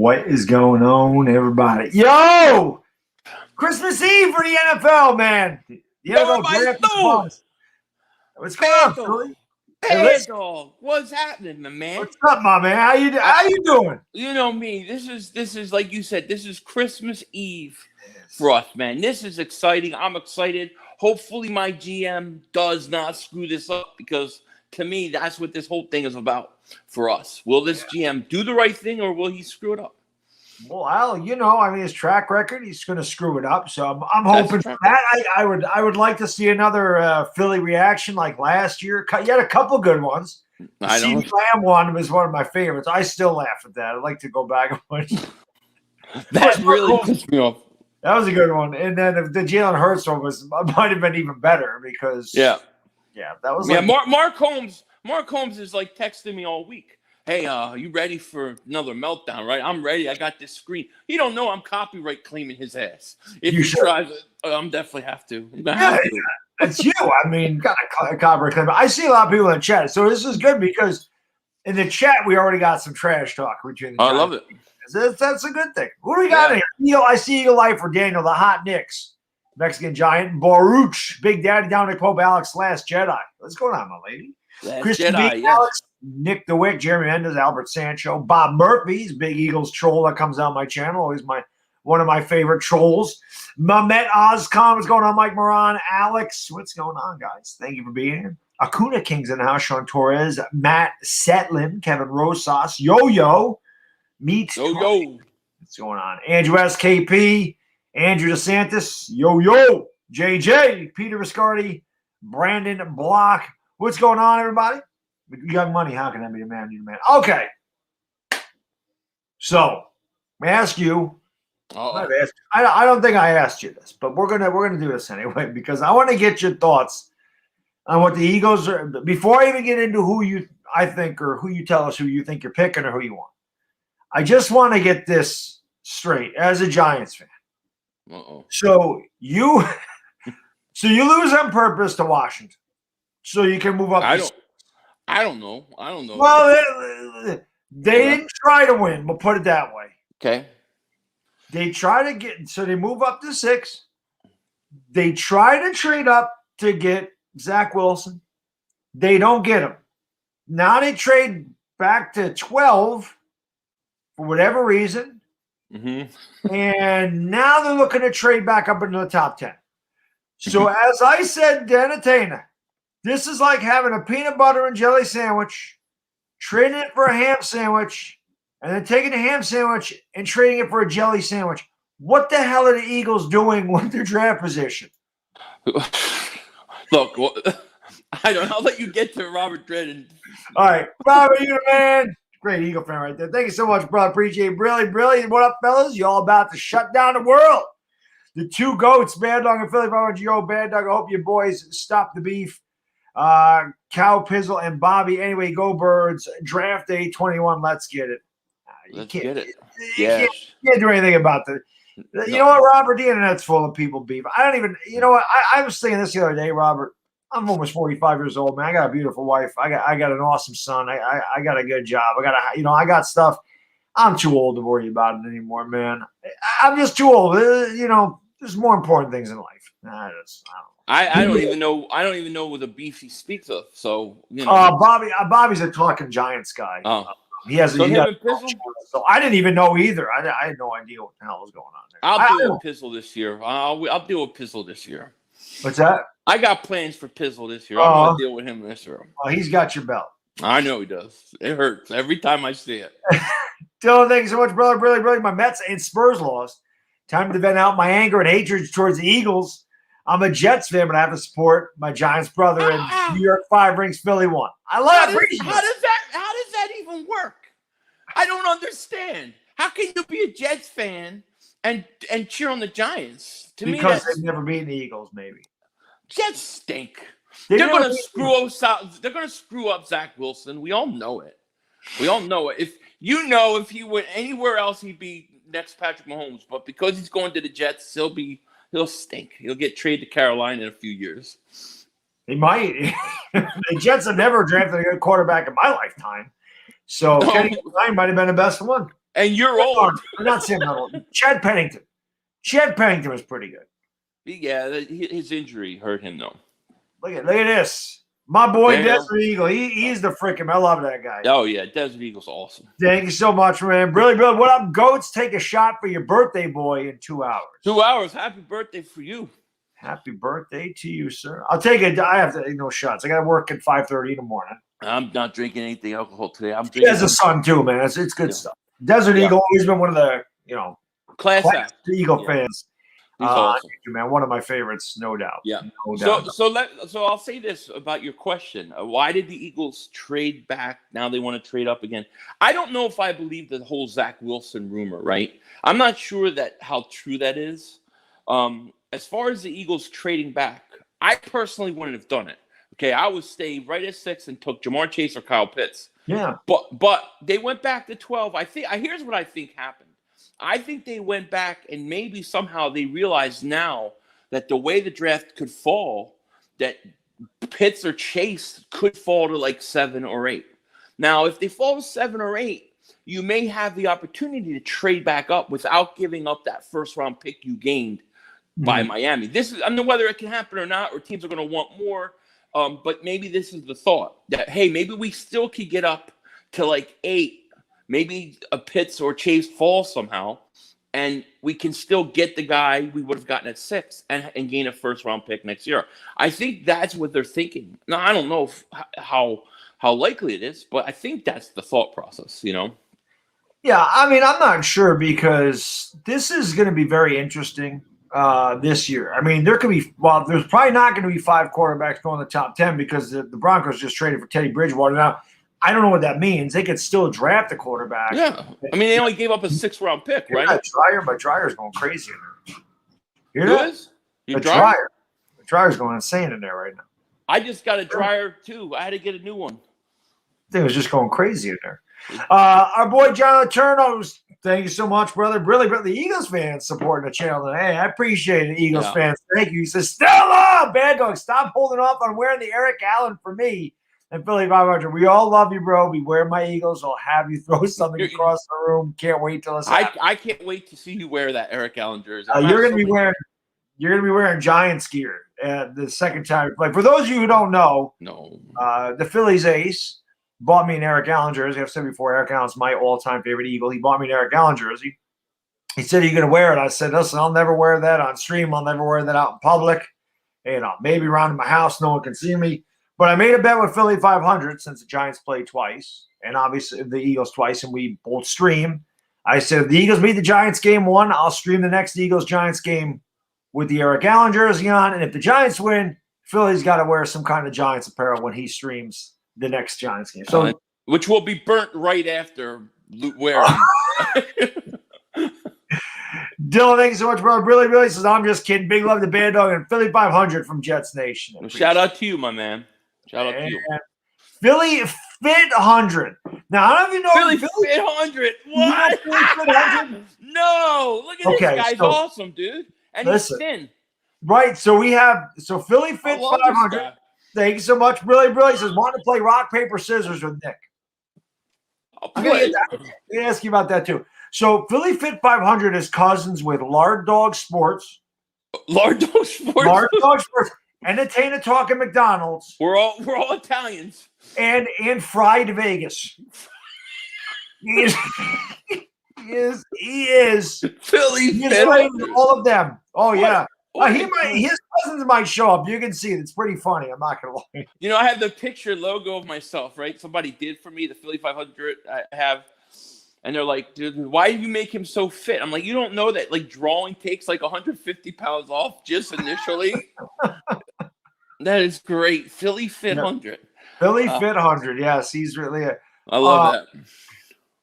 What is going on, everybody? Yo! Christmas Eve for the NFL, man. The NFL draft is fun. What's going on, Philly? Hey, dog. What's happening, my man? What's up, my man? How you doing? You know me. This is like you said. This is Christmas Eve for us, man. This is exciting. I'm excited. Hopefully, my GM does not screw this up because to me, that's what this whole thing is about for us. Will this GM do the right thing or will he screw it up? Well, his track record, he's going to screw it up. So I'm hoping for that. I would like to see another Philly reaction like last year. You had a couple good ones. The CeeDee Lamb one was one of my favorites. I still laugh at that. I'd like to go back and watch. That really pissed me off. That was a good one. And then the Jalen Hurts one might have been even better because that was Mark Holmes is like texting me all week. Hey, you ready for another meltdown, right? I'm ready. I got this screen. You don't know I'm copyright claiming his ass. If he tries it, I'm definitely have to. It's you. I mean, got a copyright claim. I see a lot of people in the chat. So this is good because in the chat, we already got some trash talk between the I love it. That's a good thing. What do we got in here? I see Eagle Life for Daniel, the Hot Knicks, Mexican Giant, Baruch, Big Daddy, Dominic Pope, Alex, Last Jedi. What's going on, my lady? Christian B, Alex, Nick DeWitt, Jeremy Mendez, Albert Sancho, Bob Murphy's Big Eagles troll that comes on my channel. Always one of my favorite trolls. Mamet Ozcom, what's going on? Mike Moran, Alex, what's going on, guys? Thank you for being here. Acuna Kings in the house, Sean Torres, Matt Setlin, Kevin Rosas, Yo-Yo, Meets. Yo-Yo. What's going on? Andrew SKP, Andrew DeSantis, Yo-Yo, JJ, Peter Viscardi, Brandon Block. What's going on, everybody? Young Money, how can I be a man? Okay. So, I ask you. I don't think I asked you this, but we're gonna do this anyway because I want to get your thoughts on what the Eagles are. Before I even get into who you think or who you tell us who you think you're picking or who you want, I just want to get this straight as a Giants fan. So you lose on purpose to Washington, so you can move up. I don't know. Well, they didn't try to win. We'll put it that way. Okay. They try to so they move up to 6. They try to trade up to get Zach Wilson. They don't get him. Now they trade back to 12 for whatever reason. Mm-hmm. And now they're looking to trade back up into the top 10. So as I said, Danatana, this is like having a peanut butter and jelly sandwich, trading it for a ham sandwich, and then taking a ham sandwich and trading it for a jelly sandwich. What the hell are the Eagles doing with their draft position? Look, I don't know. I'll let you get to Robert Dredden. All right. Robert, you the man. Great Eagle fan right there. Thank you so much, bro. Appreciate it. Brilliant. What up, fellas? You all about to shut down the world. The two goats, Bad Dog and Philly500. Yo, Bad Dog, I hope you boys stop the beef. Cow Pizzle and Bobby. Anyway, go Birds. Draft day 21. Let's get it. Let's get it. You can't do anything about that. You know what, Robert? The internet's full of people beef. I don't even. You know what? I was thinking this the other day, Robert. I'm almost 45 years old, man. I got a beautiful wife. I got an awesome son. I got a good job. I got stuff. I'm too old to worry about it anymore, man. I'm just too old. There's more important things in life. I don't even know. I don't even know what the beef he speaks of. So Bobby's a talking Giants guy. Oh. He has so I didn't even know either. I had no idea what the hell was going on there. I'll deal with Pizzle this year. I'll deal with Pizzle this year. What's that? I got plans for Pizzle this year. I'm gonna deal with him this year. He's got your belt. I know he does. It hurts every time I see it. Dylan, thank you so much, brother. Really, my Mets and Spurs lost. Time to vent out my anger and hatred towards the Eagles. I'm a Jets fan, but I have to support my Giants brother and New York 5 rings Philly 1. I love it. How does that even work? I don't understand. How can you be a Jets fan and cheer on the Giants? Because they've never beaten the Eagles, maybe. Jets stink. They're going to screw up Zach Wilson. We all know it. If he went anywhere else, he'd be next Patrick Mahomes. But because he's going to the Jets, he'll stink. He'll get traded to Carolina in a few years. He might. The Jets have never drafted a good quarterback in my lifetime. So Kenny Ryan might have been the best one. And you're old. Not Sam Darnold. Chad Pennington. Chad Pennington was pretty good. Yeah, his injury hurt him though. Look at this. My boy Desert Eagle. He's the freaking. I love that guy. Oh yeah, Desert Eagle's awesome. Thank you so much, man. Really, Bill. What up, Goats? Take a shot for your birthday boy in 2 hours. 2 hours. Happy birthday for you. Happy birthday to you, sir. I'll take it. I have to no shots. I got to work at 5:30 in the morning. I'm not drinking anything alcohol today. I'm drinking. He has a son too, man. It's good stuff. Desert Eagle always been one of the class Eagle fans. He's awesome. Thank you, man. One of my favorites, no doubt. Yeah. No doubt. So I'll say this about your question. Why did the Eagles trade back? Now they want to trade up again. I don't know if I believe the whole Zach Wilson rumor, right? I'm not sure how true that is. As far as the Eagles trading back, I personally wouldn't have done it. Okay, I would stay right at 6 and took Jamar Chase or Kyle Pitts. Yeah. But they went back to 12. Here's what I think happened. I think they went back and maybe somehow they realized now that the way the draft could fall, that Pitts or Chase could fall to like 7 or 8. Now, if they fall to 7 or 8, you may have the opportunity to trade back up without giving up that first-round pick you gained by Miami. I don't know whether it can happen or not, or teams are going to want more. But maybe this is the thought that, hey, maybe we still could get up to like 8. Maybe a Pitts or Chase falls somehow, and we can still get the guy we would have gotten at 6 and gain a first-round pick next year. I think that's what they're thinking. Now, I don't know how likely it is, but I think that's the thought process, Yeah, I mean, I'm not sure because this is going to be very interesting this year. I mean, there's probably not going to be 5 quarterbacks going in the top 10 because the Broncos just traded for Teddy Bridgewater. Now, I don't know what that means. They could still draft a quarterback. Yeah. I mean, they only gave up a 6th-round pick, right? My Dryer's going crazy in there. You know? The Dryer's going insane in there right now. I just got a Dryer, too. I had to get a new one. I think it was just going crazy in there. Our boy John Turnos, thank you so much, brother. Really, but the Eagles fans supporting the channel today. Hey, I appreciate it, Eagles fans. Thank you. He says, Stella, bad dog, stop holding off on wearing the Eric Allen for me. And Philly500, we all love you, bro. We wear my Eagles. I'll have you throw something across the room. Can't wait till it's I can't wait to see you wear that Eric Allen jersey. You're gonna be wearing Giants gear the second time. Like for those of you who don't know, the Phillies ace bought me an Eric Allen jersey. I've said before, Eric Allen's my all-time favorite Eagle. He bought me an Eric Allen jersey. He said, "Are you gonna wear it?" I said, "Listen, I'll never wear that on stream. I'll never wear that out in public. Maybe around in my house, no one can see me." But I made a bet with Philly500 since the Giants played twice and obviously the Eagles twice, and we both stream. I said, if the Eagles beat the Giants game 1, I'll stream the next Eagles-Giants game with the Eric Allen jersey on. And if the Giants win, Philly's got to wear some kind of Giants apparel when he streams the next Giants game. So, which will be burnt right after wearing. Dylan, thank you so much, bro. Really says, I'm just kidding. Big love to Bad Dog and Philly500 from Jets Nation. Well, shout out to you, my man. Shout out to you. Philly500. Now, I don't even know. Philly500. What? No. Look at this guy's awesome, dude. And he's thin. Right. So we have Philly500. Thank you so much. Really says, want to play rock, paper, scissors with Nick. I'm going to ask you about that too. So Philly500 is cousins with Lard Dog Sports. Lard Dog Sports. Lard Dog Sports. Entertainer Talking McDonald's. We're all Italians. And Fried Vegas. He is. Philly. He is playing all of them. Oh yeah. His cousins might show up. You can see it. It's pretty funny. I'm not gonna lie. I have the picture logo of myself, right? Somebody did for me the Philly500 I have. And they're like, dude, why do you make him so fit? I'm like, you don't know that like drawing takes like 150 pounds off just initially? That is great. Philly500. Philly500, yes. He's really I love that.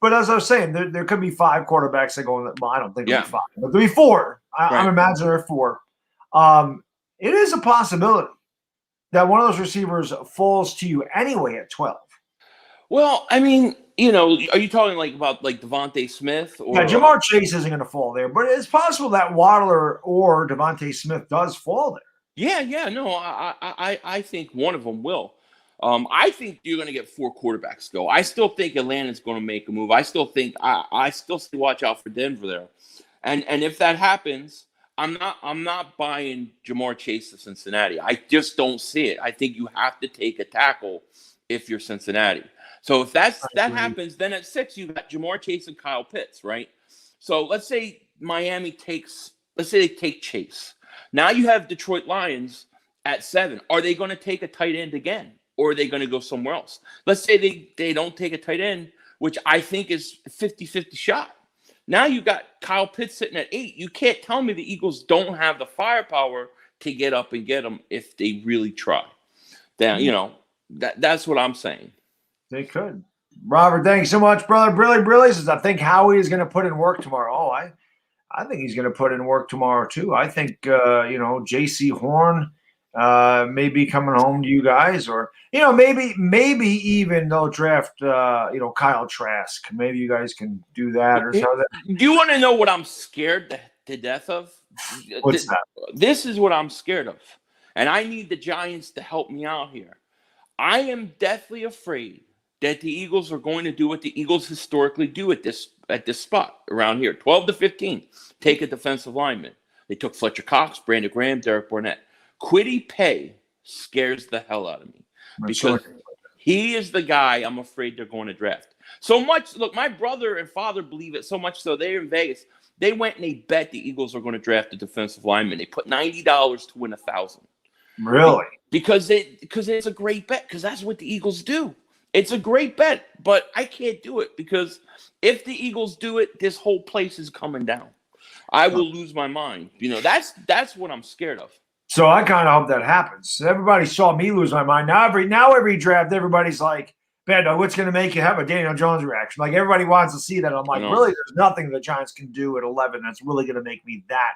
But as I was saying, there could be 5 quarterbacks that go in. Well, I don't think there'll be 5. But there'll be 4. I'm imagining there are 4. It is a possibility that one of those receivers falls to you anyway at 12. Well, I mean, are you talking about Devontae Smith? Or Jamar Chase isn't going to fall there, but it's possible that Waddler or Devontae Smith does fall there. Yeah, no, I think one of them will. I think you're going to get 4 quarterbacks go. I still think Atlanta's going to make a move. I still think I still say watch out for Denver there, and if that happens, I'm not buying Jamar Chase to Cincinnati. I just don't see it. I think you have to take a tackle if you're Cincinnati. So if that happens, then at 6 you got Jamar Chase and Kyle Pitts, right? So let's say Miami let's say they take Chase. Now you have Detroit Lions at 7. Are they going to take a tight end again? Or are they going to go somewhere else? Let's say they don't take a tight end, which I think is a 50-50 shot. Now you got Kyle Pitts sitting at 8. You can't tell me the Eagles don't have the firepower to get up and get him if they really try. Then, that's what I'm saying. They could. Robert, thanks so much, brother. Brilly says, I think Howie is going to put in work tomorrow. Oh, I think he's going to put in work tomorrow, too. I think, J.C. Horn may be coming home to you guys, or maybe even they'll draft Kyle Trask. Maybe you guys can do that or something. Do you want to know what I'm scared to death of? What's that? This is what I'm scared of, and I need the Giants to help me out here. I am deathly afraid that the Eagles are going to do what the Eagles historically do at this spot around here, 12 to 15. Take a defensive lineman. They took Fletcher Cox, Brandon Graham, Derek Barnett. Kwity Paye scares the hell out of me because he is the guy I'm afraid they're going to draft. So much. Look, my brother and father believe it so much so they're in Vegas. They went and they bet the Eagles are going to draft a defensive lineman. They put $90 to win $1,000. Really? Because it's a great bet, because that's what the Eagles do. It's a great bet, but I can't do it because if the Eagles do it, this whole place is coming down. I will lose my mind. That's what I'm scared of. So I kind of hope that happens. Everybody saw me lose my mind. Now every draft, everybody's like, "Bad dog, what's going to make you have a Daniel Jones reaction?" Like everybody wants to see that. I'm like, really? There's nothing the Giants can do at 11 that's really going to make me that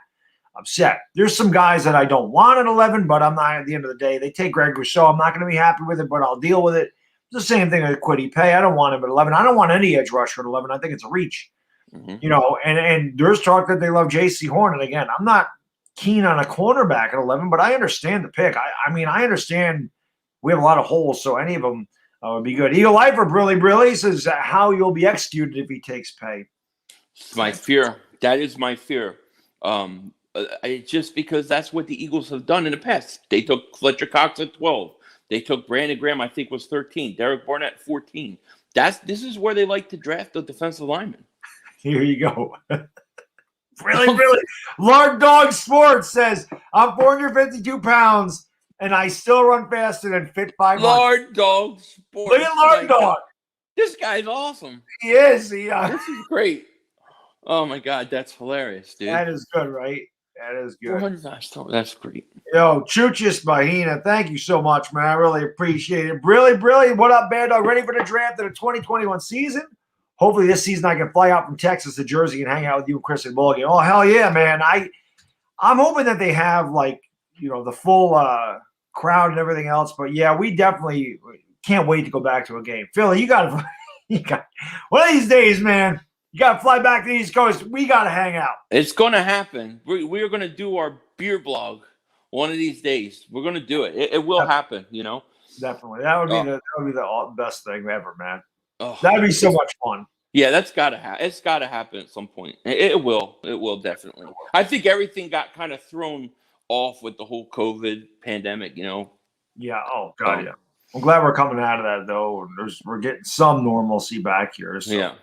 upset. There's some guys that I don't want at 11, but I'm not. At the end of the day, they take Greg Rousseau. I'm not going to be happy with it, but I'll deal with it. It's the same thing with Kwity Paye. I don't want him at 11. I don't want any edge rusher at 11. I think it's a reach. And there's talk that they love J.C. Horn. And again, I'm not keen on a cornerback at 11, but I understand the pick. I understand we have a lot of holes, so any of them would be good. Eagle Lifer, Brilly says how you'll be executed if he takes Paye. It's my fear. That is my fear. Just because that's what the Eagles have done in the past. They took Fletcher Cox at 12. They took Brandon Graham, I think, was 13. Derek Barnett, 14. This is where they like to draft the defensive lineman. Here you go. Really. Lard Dog Sports says, I'm 452 pounds, and I still run faster than Fit500. Lard Dog Sports. Look at Lard Dog. This guy's awesome. He is. This is great. Oh, my God. That's hilarious, dude. That is good, right? That is good. That's great. Yo, Chuchis Bahina, thank you so much, man. I really appreciate it. Brilly, what up, Bad Dog? Ready for the draft of the 2021 season? Hopefully this season I can fly out from Texas to Jersey and hang out with you and Chris and Mulligan. Oh, hell yeah, man. I'm hoping that they have, the full crowd and everything else. But, yeah, we definitely can't wait to go back to a game. Philly, you got one of these days, man. You got to fly back to the East Coast. We got to hang out. It's going to happen. We're going to do our beer blog one of these days. We're going to do it. It will happen, Definitely. That would be the best thing ever, man. That would be so much fun. Yeah, that's got to happen. It's got to happen at some point. It will. It will definitely. I think everything got kind of thrown off with the whole COVID pandemic, Yeah. Oh, God, yeah. I'm glad we're coming out of that, though. We're getting some normalcy back here. So. Yeah.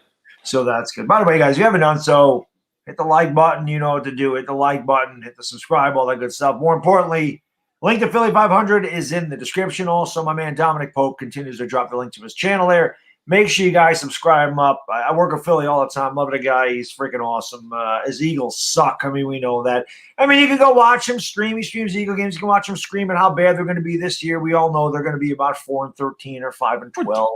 So that's good. By the way, guys, if you haven't done so, hit the like button. You know what to do. Hit the like button. Hit the subscribe, all that good stuff. More importantly, link to Philly500 is in the description. Also, my man Dominic Pope continues to drop the link to his channel there. Make sure you guys subscribe him up. I work with Philly all the time. Love the guy. He's freaking awesome. His Eagles suck. I mean, we know that. I mean, you can go watch him stream. He streams Eagle games. You can watch him screaming how bad they're going to be this year. We all know they're going to be about 4-13 or 5-12.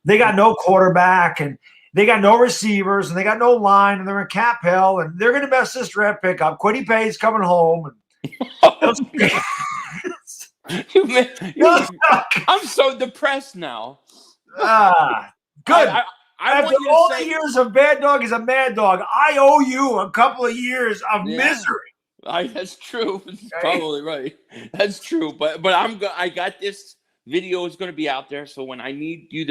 They got no quarterback, and they got no receivers, and they got no line, and they're in cap hell, and they're going to mess this draft pick up. Kwity Paye's coming home. I'm so depressed now. Good. After all the years of Bad Dog is a Mad Dog, I owe you a couple of years of misery. That's true. Probably right. That's true. But I got this video is going to be out there. So when I need you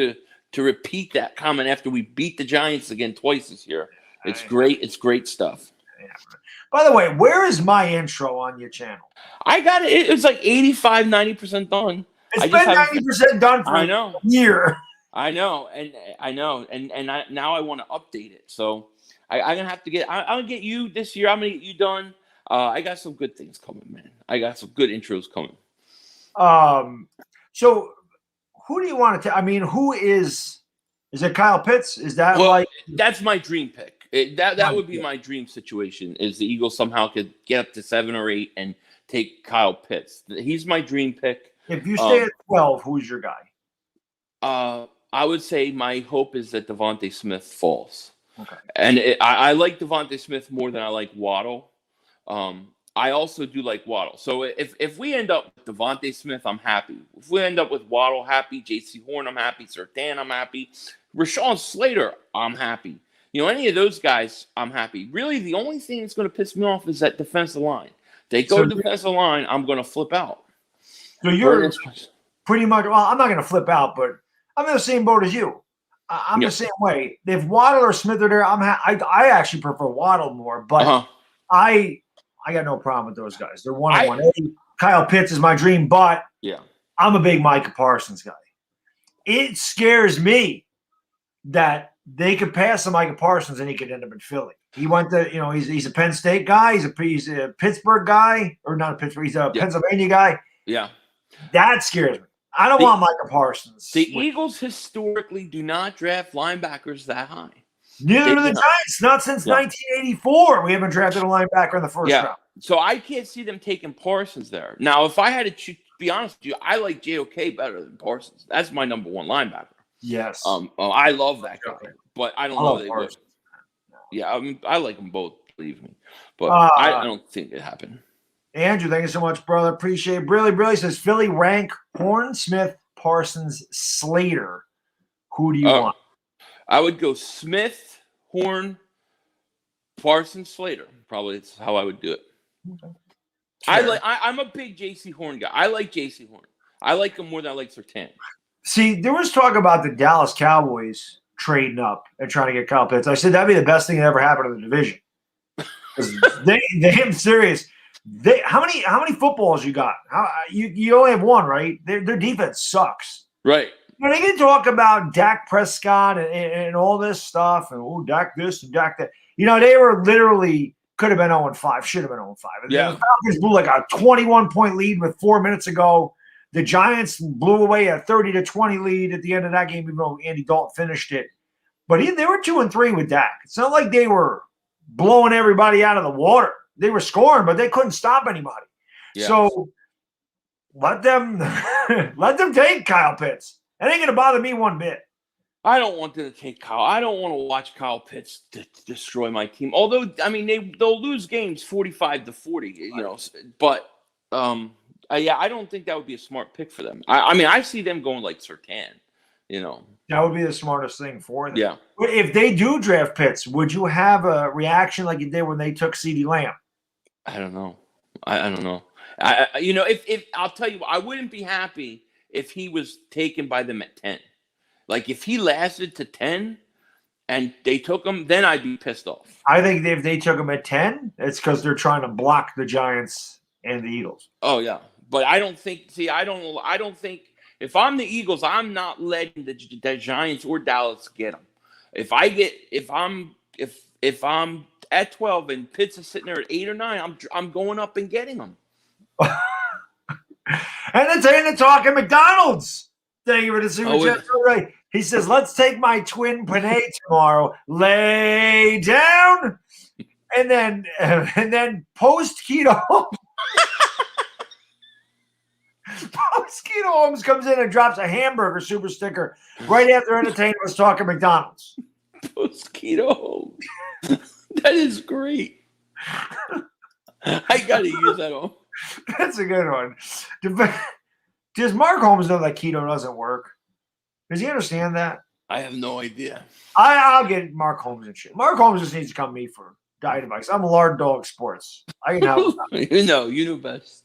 to repeat that comment after we beat the Giants again twice this year, it's great. It's great stuff. Yeah. By the way, where is my intro on your channel? I got it. It's like 85, 90% done. It's been 90% done for a year. I know, and now I want to update it. So I'm gonna have to get. I'm gonna get you this year. I'm gonna get you done. I got some good things coming, man. I got some good intros coming. So who do you want to? I mean, who is it? Kyle Pitts? Is that that's my dream pick. That would be my dream situation. Is the Eagles somehow could get up to 7 or 8 and take Kyle Pitts? He's my dream pick. If you stay at 12, who's your guy? I would say my hope is that Devontae Smith falls. Okay. And I like Devontae Smith more than I like Waddle. I also do like Waddle. So if we end up with Devontae Smith, I'm happy. If we end up with Waddle, happy. J.C. Horn, I'm happy. Surtain, I'm happy. Rashawn Slater, I'm happy. Any of those guys, I'm happy. Really, the only thing that's going to piss me off is that defensive line. They go to defensive line, I'm going to flip out. So you're pretty much, well, I'm not going to flip out, but I'm in the same boat as you. I'm the same way. If Waddle or Smith are there, I actually prefer Waddle more, but I got no problem with those guys. They're 1-1. Kyle Pitts is my dream, but I'm a big Micah Parsons guy. It scares me that they could pass on Micah Parsons and he could end up in Philly. He went to, he's a Penn State guy. He's a Pittsburgh guy, or not a Pittsburgh. He's a Pennsylvania guy. Yeah. That scares me. I don't want Micah Parsons. The Eagles historically do not draft linebackers that high. Neither do the Giants. Not since 1984. We haven't drafted a linebacker in the first round. So I can't see them taking Parsons there. Now, if I had to be honest with you, I like JOK better than Parsons. That's my number 1 linebacker. Yes. I love that guy, but I don't know they would. Yeah, I like them both, believe me. But I don't think it happened. Andrew, thank you so much, brother. Appreciate it. Brilly says Philly rank Horn, Smith, Parsons, Slater. Who do you want? I would go Smith, Horn, Parsons, Slater. Probably that's how I would do it. Okay. Sure. I'm a big J.C. Horn guy. I like J.C. Horn. I like him more than I like Surtain. See, there was talk about the Dallas Cowboys trading up and trying to get Kyle Pitts. I said that'd be the best thing that ever happened in the division. I'm serious. How many footballs you got? You only have one, right? Their defense sucks. Right. They can talk about Dak Prescott and all this stuff and Dak this and Dak that. They were literally could have been 0-5, should have been 0-5. Yeah. The Falcons blew like a 21-point lead with 4 minutes ago. The Giants blew away a 30-20 lead at the end of that game, even though Andy Dalton finished it. But they were 2-3 with Dak. It's not like they were blowing everybody out of the water. They were scoring, but they couldn't stop anybody. Yeah. So let them take Kyle Pitts. It ain't going to bother me one bit. I don't want them to take Kyle. I don't want to watch Kyle Pitts destroy my team. Although, I mean, they'll lose games 45-40, But, I don't think that would be a smart pick for them. I mean, I see them going like Surtain, That would be the smartest thing for them. Yeah. But if they do draft Pitts, would you have a reaction like you did when they took CeeDee Lamb? I don't know. I don't know. If I'll tell you, I wouldn't be happy if he was taken by them at 10. Like if he lasted to 10 and they took him, then I'd be pissed off. I think if they took him at 10, it's because they're trying to block the Giants and the Eagles. Oh yeah, but I don't think. See, I don't think if I'm the Eagles, I'm not letting the Giants or Dallas get him. If I'm at 12 and Pitts is sitting there at 8 or 9, I'm going up and getting him. Entertaining talk at McDonald's. Thank you for the super chat. Right. He says, let's take my twin Panay tomorrow. Lay down. And then post keto. Post keto Holmes comes in and drops a hamburger super sticker right after Entertainment was talking McDonald's. Post keto. That is great. I gotta use that one. That's a good one. Does Mark Holmes know that keto doesn't work? Does he understand that? I have no idea. I'll get Mark Holmes and shit. Mark Holmes just needs to come to me for Dynamics. I'm a Lard Dog Sports. I can help. You know best.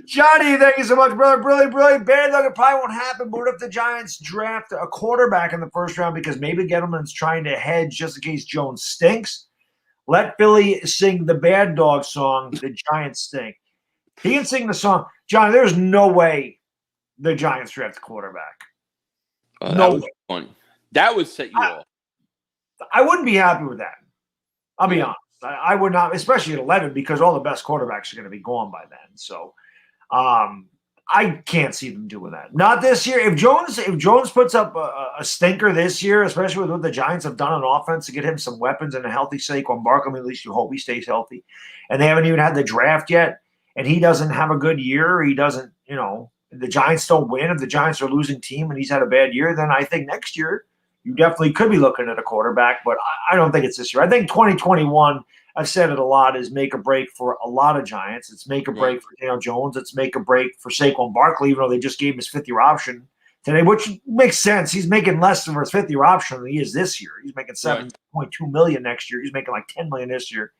Johnny, thank you so much, brother. Brilliant. Bad luck. It probably won't happen. But what if the Giants draft a quarterback in the first round because maybe Gettleman's trying to hedge just in case Jones stinks? Let Philly sing the Bad Dog song, The Giants Stink. He can sing the song. Johnny, there's no way the Giants draft a quarterback. That was funny. That would set you off. I wouldn't be happy with that. I'll be honest. I would not, especially at 11, because all the best quarterbacks are going to be gone by then. So I can't see them doing that. Not this year. If Jones puts up a stinker this year, especially with what the Giants have done on offense to get him some weapons and a healthy Saquon Barkley, I mean, at least you hope he stays healthy. And they haven't even had the draft yet, and he doesn't have a good year. He doesn't, the Giants don't win. If the Giants are a losing team and he's had a bad year, then I think next year you definitely could be looking at a quarterback, but I don't think it's this year. I think 2021, I've said it a lot, is make or break for a lot of Giants. It's make or break for Daniel Jones. It's make or break for Saquon Barkley, even though they just gave him his fifth-year option today, which makes sense. He's making less for his fifth-year option than he is this year. He's making $7.2 million next year. He's making like $10 million this year.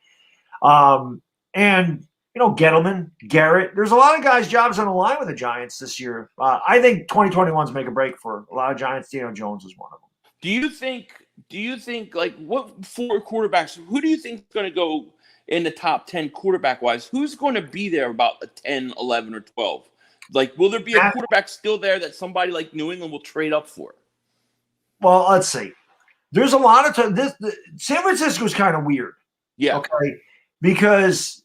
And Gettleman, Garrett. There's a lot of guys' jobs on the line with the Giants this year. I think 2021's make or break for a lot of Giants. Daniel Jones is one of them. Do you think like what four quarterbacks? Who do you think is going to go in the top 10 quarterback wise? Who's going to be there about a 10, 11, or 12? Like, will there be a quarterback still there that somebody like New England will trade up for? Well, let's see. There's a lot of time. San Francisco's kind of weird. Yeah. Okay. Because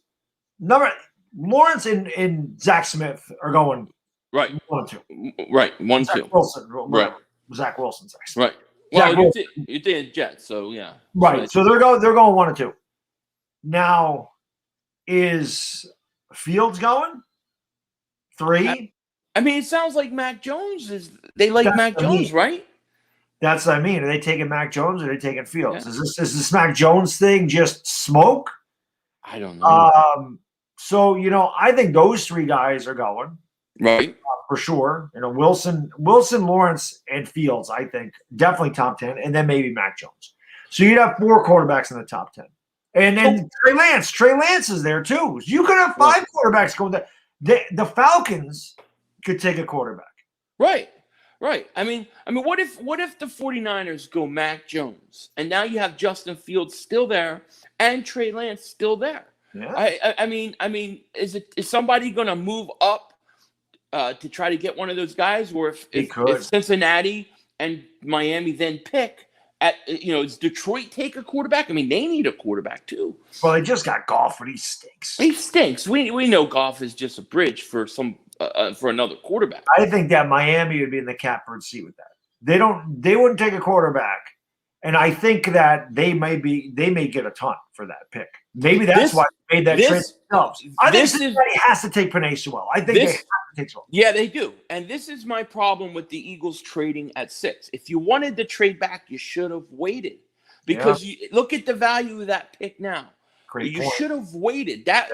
Lawrence and Zach Smith are going right 1-2. Right 1-2. Zach Wilson. Right. Zach Wilson. Zach Smith. Right. Well, you did Jets, so yeah. Right. So they're going 1-2. Now, is Fields going 3? I mean, it sounds like Mac Jones is. They like Mac Jones, right? That's what I mean. Are they taking Mac Jones or are they taking Fields? Yeah. Is this Mac Jones thing just smoke? I don't know. So I think those 3 guys are going. Right. For sure. Wilson, Lawrence, and Fields, I think, definitely top 10, and then maybe Mac Jones. So you'd have 4 quarterbacks in the top 10. And then Trey Lance is there too. You could have 5 quarterbacks going there. The Falcons could take a quarterback. Right. I mean, what if the 49ers go Mac Jones, and now you have Justin Fields still there and Trey Lance still there? Yeah. I mean, is somebody going to move up to try to get one of those guys, or if Cincinnati and Miami then pick does Detroit take a quarterback? I mean, they need a quarterback too. Well, they just got Goff, but he stinks. He stinks. We know Goff is just a bridge for for another quarterback. I think that Miami would be in the catbird seat with that. They wouldn't take a quarterback, and I think that they may get a ton for that pick. Maybe that's why they made that trade themselves. I think Cincinnati has to take Penei Sewell. I think they have to take Sewell. Yeah, they do. And this is my problem with the Eagles trading at 6. If you wanted to trade back, you should have waited. Because you look at the value of that pick now. Great point. Should have waited. That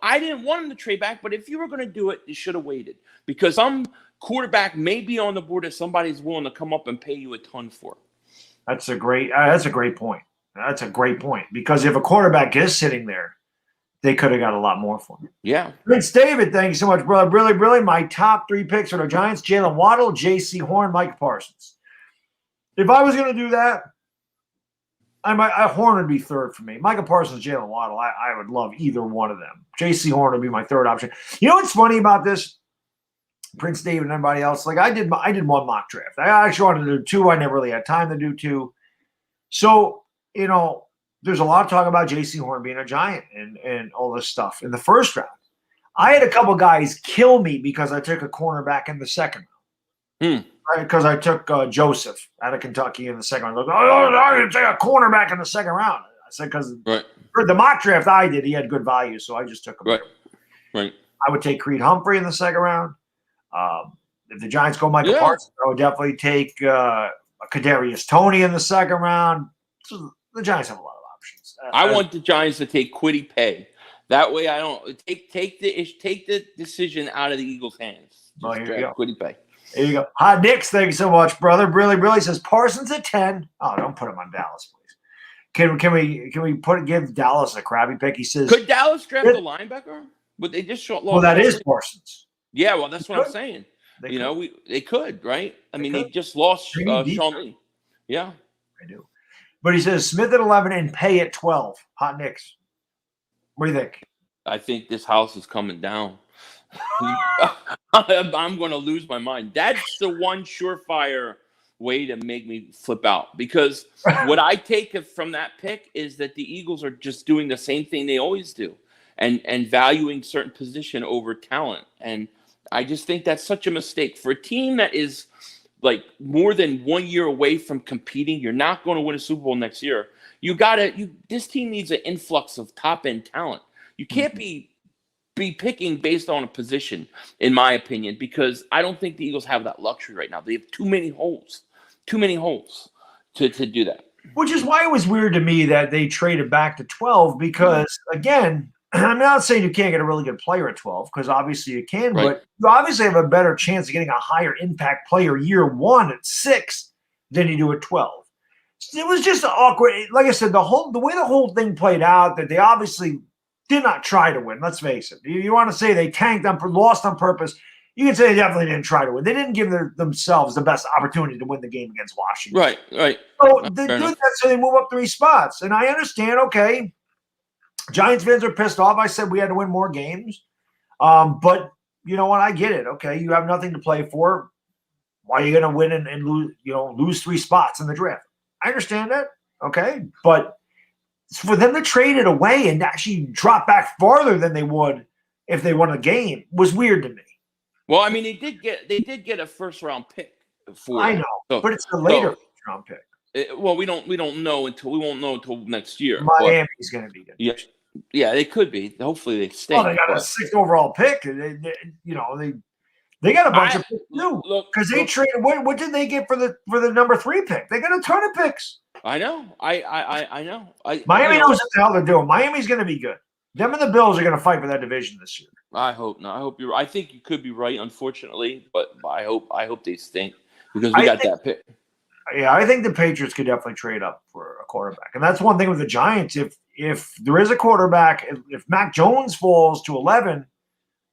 I didn't want him to trade back, but if you were going to do it, you should have waited. Because some quarterback may be on the board that somebody's willing to come up and pay you a ton for. That's a great point. That's a great point, because if a quarterback is sitting there, they could have got a lot more for him. Yeah. Prince David, thank you so much, brother. Really, my top 3 picks are the Giants: Jalen Waddle, J.C. Horn, Mike Parsons. If I was going to do that, Horn would be 3rd for me. Micah Parsons, Jalen Waddle, I would love either one of them. J.C. Horn would be my 3rd option. You know what's funny about this, Prince David and everybody else? Like, I did 1 mock draft. I actually wanted to do 2. I never really had time to do 2. So, there's a lot of talk about J.C. Horn being a Giant and all this stuff in the first round. I had a couple guys kill me because I took a cornerback in the second round. Because I took Joseph out of Kentucky in the second round. I'm going to take a cornerback in the second round. I said because for the mock draft I did, he had good value, so I just took him. Right. I would take Creed Humphrey in the second round. If the Giants go Michael Parsons, I would definitely take Kadarius Toney in the second round. So the Giants have a lot of options. I want the Giants to take Kwity Paye. That way, I don't take the decision out of the Eagles' hands. Well, here you go. Kwity Paye. There you go. Hi, Nix. Thank you so much, brother. Really says Parsons at 10. Oh, don't put him on Dallas, please. Can we give Dallas a crappy pick? He says, could Dallas draft a linebacker? But they just lost. Well, that is Parsons. Yeah, well, that's what I'm saying. They could, right? I mean, they just lost Sean Lee. Yeah, I do. But he says Smith at 11 and Pay at 12. Hot Knicks. What do you think? I think this house is coming down. I'm going to lose my mind. That's the one surefire way to make me flip out, because what I take from that pick is that the Eagles are just doing the same thing they always do, and valuing certain position over talent. And I just think that's such a mistake for a team that is like more than 1 year away from competing. You're not going to win a Super Bowl next year. This team needs an influx of top end talent. You can't be picking based on a position, in my opinion, because I don't think the Eagles have that luxury right now. They have too many holes to do that. Which is why it was weird to me that they traded back to 12, because, again, I'm not saying you can't get a really good player at 12, because obviously you can, right. But you obviously have a better chance of getting a higher impact player year one at 6 than you do at 12. It was just awkward. Like I said, the way the whole thing played out, that they obviously did not try to win. Let's face it. You want to say they tanked lost on purpose. You can say they definitely didn't try to win. They didn't give themselves the best opportunity to win the game against Washington. Right. So they do that, so they move up 3 spots. And I understand, okay, Giants fans are pissed off. I said we had to win more games. But you know what? I get it. Okay, you have nothing to play for. Why are you going to win and lose 3 spots in the draft? I understand that. Okay, but for them to trade it away and actually drop back farther than they would if they won a game was weird to me. Well, I mean, they did get a first round pick for. I know, but it's a later first round pick. We won't know until next year. Miami's going to be good. Yeah, they could be. Hopefully, they stay. Well, they got a 6th overall pick. They got a bunch of picks too, because they traded. What did they get for the number 3 pick? They got a ton of picks. I know. I know. Miami knows what the hell they're doing. Miami's going to be good. Them and the Bills are going to fight for that division this year. I hope not. I hope you're. I think you could be right, unfortunately, but I hope they stink, because we got that pick. Yeah, I think the Patriots could definitely trade up for a quarterback, and that's one thing with the Giants. If there is a quarterback, if Mac Jones falls to 11,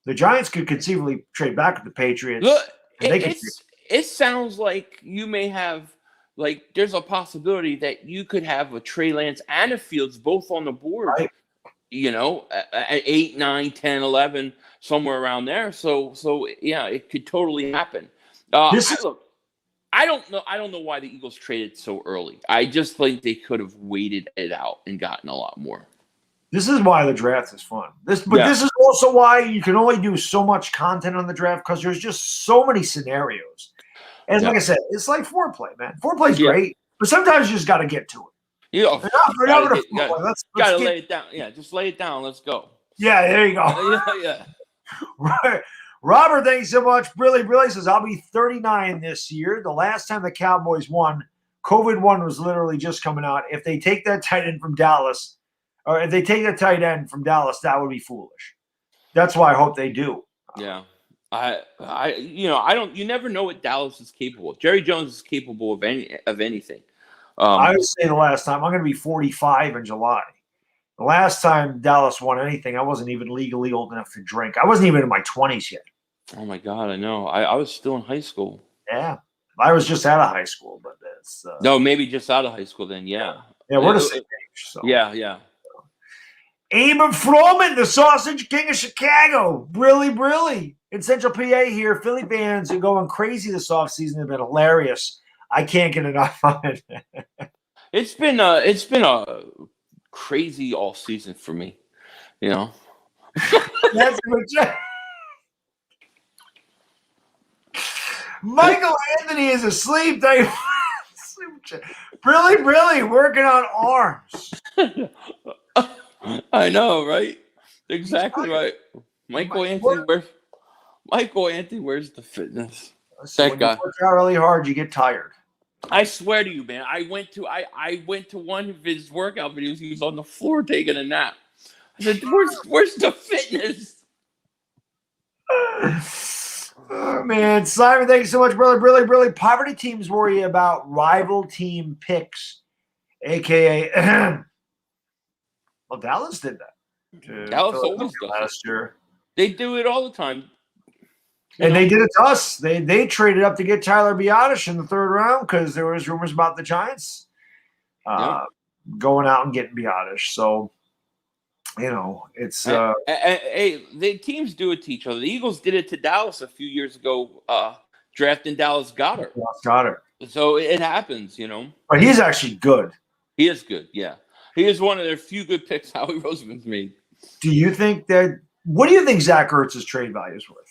the Giants could conceivably trade back with the Patriots. Look, it sounds like you may have. Like, there's a possibility that you could have a Trey Lance and a Fields both on the board, right, at 8, 9, 10, 11, somewhere around there. So yeah, it could totally happen. I don't know why the Eagles traded so early. I just think they could have waited it out and gotten a lot more. This is why the draft is fun. This is also why you can only do so much content on the draft, because there's just so many scenarios. And like I said, it's like foreplay, man. Foreplay's great, but sometimes you just got to get to it. Got to lay it down. Yeah, just lay it down. Let's go. Yeah, there you go. Yeah. Right. Robert, thanks so much. Billy says, I'll be 39 this year. The last time the Cowboys won, COVID-1 was literally just coming out. If they take that tight end from Dallas, that would be foolish. That's why I hope they do. Yeah. You never know what Dallas is capable of. Jerry Jones is capable of anything. I would say the last time, I'm going to be 45 in July. The last time Dallas won anything, I wasn't even legally old enough to drink. I wasn't even in my 20s yet. Oh my God, I know. I was still in high school. Yeah, I was just out of high school, but that's no, maybe just out of high school then. Yeah, we're the same age. So. Yeah. Abe Froman, the Sausage King of Chicago, Brilly. In Central PA here, Philly fans are going crazy this offseason. They've been hilarious. I can't get enough of it. It's been a crazy all season for me, That's Michael Anthony is asleep. Brilly, working on arms. I know, right? Exactly right. Michael Anthony, where's the fitness? That guy. You work out really hard, you get tired. I swear to you, man. I went to one of his workout videos. He was on the floor taking a nap. I said, "Where's the fitness?" Oh, man, Simon, thank you so much, brother. Really, poverty teams worry about rival team picks AKA, well, Dallas did that. Dallas always does last year. They do it all the time. And they did it to us. They traded up to get Tyler Biadasz in the third round because there was rumors about the Giants going out and getting Biadasz. So, it's the teams do it to each other. The Eagles did it to Dallas a few years ago, drafting Dallas Goedert. So it happens, But he's actually good. He is good, yeah. He is one of their few good picks Howie Roseman's made. What do you think Zach Ertz's trade value is worth?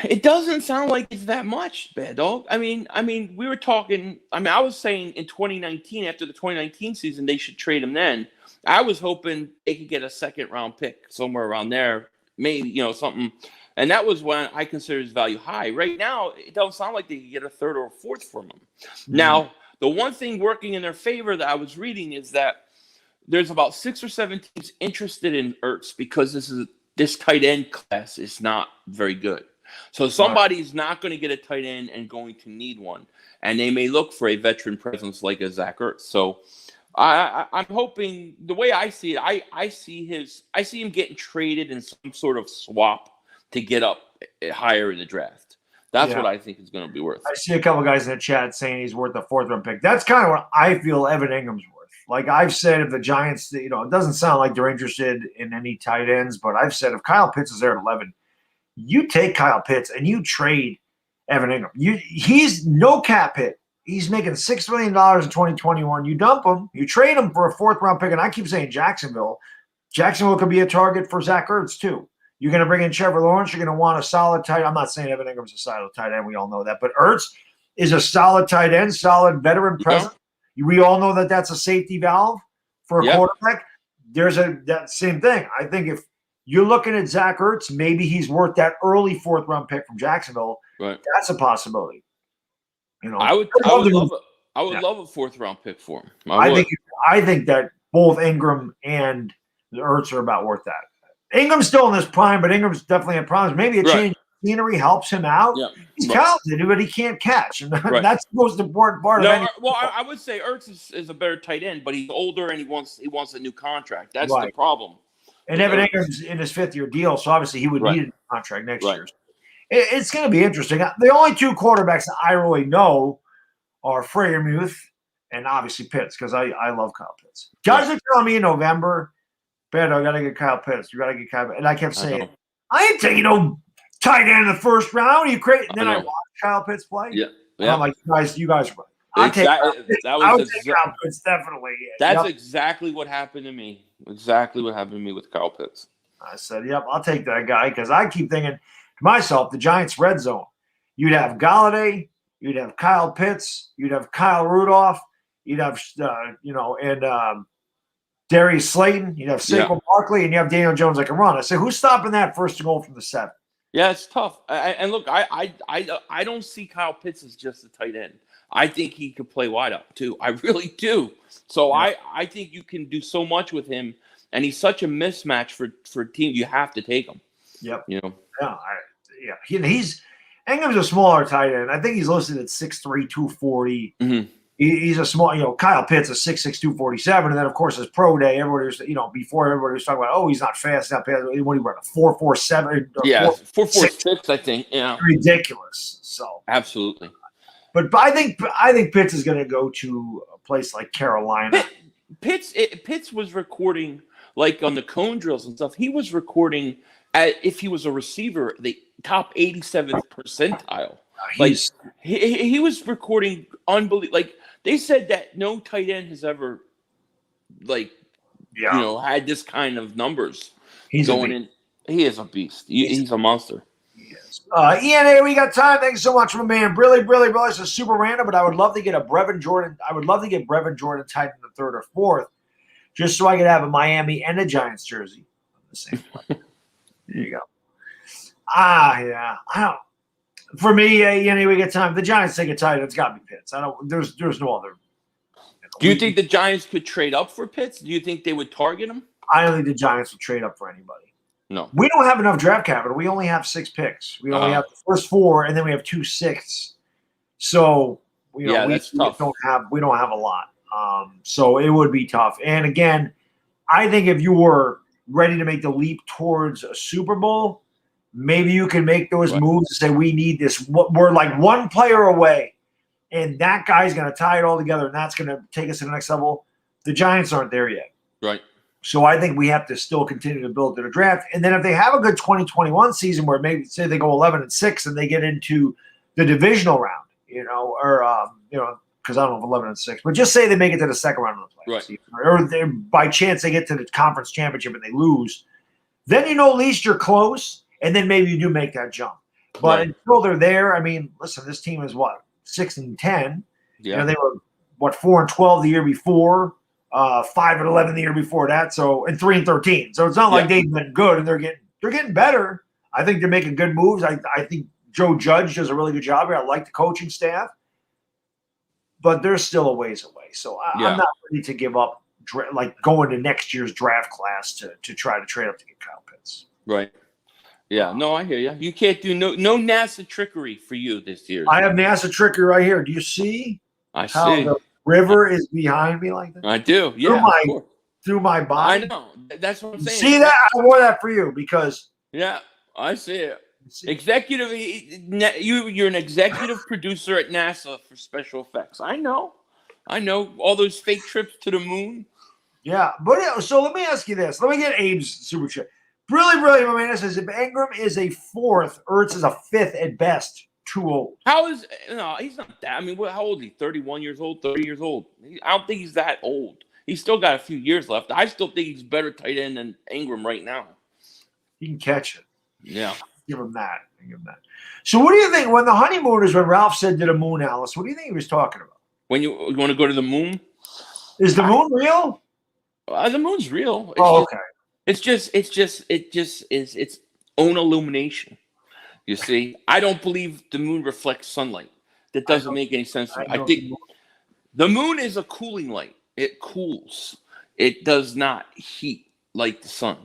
It doesn't sound like it's that much, Bad Dog. I mean, we were talking. I was saying in 2019, after the 2019 season, they should trade him then. I was hoping they could get a second-round pick somewhere around there, maybe, something. And that was when I consider his value high. Right now, it doesn't sound like they could get a third or a fourth from him. Mm-hmm. Now, the one thing working in their favor that I was reading is that there's about 6 or 7 teams interested in Ertz because this tight end class is not very good. So somebody's not going to get a tight end and going to need one, and they may look for a veteran presence like a Zach Ertz. So I'm hoping, the way I see it, I see him getting traded in some sort of swap to get up higher in the draft. That's what I think is going to be worth. I see a couple guys in the chat saying he's worth a 4th round pick. That's kind of what I feel Evan Ingram's worth. Like I've said, if the Giants, it doesn't sound like they're interested in any tight ends, but I've said if Kyle Pitts is there at 11. You take Kyle Pitts and you trade Evan Ingram. He's no cap hit. He's making $6 million in 2021. You dump him. You trade him for a 4th round pick. And I keep saying Jacksonville. Jacksonville could be a target for Zach Ertz too. You're going to bring in Trevor Lawrence. You're going to want a solid tight end. I'm not saying Evan Ingram's a solid tight end. We all know that. But Ertz is a solid tight end, solid veteran presence. We all know that that's a safety valve for a quarterback. There's that same thing. I think if you're looking at Zach Ertz, maybe he's worth that early 4th round pick from Jacksonville. Right. That's a possibility. I would love a 4th round pick for him. I think that both Ingram and Ertz are about worth that. Ingram's still in this prime, but Ingram's definitely in prime. Maybe a change of scenery helps him out. Yeah. He's talented, but he can't catch. And that's the most important part of it. Well, I would say Ertz is a better tight end, but he's older and he wants a new contract. That's the problem. And Evan Ingram's in his 5th-year deal, so obviously he would need a contract next year. It's going to be interesting. The only 2 quarterbacks that I really know are Freiermuth and obviously Pitts, because I love Kyle Pitts. Guys are telling me in November, "Ben, I got to get Kyle Pitts. You got to get Kyle Pitts." And I kept saying, I ain't taking no tight end in the 1st round. Are you crazy? And then I watched Kyle Pitts play. Yeah. I'm like, you guys are right. I'll take Kyle Pitts, definitely. That's exactly what happened to me. Exactly what happened to me with Kyle Pitts. I said, yep, I'll take that guy because I keep thinking to myself, the Giants' red zone. You'd have Galladay, you'd have Kyle Pitts, you'd have Kyle Rudolph, you'd have, Darius Slayton, you'd have Saquon Barkley, and you have Daniel Jones that can run. I said, who's stopping that first goal from the 7? Yeah, it's tough. And look, I don't see Kyle Pitts as just a tight end. I think he could play wide up too. I really do. So I think you can do so much with him, and he's such a mismatch for a team. You have to take him. Yep. He's Ingram's a smaller tight end. I think he's listed at 6'3", 240. Mm-hmm. He's a small, Kyle Pitts is 6'6", 247. And then, of course, his pro day, everybody was, before everybody was talking about, he's not fast, not fast. What do you run, a 4.47? Yeah, 4.46, I think. Yeah. Ridiculous. So absolutely. But I think Pitts is going to go to a place like Carolina. Pitts was recording, like on the cone drills and stuff, he was recording, if he was a receiver, the top 87th percentile. Like he was recording unbelievable. Like they said that no tight end has ever, had this kind of numbers. He's going in. He is a beast. He's a monster. Yes. ENA, we got time. Thanks so much, my man. Really, it's a super random, but I would love to get a Brevin Jordan. I would love to get Brevin Jordan tight in the 3rd or 4th, just so I could have a Miami and a Giants jersey on the same play. There you go. Yeah. I don't. For me, ENA, we got time. The Giants take a tight. It's got to be Pitts. There's no other. Do you think the Giants could trade up for Pitts? Do you think they would target him? I don't think the Giants would trade up for anybody. No. We don't have enough draft capital. We only have 6 picks. We only have the first 4, and then we have 2 6ths. So, that's tough. We don't have a lot. So it would be tough. And again, I think if you were ready to make the leap towards a Super Bowl, maybe you can make those moves and say, we need this. We're like one player away, and that guy's going to tie it all together, and that's going to take us to the next level. The Giants aren't there yet. Right. So I think we have to still continue to build to the draft. And then if they have a good 2021 season where maybe say they go 11-6 and they get into the divisional round, or because I don't know if 11-6, but just say they make it to the second round of the playoffs, or by chance they get to the conference championship and they lose, then at least you're close, and then maybe you do make that jump. But until they're there, I mean, listen, this team is 6-10. Yeah. They were 4-12 the year before. 5-11 the year before that, and 3-13. So it's not like they've been good, and they're getting better. I think they're making good moves. I think Joe Judge does a really good job here. I like the coaching staff, but they're still a ways away. So I'm not ready to give up, going to next year's draft class to try to trade up to get Kyle Pitts. Right. Yeah. No, I hear you. You can't do no NASA trickery for you this year. I have NASA trickery right here. Do you see? I see. River is behind me like that. I do. Yeah. Through my body. I know. That's what I'm saying. See that? I wore that for you because. Yeah, I see it. Executive. You're an executive producer at NASA for special effects. I know. All those fake trips to the moon. Yeah, but so let me ask you this. Let me get Abe's super chat. Really, my man says if Ingram is a 4th, Ertz is a 5th at best. Too old. He's not that. I mean, how old is he? 31 years old, 30 years old. I don't think he's that old. He's still got a few years left. I still think he's better tight end than Ingram right now. He can catch it. Yeah. Give him that. So what do you think when the honeymooners, when Ralph said to the moon, Alice, what do you think he was talking about? When you want to go to the moon? Is the moon real? The moon's real. Okay. It just is its own illumination. You see, I don't believe the moon reflects sunlight. That doesn't make any sense to me. I think the moon is a cooling light. It cools. It does not heat like the sun.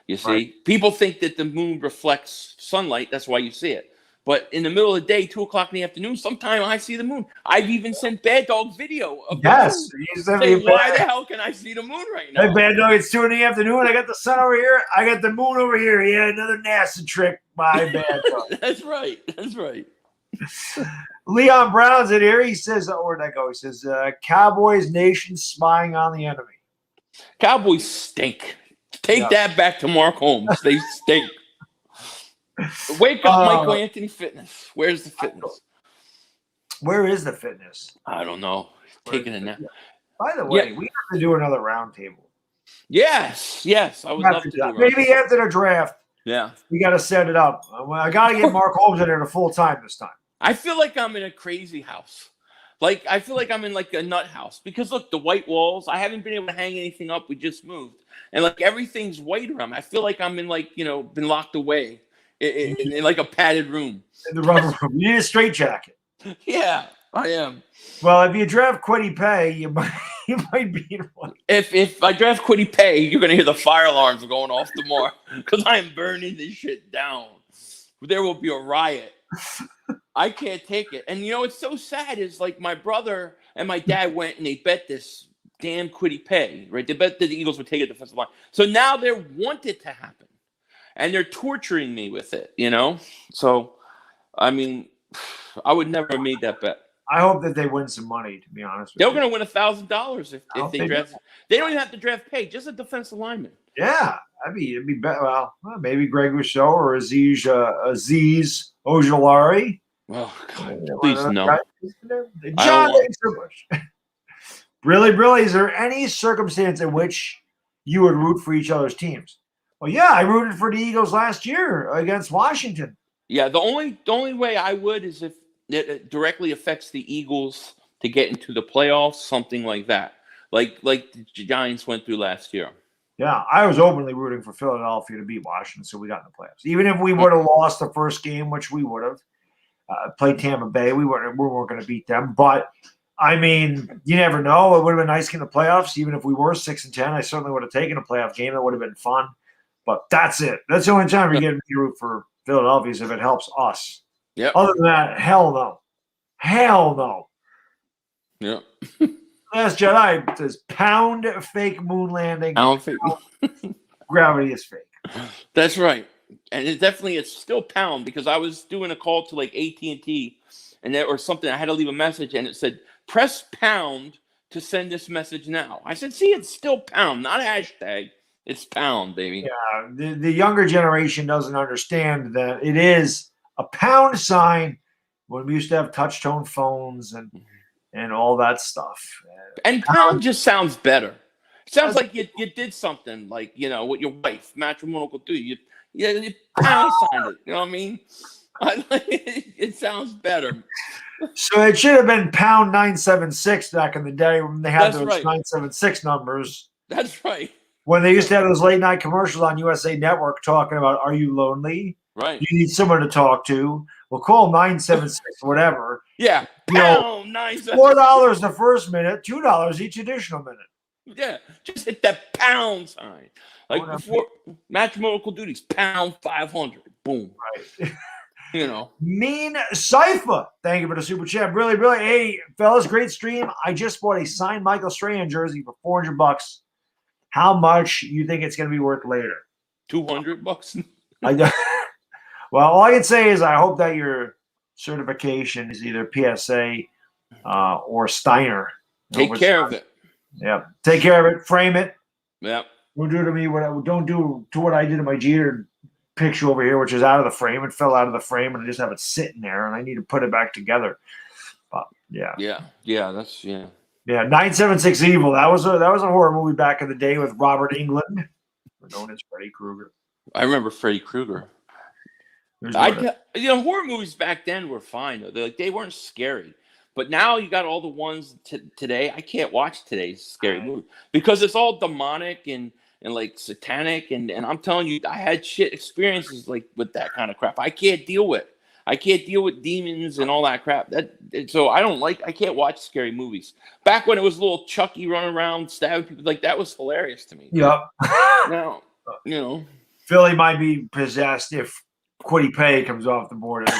You see, people think that the moon reflects sunlight. That's why you see it. But in the middle of the day, 2:00 in the afternoon, sometime I see the moon. I've even sent Bad Dog video of the moon. Saying, why the hell can I see the moon right now? Hey, Bad Dog, it's 2 PM. I got the sun over here. I got the moon over here. Yeah, another NASA trick by Bad Dog. That's right. Leon Brown's in here. He says, where'd that go? He says, Cowboys Nation spying on the enemy. Cowboys stink. Take that back to Mark Holmes. They stink. Wake up, Michael Anthony Fitness. Where's the fitness? Where is the fitness? I don't know. Taking a nap. By the way, we have to do another roundtable. Yes. I would love to do that. Maybe after the draft. Yeah. We got to set it up. I got to get Mark Holmes in there to full time this time. I feel like I'm in a crazy house. I feel like I'm in a nut house because look, the white walls. I haven't been able to hang anything up. We just moved, and everything's white around. I feel like I'm in been locked away in a padded room. In the rubber room. You need a straitjacket. Yeah, I am. Well, if you draft Quiddy Pay, you might be in one. If I draft Quiddy Pay, you're gonna hear the fire alarms going off tomorrow because I am burning this shit down. There will be a riot. I can't take it. And it's so sad is my brother and my dad went and they bet this damn Quiddy Pay, right? They bet that the Eagles would take a defensive line. So now they want it to happen. And they're torturing me with it, So, I mean, I would never have made that bet. I hope that they win some money, to be honest with They're you. going to win $1,000 if they draft. They don't even have to draft Pay, just a defensive lineman. Yeah, it'd be better. Well, maybe Greg Rousseau or Aziz Ojulari. Oh, God, please no. John, thanks so much. Really, is there any circumstance in which you would root for each other's teams? Well, yeah, I rooted for the Eagles last year against Washington. Yeah, the only way I would is if it directly affects the Eagles to get into the playoffs, something like that. Like the Giants went through last year. Yeah, I was openly rooting for Philadelphia to beat Washington, so we got in the playoffs. Even if we would have lost the first game, which we would have, played Tampa Bay, we weren't going to beat them. But, I mean, you never know. It would have been nice to get in the playoffs. Even if we were 6-10, I certainly would have taken a playoff game. That would have been fun. But that's it. That's the only time we get to root for Philadelphia is if it helps us. Yeah. Other than that, hell no. Hell no. Yeah. Last Jedi says pound fake moon landing. I don't think Gravity is fake. that's right, and it's still pound because I was doing a call to like AT&T, and there or something. I had to leave a message, and it said press pound to send this message now. I said, see, it's still pound, not a hashtag. It's pound, baby. Yeah, the younger generation doesn't understand that it is a pound sign when we used to have touch tone phones and all that stuff. And pound just sounds better. It sounds like you did something like, with your wife, matrimonial duty. You pound signed it. You know what I mean? It sounds better. So it should have been pound 976 back in the day when they had those 976 numbers. That's right. When they used to have those late night commercials on USA Network talking about, are you lonely? Right. You need someone to talk to. Well, call 976, whatever. Yeah. Pound 976. $4 the first minute, $2 each additional minute. Yeah. Just hit that pound sign. Like before matrimonial duties, pound 500. Boom. Right. Mean Cypher. Thank you for the super chat. Really, really. Hey, fellas, great stream. I just bought a signed Michael Strahan jersey for $400. How much you think it's going to be worth later? $200. Well, all I can say is I hope that your certification is either PSA or Steiner. Take care of it. Yeah, take care of it. Frame it. Yeah. Don't do to me don't do to what I did in my Jeter picture over here, which is out of the frame. It fell out of the frame, and I just have it sitting there, and I need to put it back together. But yeah. That's 976 Evil. That was a horror movie back in the day with Robert Englund, known as Freddy Krueger. I remember Freddy Krueger. Horror movies back then were fine. They weren't scary. But now you got all the ones today. I can't watch today's scary movie because it's all demonic and like satanic. And I'm telling you, I had shit experiences like with that kind of crap. I can't deal with. I can't deal with demons and all that crap. So I can't watch scary movies. Back when it was little Chucky running around stabbing people, like that was hilarious to me. Yep. Now, Philly might be possessed if Quiddy Pay comes off the board.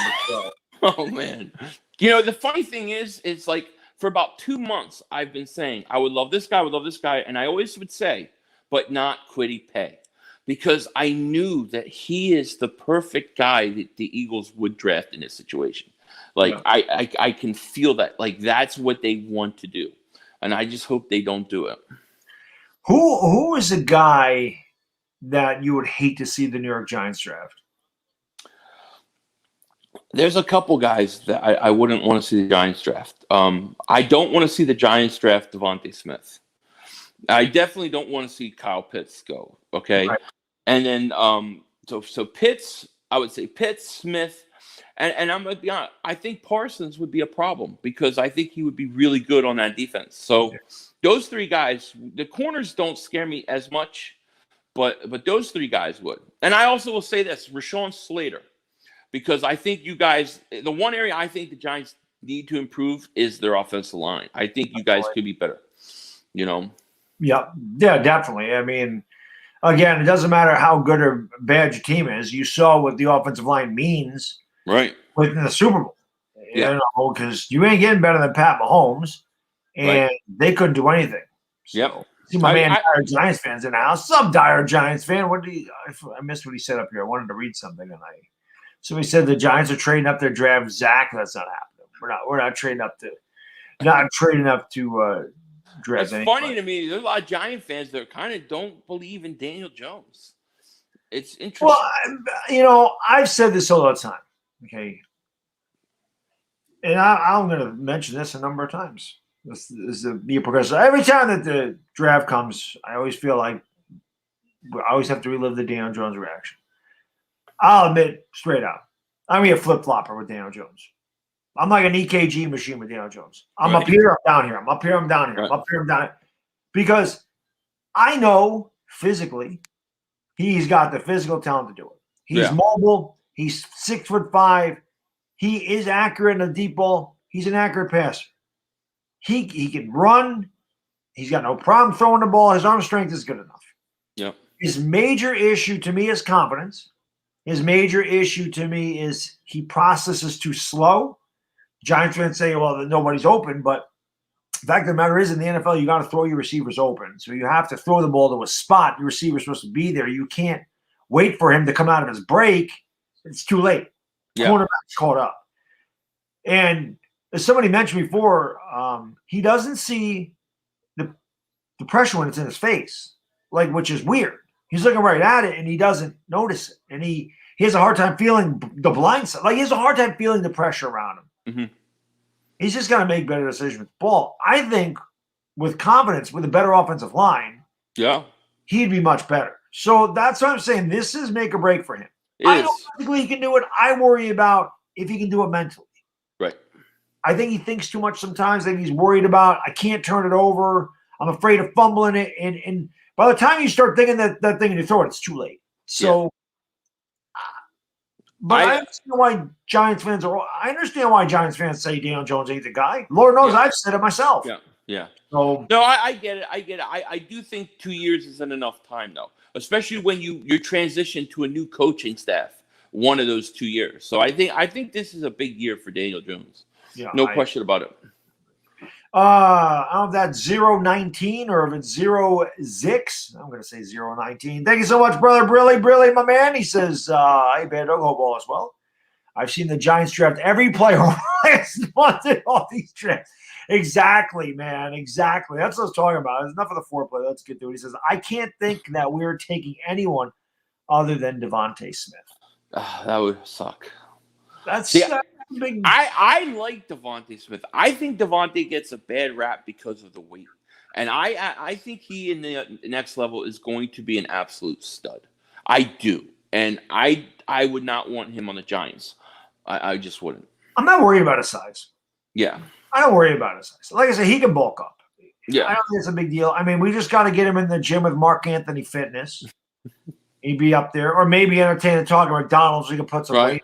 Oh man. The funny thing is, it's like for about 2 months I've been saying I would love this guy, and I always would say, but not Quiddy Pay. Because I knew that he is the perfect guy that the Eagles would draft in this situation. Like I can feel that. Like that's what they want to do. And I just hope they don't do it. Who is a guy that you would hate to see the New York Giants draft? There's a couple guys that I wouldn't want to see the Giants draft. I don't want to see the Giants draft Devontae Smith. I definitely don't want to see Kyle Pitts go. Okay. Right. And then so Pitts, I would say Pitts, Smith, and I'm gonna be honest, I think Parsons would be a problem because I think he would be really good on that defense. So those three guys, the corners don't scare me as much, but those three guys would. And I also will say this, Rashawn Slater. Because I think you guys, the one area I think the Giants need to improve is their offensive line. I think you guys could be better, Yeah, definitely. I mean, again, it doesn't matter how good or bad your team is. You saw what the offensive line means within the Super Bowl. Yeah. Because you ain't getting better than Pat Mahomes, and they couldn't do anything. So, see my dire Giants fans in the house. Some dire Giants fan. I missed what he said up here. I wanted to read something, so he said the Giants are trading up their draft. Zach, that's not happening. We're not trading up to draft. It's funny to me. There's a lot of Giant fans that kind of don't believe in Daniel Jones. It's interesting. Well, I've said this all the time. Okay, and I'm going to mention this a number of times. This is be a progressive. Every time that the draft comes, I always feel like I always have to relive the Daniel Jones reaction. I'll admit straight out, I'm a flip-flopper with Daniel Jones. I'm like an EKG machine with Daniel Jones. I'm up here, I'm down here. I'm up here, I'm down here. I'm up here, I'm down here. Because I know physically he's got the physical talent to do it. He's mobile. He's 6'5". He is accurate in the deep ball. He's an accurate passer. He can run. He's got no problem throwing the ball. His arm strength is good enough. Yeah. His major issue to me is confidence. His major issue to me is he processes too slow. Giants fans say, well, nobody's open, but The fact of the matter is, in the NFL, you got to throw your receivers open. So you have to throw the ball to a spot. Your receiver's supposed to be there. You can't wait for him to come out of his break. It's too late. Yeah. Cornerback's caught up. And as somebody mentioned before, he doesn't see the pressure when it's in his face, which is weird. He's looking right at it, and he doesn't notice it. And he has a hard time feeling the blind side. He has a hard time feeling the pressure around him. Mm-hmm. He's just got to make better decisions with the ball. I think with confidence, with a better offensive line, he'd be much better. So that's what I'm saying. This is make or break for him. I don't think he can do it. I worry about if he can do it mentally. Right. I think he thinks too much sometimes. I think he's worried about, I can't turn it over. I'm afraid of fumbling it. And by the time you start thinking that thing and you throw it, it's too late. So, but I understand why Giants fans say Daniel Jones ain't the guy. Lord knows I've said it myself. Yeah. So, no, I get it. I do think 2 years isn't enough time, though, especially when you transition to a new coaching staff. One of those 2 years. So I think this is a big year for Daniel Jones. Yeah, no question about it. I don't know if that's 0-19 or if it's 0-6. I'm going to say 0-19. Thank you so much, brother. Brilly, my man. He says, hey, Bad Dog, hope all is well. I've seen the Giants draft every player last month in all these drafts. Exactly, man. Exactly. That's what I was talking about. It's enough of the foreplay. Let's get to it. He says, I can't think that we're taking anyone other than Devontae Smith. That would suck. That's big. I like Devontae Smith. I think Devontae gets a bad rap because of the weight. And I think he in the next level is going to be an absolute stud. I do. And I would not want him on the Giants. I just wouldn't. I'm not worried about his size. Yeah. I don't worry about his size. Like I said, he can bulk up. Yeah. I don't think it's a big deal. I mean, we just got to get him in the gym with Mark Anthony Fitness. He'd be up there. Or maybe entertain and talk at McDonald's. We can put some weight.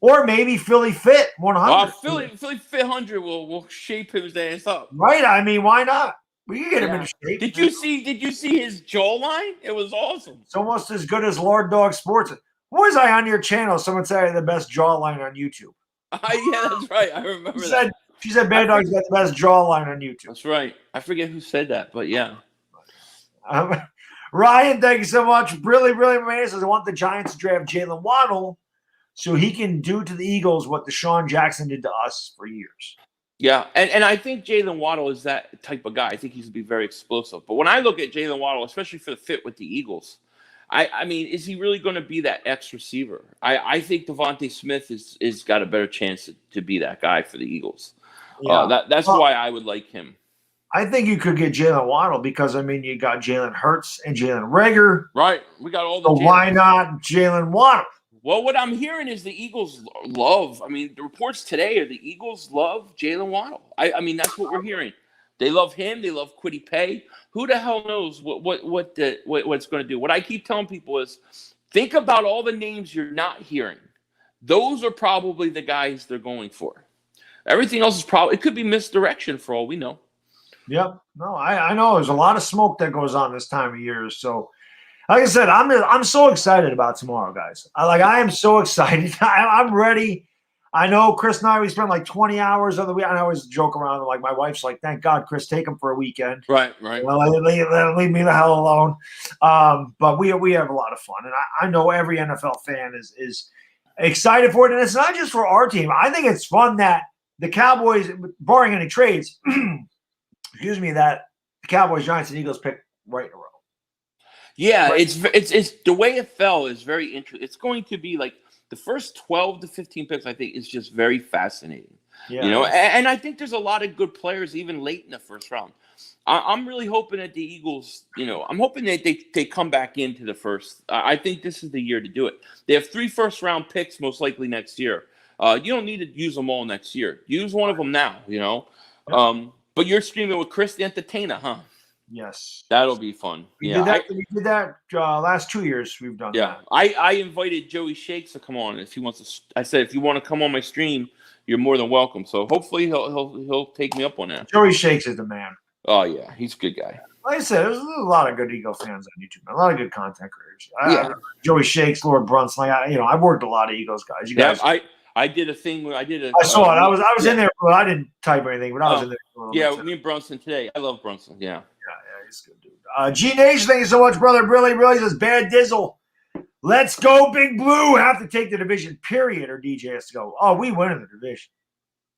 Or maybe Philly.500. Philly500 will shape his ass up. Right. I mean, why not? We can get him in shape. Did you see his jawline? It was awesome. It's almost as good as Lord Dog Sports. Who was I on your channel? Someone said I had the best jawline on YouTube. Yeah, that's right. I remember that. She said Bad Dog's got the best jawline on YouTube. That's right. I forget who said that, but yeah. Ryan, thank you so much. Really, man, says I want the Giants to draft Jalen Waddle so he can do to the Eagles what Deshaun Jackson did to us for years. Yeah, and I think Jalen Waddle is that type of guy. I think he's going to be very explosive. But when I look at Jalen Waddle, especially for the fit with the Eagles, I mean, is he really going to be that X receiver? I think Devontae Smith is got a better chance to be that guy for the Eagles. Yeah. That's why I would like him. I think you could get Jalen Waddle because, I mean, you got Jalen Hurts and Jalen Reagor. Right. We got all the So why not Jalen Waddle? Well, what I'm hearing is the Eagles love. I mean, the reports today are the Eagles love Jalen Waddle. I mean, that's what we're hearing. They love him. They love Kwity Paye. Who the hell knows what's going to do? What I keep telling people is think about all the names you're not hearing. Those are probably the guys they're going for. Everything else is probably – it could be misdirection for all we know. Yep. No, I know there's a lot of smoke that goes on this time of year. So, like I said, I'm so excited about tomorrow, guys. I am so excited. I'm ready. I know Chris and I, we spent like 20 hours of the week. I always joke around. Like my wife's like, thank God, Chris, take him for a weekend. Right. You know, leave me the hell alone. But we have a lot of fun. And I know every NFL fan is excited for it. And it's not just for our team. I think it's fun that the Cowboys, barring any trades, excuse me, that the Cowboys, Giants, and Eagles pick right in a row. Yeah, right. It's the way it fell is very interesting. It's going to be like the first 12 to 15 picks, I think, is just very fascinating. Yeah. You know, and I think there's a lot of good players even late in the first round. I'm really hoping that the Eagles, you know, I'm hoping that they come back into the first. I think this is the year to do it. They have 3 first-round picks most likely next year. You don't need to use them all next year. Use one of them now, you know. Yep. But you're streaming with Chris the Entertainer, huh? Yes. That'll be fun. We did that last 2 years. We've done that. I invited Joey Shakes to come on. If he wants to, I said, if you want to come on my stream, you're more than welcome. So hopefully he'll take me up on that. Joey Shakes is the man. Oh, yeah. He's a good guy. Like I said, there's a lot of good Eagle fans on YouTube. A lot of good content creators. Joey Shakes, Lord Brunson. I've worked a lot of Eagles guys. You guys. I I did a thing where I did a. I saw it. I was in there, but I didn't type anything. But I was in there. Yeah, me and Brunson today. I love Brunson. Yeah. Yeah, he's a good dude. G Nation, thank you so much, brother. Really says bad dizzle. Let's go, Big Blue. Have to take the division, period, or DJ has to go. Oh, we win in the division.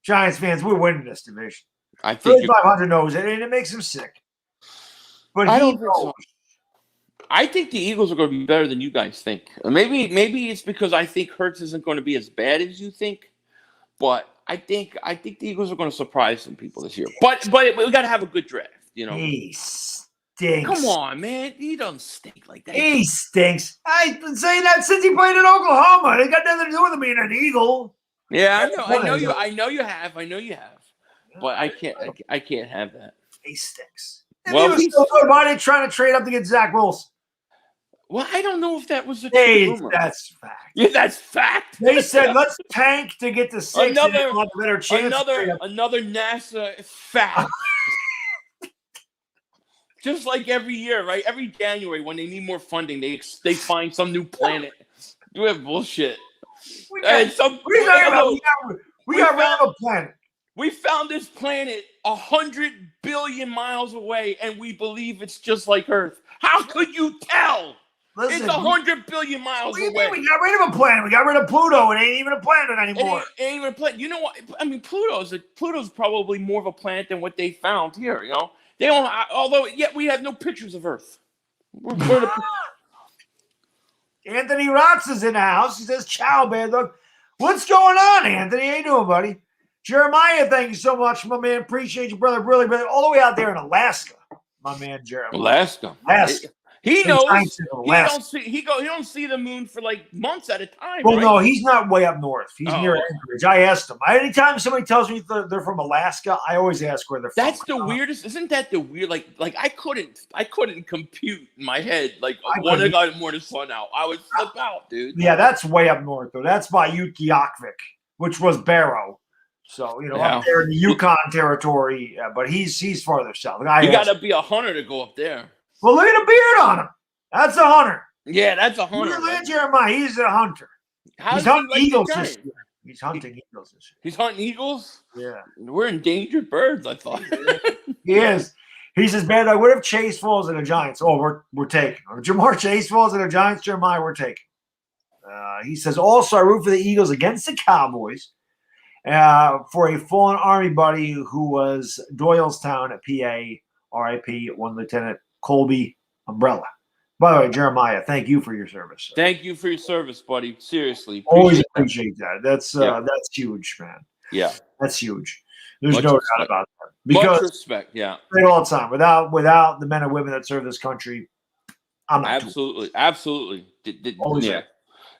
Giants fans, we're winning this division. I think Philly500 knows it, and it makes him sick. But I he don't knows. think so. I think the Eagles are going to be better than you guys think. Maybe it's because I think Hurts isn't going to be as bad as you think. But I think the Eagles are going to surprise some people this year. But we got to have a good draft, you know. He stinks. Come on, man. He doesn't stink like that. He stinks. I've been saying that since he played in Oklahoma. It got nothing to do with him being an Eagle. Yeah, I know you have. But I can't have that. He stinks. Well, he was so good. Why are they trying to trade up to get Zach Wilson? Well, I don't know if that was a true rumor. That's fact. Yeah, that's fact. They said let's tank to get the 6. Another chance. Another NASA fact. Just like every year, right? Every January when they need more funding, they find some new planet. You have bullshit. We got rid of a planet. We found this planet 100 billion miles away, and we believe it's just like Earth. How could you tell? Listen, it's 100 billion miles away. We got rid of a planet. We got rid of Pluto. It ain't even a planet anymore. It ain't even a planet. You know what? I mean, Pluto's probably more of a planet than what they found here. You know, they don't. Although, yet we have no pictures of Earth. Anthony Rotz is in the house. He says, "Ciao, man. Look, what's going on, Anthony? How you doing, buddy?" Jeremiah, thank you so much, my man. Appreciate you, brother. Really, brother. All the way out there in Alaska, my man, Jeremiah. Alaska. He knows. He don't see the moon for like months at a time. Well, right? No, he's not way up north. He's near Anchorage. I asked him. Anytime somebody tells me they're from Alaska, I always ask where they're from. That's the weirdest. Isn't that the weird? Like I couldn't compute in my head. Like when I got more the sun out, I would flip out, dude. Yeah, that's way up north though. That's by Utqiagvik, which was Barrow. So up there in the Yukon territory. But he's farther south. You got to be a hunter to go up there. Well, look at the beard on him. That's a hunter. Yeah, that's a hunter. Look at Jeremiah. He's a hunter. He's hunting eagles this year. He's hunting eagles this year. He's hunting eagles? Yeah. We're endangered birds, I thought. He is. He says, man, what if Chase falls in the Giants? Oh, we're taking. Or Jamar Chase falls in the Giants, Jeremiah, we're taking. He says, also, I root for the Eagles against the Cowboys for a fallen Army buddy who was Doylestown at PA, RIP, 1 Lieutenant Colby Umbrella. By the way, Jeremiah, thank you for your service. Thank you for your service, buddy. Seriously. Always appreciate that. That's huge, man. Yeah. That's huge. There's no doubt about that. Because much respect, yeah. All the time. Without the men and women that serve this country, I'm not absolutely. Always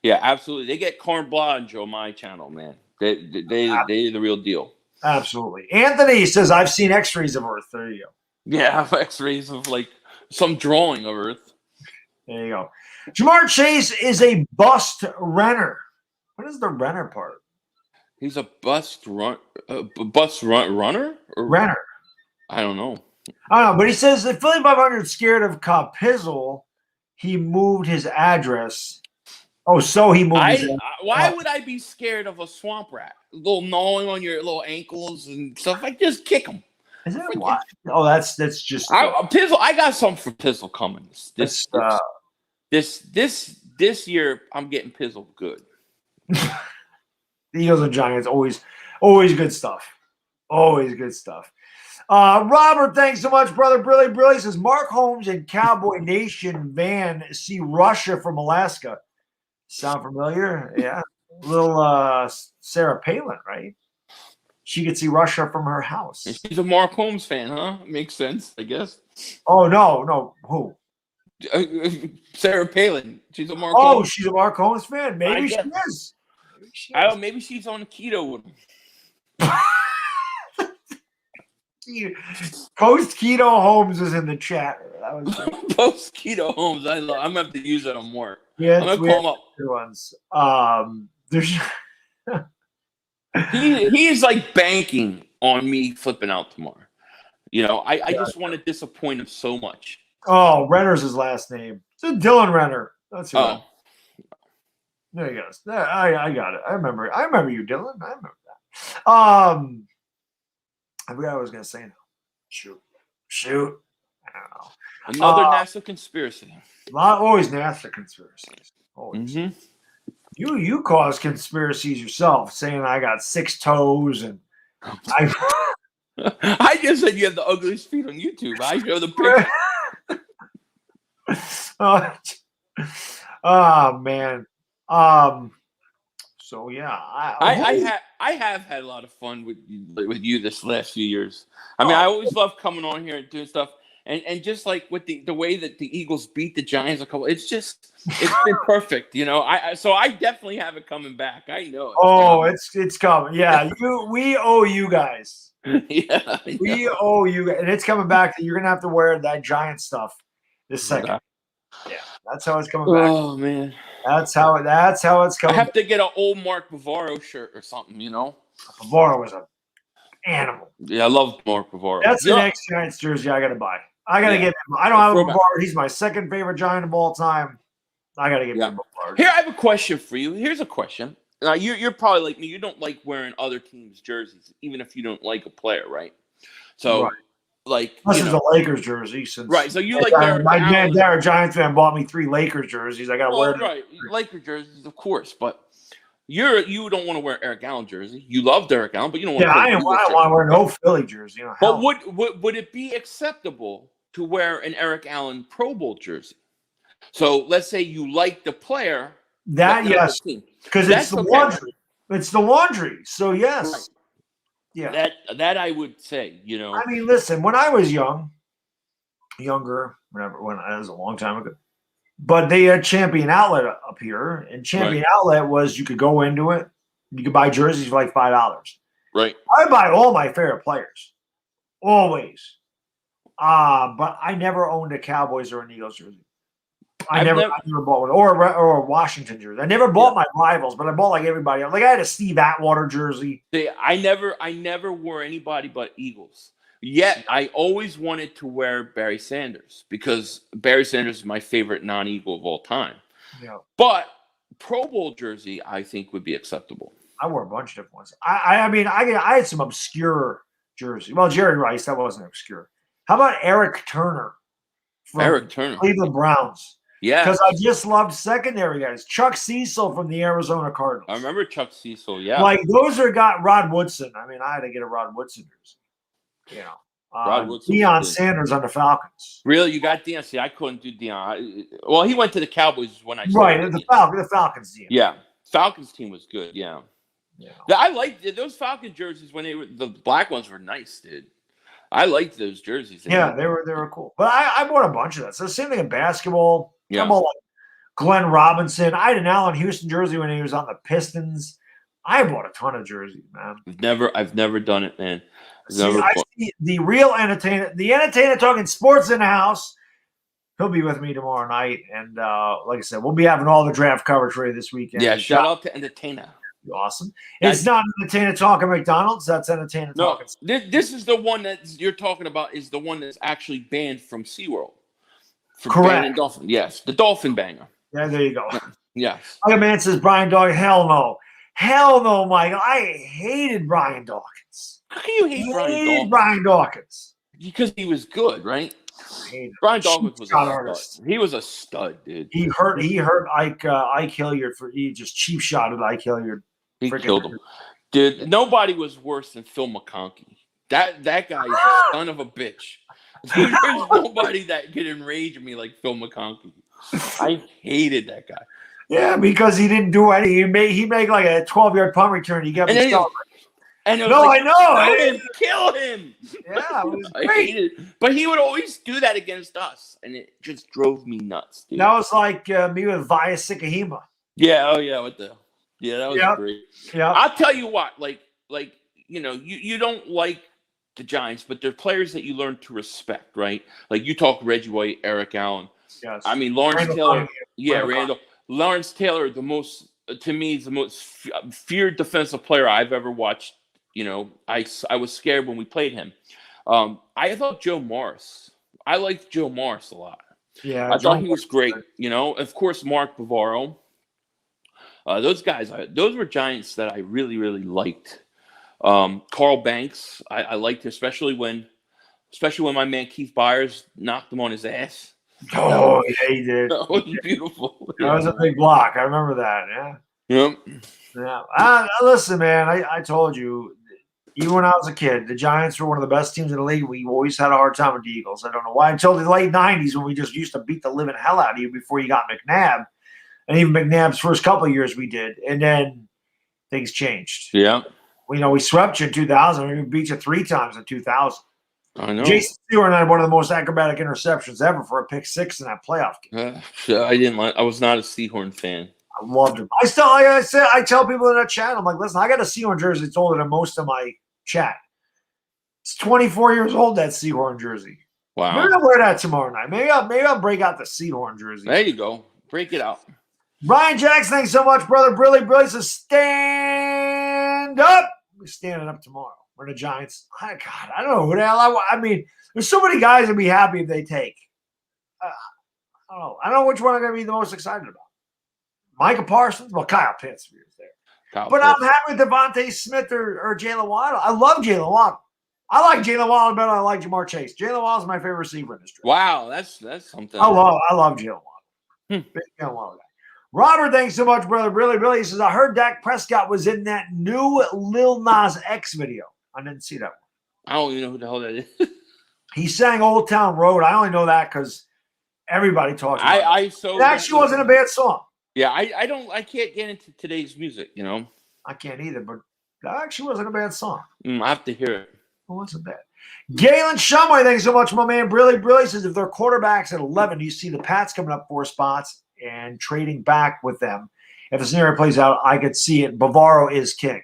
yeah, absolutely. They get corn blood on Joe My channel, man. They're the real deal. Absolutely. Anthony says, I've seen x-rays of Earth. There you go. Yeah, x-rays of like some drawing of Earth. There you go. Jamar Chase is a bust runner. What is the runner part? He's a runner? Or runner. I don't know. But he says that Philly500 scared of Cobb Pizzle. He moved his address. Oh, so he moved his address. Why would I be scared of a swamp rat? A little gnawing on your little ankles and stuff. Like, just kick him. Is that why? Oh, that's just Pizzle. I got something for Pizzle coming. This year, I'm getting Pizzle good. The Eagles and Giants always good stuff. Always good stuff. Robert, thanks so much, brother. Brilly says Mark Holmes and Cowboy Nation van see Russia from Alaska. Sound familiar? Yeah, little Sarah Palin, right? She could see Russia from her house. And she's a Mark Holmes fan, huh? Makes sense, I guess. Oh, no. Who? Sarah Palin. She's a Mark Holmes. She's a Mark Holmes fan. Maybe she is. I don't know. Maybe she's on keto with him. Post Keto Holmes is in the chat. Post Keto Holmes. I'm going to have to use that on work. Yeah, I'm going to call him up. Good ones. There's... he is like banking on me flipping out tomorrow. I just want to disappoint him so much. Oh, Renner's his last name. It's Dylan Renner. That's right. There you go. I got it. I remember you, Dylan. I remember that. I forgot what I was gonna say now. Shoot. I don't know. Another NASA conspiracy. Always NASA conspiracies. Always. Mm-hmm. You cause conspiracies yourself, saying I got 6 toes and I just said you have the ugliest feet on YouTube. I show the picture. Oh man. So yeah, I have had a lot of fun with you this last few years. I mean, I always love coming on here and doing stuff, and just like with the way that the Eagles beat the Giants it's been perfect, you know. So I definitely have it coming back. I know. Oh, it's coming. Yeah, we owe you guys. Yeah, we owe you, and it's coming back. You're gonna have to wear that Giant stuff this second. Yeah, that's how it's coming back. Oh man, that's how it's coming. I have to get an old Mark Bavaro shirt or something, you know. Bavaro was an animal. Yeah, I love Mark Bavaro. That's the next Giants jersey I gotta buy. I gotta get him. I don't have a Bavaro. He's my second favorite Giant of all time. I gotta get him a Bavaro. Here, I have a question for you. Here's a question. Now, you're probably like me. You don't like wearing other teams' jerseys, even if you don't like a player, right? So, like, this is a Lakers jersey, since so you like my dad, a Giants fan, bought me 3 Lakers jerseys. I gotta wear them. Right, Lakers jerseys, of course, but you don't want to wear Eric Allen jersey. You love Eric Allen, but you don't want to. I don't want to wear no Philly jersey. You know, but would it be acceptable to wear an Eric Allen Pro Bowl jersey? So let's say you like the player. That yes, because it's the laundry. It's the laundry. So yes, right. Yeah. That I would say. You know, I mean, listen. When I was younger, whenever that was a long time ago. But they had Champion Outlet up here, and Champion Outlet was you could go into it, you could buy jerseys for like $5. Right. I buy all my favorite players, always. But I never owned a Cowboys or an Eagles jersey. I never bought one, or a Washington jersey. I never bought my rivals, but I bought like everybody else. Like I had a Steve Atwater jersey. See, I never wore anybody but Eagles. Yet I always wanted to wear Barry Sanders because Barry Sanders is my favorite non-Eagle of all time. Yeah. But Pro Bowl jersey, I think, would be acceptable. I wore a bunch of different ones. I mean, I had some obscure jerseys. Well, Jerry Rice, that wasn't obscure. How about Eric Turner? Eric Turner, Cleveland Browns. Yeah, because I just loved secondary guys. Chuck Cecil from the Arizona Cardinals. I remember Chuck Cecil. Yeah, like those got Rod Woodson. I mean, I had to get a Rod Woodson jersey. You know, Deion Sanders on the Falcons. Really, you got Deion? See, I couldn't do Deion. Well, he went to the Cowboys when I the Falcons. Deion. Yeah, Falcons team was good. Yeah. I liked those Falcon jerseys when the black ones were nice, dude. I liked those jerseys. They were cool. But I bought a bunch of that. So same thing in basketball. Yeah. I bought like Glenn Robinson. I had an Allen Houston jersey when he was on the Pistons. I bought a ton of jerseys, man. I've never done it, man. I see the real entertainer, talking sports in the house. He'll be with me tomorrow night, and like I said, we'll be having all the draft coverage for you this weekend. Yeah, shout out to Entertainer. Awesome. It's not Entertainer talking McDonald's. That's Entertainer talking. This is the one that you're talking about. Is the one that's actually banned from SeaWorld. Correct. Dolphin. Yes, the Dolphin Banger. Yeah, there you go. Yes. Other man says Brian Dawkins. Hell no, Michael. I hated Brian Dawkins. How can you hate Brian Dawkins? Because he was good, right? Brian Dawkins was a stud. He was a stud, dude. He hurt Ike Hilliard he just cheap shotted Ike Hilliard. He killed him. Dude, nobody was worse than Phil McConkey. That guy is a son of a bitch. There's nobody that could enrage me like Phil McConkey. I hated that guy. Yeah, because he didn't do anything. He made like a 12-yard punt return. He got me celebrating. I know. Kill him. Yeah, it was I great. hated it. But he would always do that against us, and it just drove me nuts, dude. That was like me with Via Sikahima. Yeah. Oh yeah. That was great. Yeah. I'll tell you what. Like you don't like the Giants, but they're players that you learn to respect, right? Like you talk Reggie White, Eric Allen. Yes. I mean Lawrence Taylor. Randall. Lawrence Taylor, the most feared defensive player I've ever watched. You know, I was scared when we played him. I thought Joe Morris. I liked Joe Morris a lot. Yeah, I thought he was great. You know, of course, Mark Bavaro. Those guys, those were Giants that I really, really liked. Carl Banks, I liked, especially when my man Keith Byers knocked him on his ass. Oh, yeah, he did. That was beautiful. That was a big block. I remember that. Yeah. Yep. Yeah. Listen, man, I told you, even when I was a kid, the Giants were one of the best teams in the league. We always had a hard time with the Eagles. I don't know why. Until the late 90s when we just used to beat the living hell out of you before you got McNabb. And even McNabb's first couple of years we did. And then things changed. Yeah. We swept you in 2000. We beat you 3 times in 2000. I know. Jason Stewart and I had one of the most acrobatic interceptions ever for a pick 6 in that playoff game. I was not a Seahorn fan. I loved him. I tell people in that chat, I'm like, listen, I got a Seahorn jersey that's older than most of my chat. It's 24 years old, that Seahorn jersey. Wow. Maybe I'll wear that tomorrow night. Maybe I'll break out the Seahorn jersey. There you go. Break it out. Brian Jackson, thanks so much, brother. Brilly says, stand up. We're standing up tomorrow. We're the Giants. God, I don't know who the hell I mean, there's so many guys that'd be happy if they take. I don't know. I don't know which one I'm going to be the most excited about. Micah Parsons? Well, Kyle Pitts is there. But I'm happy with Devontae Smith or Jalen Waddle. I love Jalen Waddle. I like Jalen Waddle better than I like Jamar Chase. Jalen Waddle is my favorite receiver in this draft. Wow, that's something. I love Jalen Waddle. Big Jalen Waddle guy. Robert, thanks so much, brother. Really. He says, I heard Dak Prescott was in that new Lil Nas X video. I didn't see that one. I don't even know who the hell that is. He sang Old Town Road. I only know that because everybody talks about it. It actually wasn't a bad song. Yeah, I can't get into today's music, I can't either, but that actually wasn't a bad song. I have to hear it. It wasn't bad. Galen Shumway, thanks so much, my man. Brilly says, if they're quarterbacks at 11, do you see the Pats coming up 4 spots and trading back with them? If the scenario plays out, I could see it. Bavaro is king.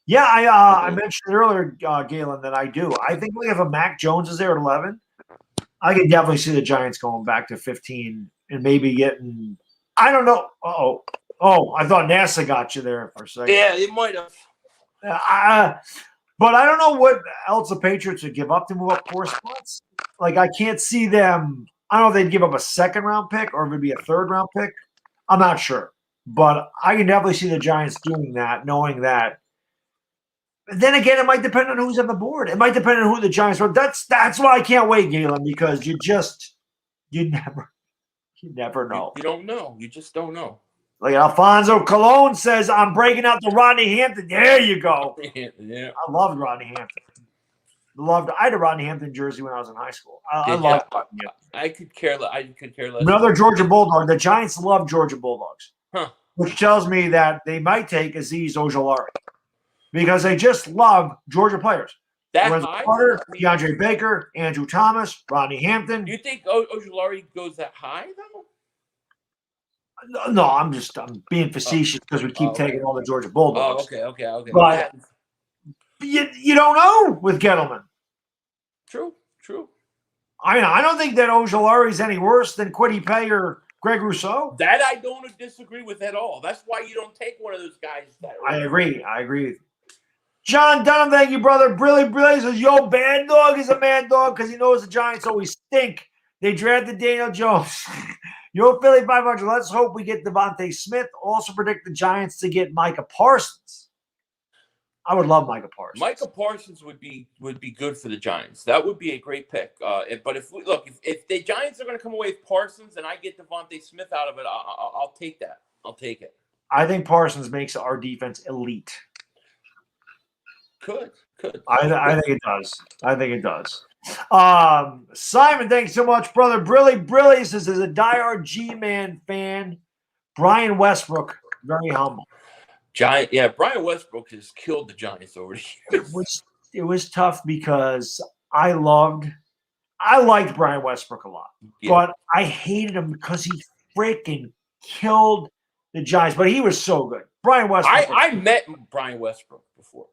Yeah, I mentioned earlier, Galen, that I do. I think if a Mac Jones is there at 11, I can definitely see the Giants going back to 15 and maybe getting – I don't know. Oh, I thought NASA got you there for a second. Yeah, it might have. But I don't know what else the Patriots would give up to move up 4 spots. Like, I can't see them – I don't know if they'd give up a second-round pick or if it'd be a third-round pick. I'm not sure. But I can definitely see the Giants doing that, knowing that. Then again, it might depend on who's on the board. It might depend on who the Giants are. That's why I can't wait, Galen, because you never know. You don't know. You just don't know. Like Alfonso Colon says, I'm breaking out the Rodney Hampton. There you go. Yeah. I loved Rodney Hampton. I had a Rodney Hampton jersey when I was in high school. I loved Rodney Hampton. I could care less. Another Georgia Bulldog. The Giants love Georgia Bulldogs, which tells me that they might take Azeez Ojulari. Because they just love Georgia players. That high? Carter, DeAndre Baker, Andrew Thomas, Rodney Hampton. You think Ojulari goes that high, though? No, I'm being facetious because we keep taking all the Georgia Bulldogs. Oh, okay. But you don't know with Gettleman. True. I don't think that Ojulari is any worse than Kwity Paye or Greg Rousseau. That I don't disagree with at all. That's why you don't take one of those guys that early. I agree with you. John Dunham, thank you, brother. Brilly says, yo, Bad Dog is a mad dog because he knows the Giants always stink. They drafted Daniel Jones. Yo, Philly500, let's hope we get Devontae Smith. Also predict the Giants to get Micah Parsons. I would love Micah Parsons. Micah Parsons would be good for the Giants. That would be a great pick. But if the Giants are going to come away with Parsons and I get Devontae Smith out of it, I'll take that. I'll take it. I think Parsons makes our defense elite. Could. I think it does. Simon, thanks so much, brother. Brilly says, as a diehard G-Man fan, Brian Westbrook, very humble. Brian Westbrook has killed the Giants over the years. It was tough because I liked Brian Westbrook a lot, but I hated him because he freaking killed the Giants. But he was so good. Brian Westbrook. I met Brian Westbrook before.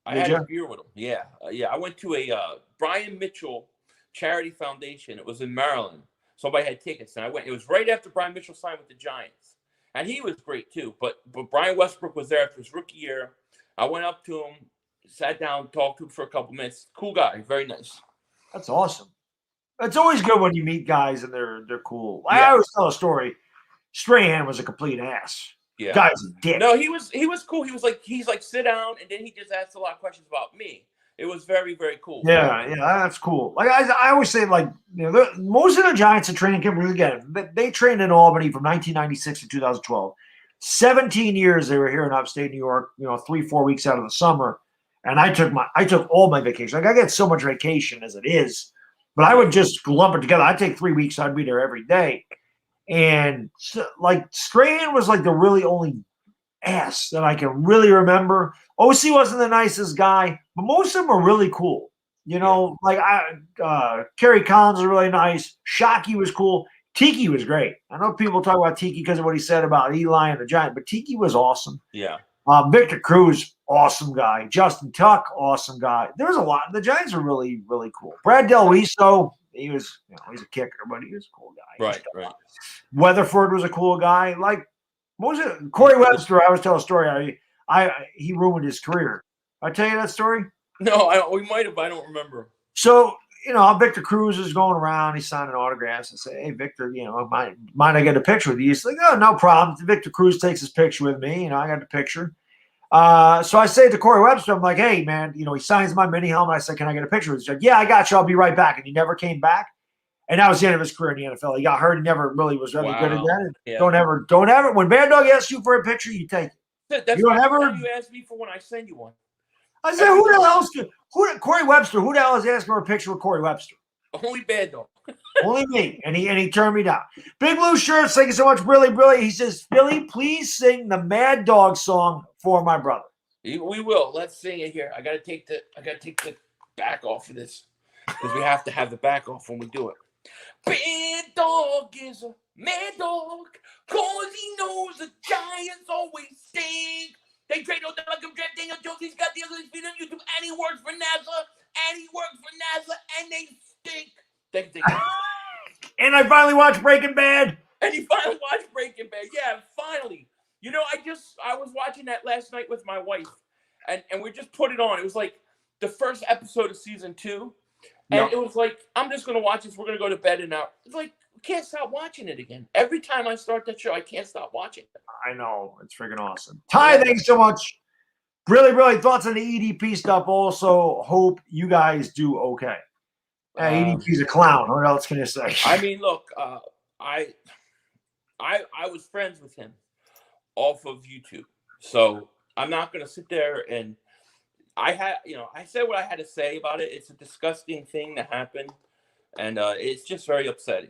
I had a beer with him. Yeah. I went to a Brian Mitchell charity foundation. It was in Maryland. Somebody had tickets, and I went. It was right after Brian Mitchell signed with the Giants, and he was great too. But Brian Westbrook was there after his rookie year. I went up to him, sat down, talked to him for a couple minutes. Cool guy, very nice. That's awesome. It's always good when you meet guys and they're cool. Yeah. I always tell a story. Strahan was a complete ass. Yeah. Guy's a dick. No, he was cool. He's like sit down, and then he just asked a lot of questions about me. It was very, very cool. Yeah, that's cool. Like I always say, like most of the Giants in training camp really get it. They trained in Albany from 1996 to 2012. 17 years they were here in upstate New York. 3-4 weeks out of the summer, and I took all my vacation. Like I get so much vacation as it is, but I would just lump it together. I'd take 3 weeks. I'd be there every day, and so, like Strahan was like the really only ass that I can really remember. OC wasn't the nicest guy, but most of them were really cool. Like Kerry Collins was really nice. Shockey was cool. Tiki was great. I know people talk about Tiki because of what he said about Eli and the Giant, but Tiki was awesome. Yeah. Victor Cruz, awesome guy. Justin Tuck, awesome guy. There was a lot. The Giants were really, really cool. Brad Delwiso, he was, he's a kicker, but he was a cool guy. Right. Weatherford was a cool guy. Like Corey Webster, I always tell a story. He ruined his career. I tell you that story? No, we might have. I don't remember. So, Victor Cruz is going around. He's signing autographs. I say, hey, Victor, mind I get a picture with you? He's like, oh, no problem. Victor Cruz takes his picture with me. I got the picture. So I say to Corey Webster, I'm like, hey, man, he signs my mini helmet. I said, can I get a picture with you? He's like, yeah, I got you. I'll be right back. And he never came back. And that was the end of his career in the NFL. He got hurt. He never really was really good again. Yeah. Don't ever. When Bad Dog asks you for a picture, you take it. That's why you ask me for when I send you one. I said, who the hell else? Corey Webster. Who the hell is asking for a picture with Corey Webster? Only Bad Dog. Only me. And he turned me down. Big Blue Shirts, thank you so much. Really. He says, Philly, please sing the Mad Dog song for my brother. We will. Let's sing it here. I gotta take the back off of this because we have to have the back off when we do it. Bad Dog is a mad dog, cause he knows the Giants always stink. They trade out the like draft Daniel Jones, he's got the ugly feet on YouTube, and he works for NASA, and they stink. Thank you. And I finally watched Breaking Bad. And he finally watched Breaking Bad. Yeah, finally. I was watching that last night with my wife, and we just put it on. It was like the first episode of season 2. And It was like, I'm just going to watch this. We're going to go to bed and out. It's like, we can't stop watching it again. Every time I start that show, I can't stop watching it. I know. It's freaking awesome. Ty, thanks so much. Really thoughts on the EDP stuff. Also, hope you guys do okay. EDP's a clown. What else can you say? I mean, look, I was friends with him off of YouTube. So I'm not going to sit there and I said what I had to say about it. It's a disgusting thing that happened, and it's just very upsetting.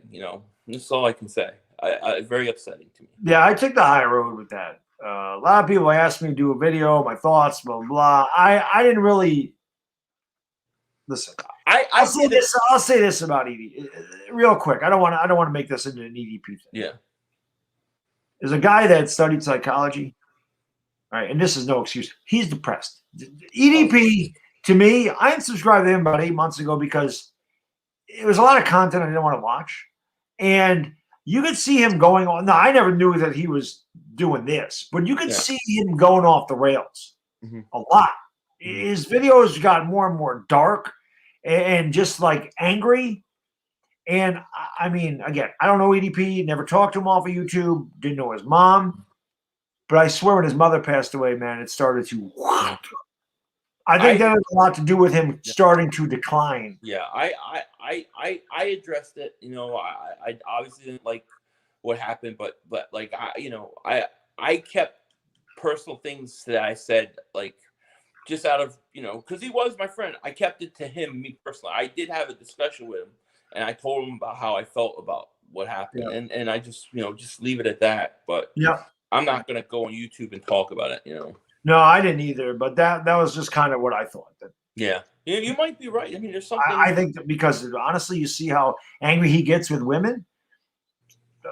That's all I can say. Very upsetting to me. Yeah, I took the high road with that. A lot of people asked me to do a video, my thoughts, blah blah. I didn't really listen. I'll say this about EDP real quick. I don't want to make this into an EDP thing. Yeah, there's a guy that studied psychology. Right, and this is no excuse. He's depressed. EDP, to me, I unsubscribed to him about 8 months ago because it was a lot of content I didn't want to watch. And you could see him going on. Now, I never knew that he was doing this, but you could see him going off the rails a lot. His videos got more and more dark and just like angry. And I mean, again, I don't know EDP, never talked to him off of YouTube, didn't know his mom. But I swear when his mother passed away, man, it started to I think that has a lot to do with him starting to decline. Yeah, I addressed it. I obviously didn't like what happened, but like I kept personal things that I said, like just out of because he was my friend. I kept it to him, me personally. I did have a discussion with him, and I told him about how I felt about what happened, and I just just leave it at that. But I'm not gonna go on YouTube and talk about it. No, I didn't either. But that was just kind of what I thought. You might be right. I mean, there's something. I think that because honestly, you see how angry he gets with women.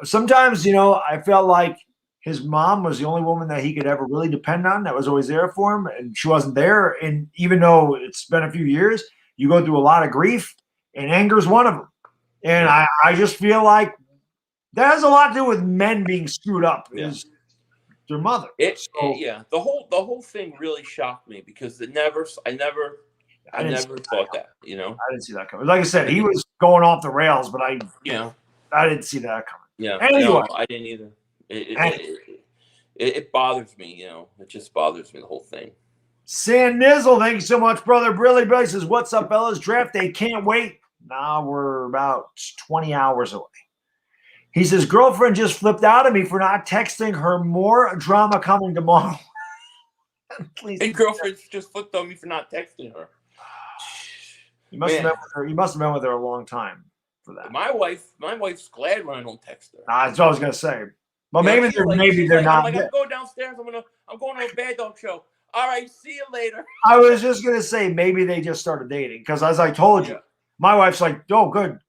Sometimes, I felt like his mom was the only woman that he could ever really depend on. That was always there for him, and she wasn't there. And even though it's been a few years, you go through a lot of grief, and anger is one of them. And I just feel like that has a lot to do with men being screwed up. Is their mother. The whole thing really shocked me because I never thought that. I didn't see that coming. Like I said, he was going off the rails, but I didn't see that coming. Yeah. Anyway, no, I didn't either. It bothers me, you know. It just bothers me, the whole thing. San Nizzle, thank you so much, brother. Billy says, what's up, fellas? Draft day, can't wait. Now we're about 20 hours away. He says, girlfriend just flipped out at me for not texting her. More drama coming tomorrow. Please. And girlfriend's just flipped on me for not texting her. You must have been with her a long time for that. My wife's glad when I don't text her. That's what I was gonna say. But Yeah, maybe they're not. I'm going downstairs. I'm going to a bad dog show. All right, see you later. I was just gonna say maybe they just started dating because, as I told you, my wife's like, "Oh, good,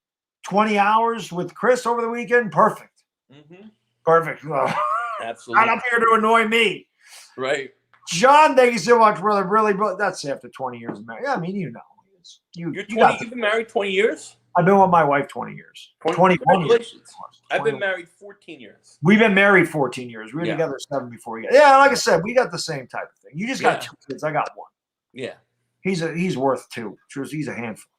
20 hours with Chris over the weekend, perfect, perfect." Absolutely. Not up here to annoy me, right? John, thank you so much, brother. Really, but that's after 20 years of marriage. Yeah, I mean, you know, you're 20. You've been married 20 years. I've been with my wife 20 years. 21 years. I've been married 14 years. We've been married 14 years. We were together 7 before you got. Yeah, like I said, we got the same type of thing. You just got 2 kids. I got 1. Yeah. He's worth 2. He's a handful.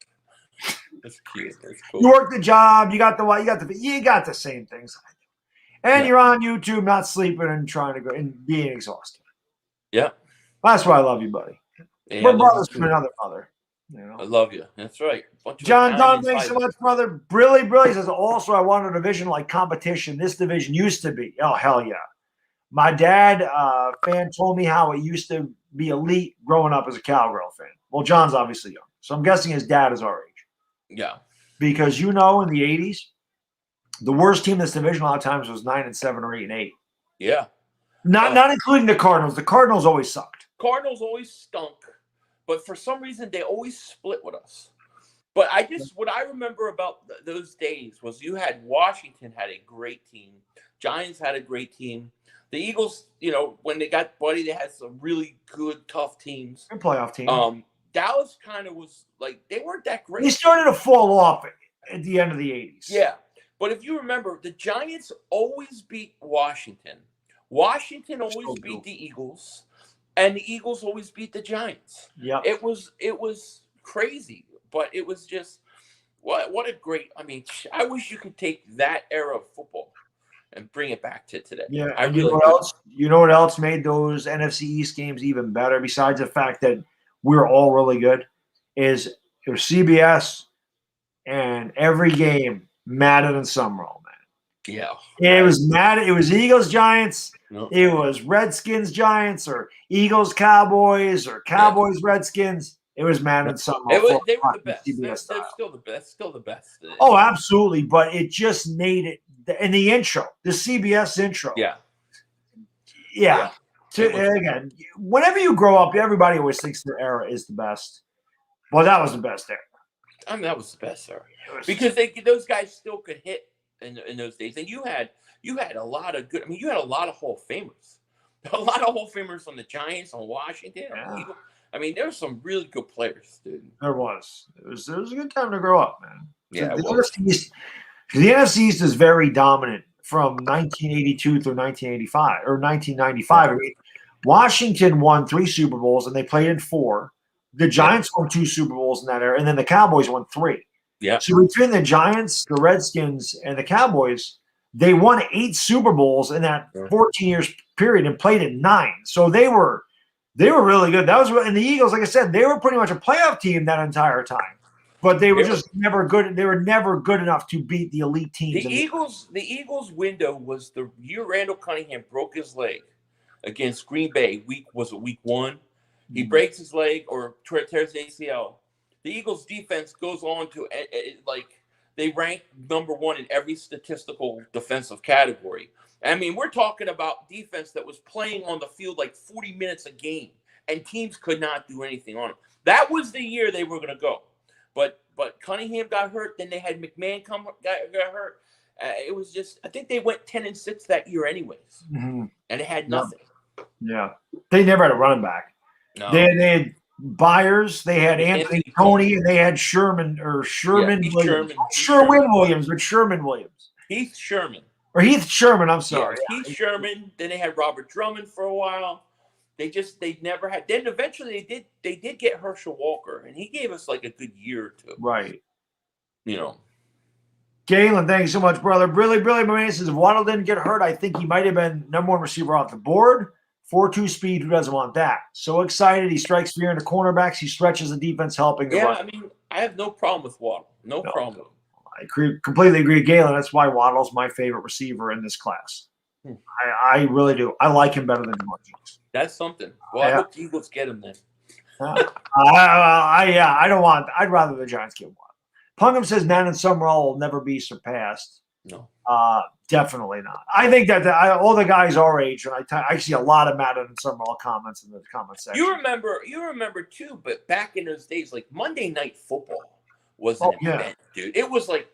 That's cute. That's cool. You work the job. You got the same things I do. And you're on YouTube, not sleeping and trying to go and being exhausted. Yeah. That's why I love you, buddy. Yeah, we're brothers from another mother. You know? I love you. That's right. John Dunn, thanks so much, brother. Brilly says, also, I want a division like competition. This division used to be. Oh, hell yeah. My dad, fan, told me how it used to be elite growing up as a Cowgirl fan. Well, John's obviously young. So I'm guessing his dad is our age. Yeah. Because, in the 80s, the worst team in this division a lot of times was 9-7 or 8-8. Yeah. Not including the Cardinals. The Cardinals always sucked. Cardinals always stunk. But for some reason, they always split with us. But what I remember about those days was Washington had a great team. Giants had a great team. The Eagles, when they got Buddy, they had some really good, tough teams. Good playoff team. Dallas kind of was like, they weren't that great. They started to fall off at the end of the 80s. Yeah. But if you remember, the Giants always beat Washington. Washington always beat the Eagles. And the Eagles always beat the Giants. Yeah, it was crazy, but it was just what a great. I mean, I wish you could take that era of football and bring it back to today. Yeah, I really what else? You know what else made those NFC East games even better? Besides the fact that we were all really good, is it was CBS, and every game Madden and Summerall. Yeah, it was mad. It was Eagles Giants. No. It was Redskins Giants, or Eagles Cowboys, or Cowboys Redskins. It was Madden Summer. They were the best. They're still the best. Still the best. Oh, absolutely. But it just made it. And the intro, the CBS intro. Yeah. Again, whenever you grow up, everybody always thinks their era is the best. Well, that was the best era. I mean, that was the best era because those guys still could hit. In those days, and you had a lot of good. I mean, you had a lot of Hall of Famers, on the Giants, on Washington. On Eagles. I mean, there were some really good players, dude. There was. It was a good time to grow up, man. Yeah, the NFC East is very dominant from 1982 through 1985 or 1995. I mean, Washington won 3 Super Bowls and they played in 4. The Giants won 2 Super Bowls in that era, and then the Cowboys won 3. Yeah. So between the Giants, the Redskins, and the Cowboys, they won 8 Super Bowls in that 14 years period and played in 9. So they were really good. That was, and the Eagles, like I said, they were pretty much a playoff team that entire time, but they were just never good. They were never good enough to beat the elite teams. The Eagles window was the year Randall Cunningham broke his leg against Green Bay. Week 1. He breaks his leg or tears the ACL. The Eagles defense goes on to they rank number 1 in every statistical defensive category. I mean, we're talking about defense that was playing on the field like 40 minutes a game, and teams could not do anything on them. That was the year they were going to go. But Cunningham got hurt. Then they had McMahon got hurt. It was just, I think they went 10-6 that year anyways. And it had nothing. Yeah. They never had a running back. No. They had Byers, they had Anthony Tony, and they had Sherman Williams. Sherwin Williams, but Sherman Williams. Heath Sherman. Heath Sherman, I'm sorry. Yeah, Heath Sherman. Then they had Robert Drummond for a while. They never had. Then eventually they did get Herschel Walker, and he gave us like a good year or 2. Right. Galen, thanks so much, brother. Really, my man says if Waddle didn't get hurt, I think he might have been number one receiver off the board. 4.2 speed, who doesn't want that? So excited. He strikes fear in the cornerbacks. He stretches the defense, helping the run. I mean, I have no problem with Waddle. No problem. I completely agree, Galen. That's why Waddle's my favorite receiver in this class. I really do. I like him better than Jamar Chase. That's something. Well, I hope the Eagles get him then. I don't want. I'd rather the Giants get one. Pungham says Madden Summerall will never be surpassed. No, definitely not. I think that all the guys our age, and I see a lot of Madden and Summerall comments in the comment section. You remember too, but back in those days, like Monday Night Football was an event, dude. It was like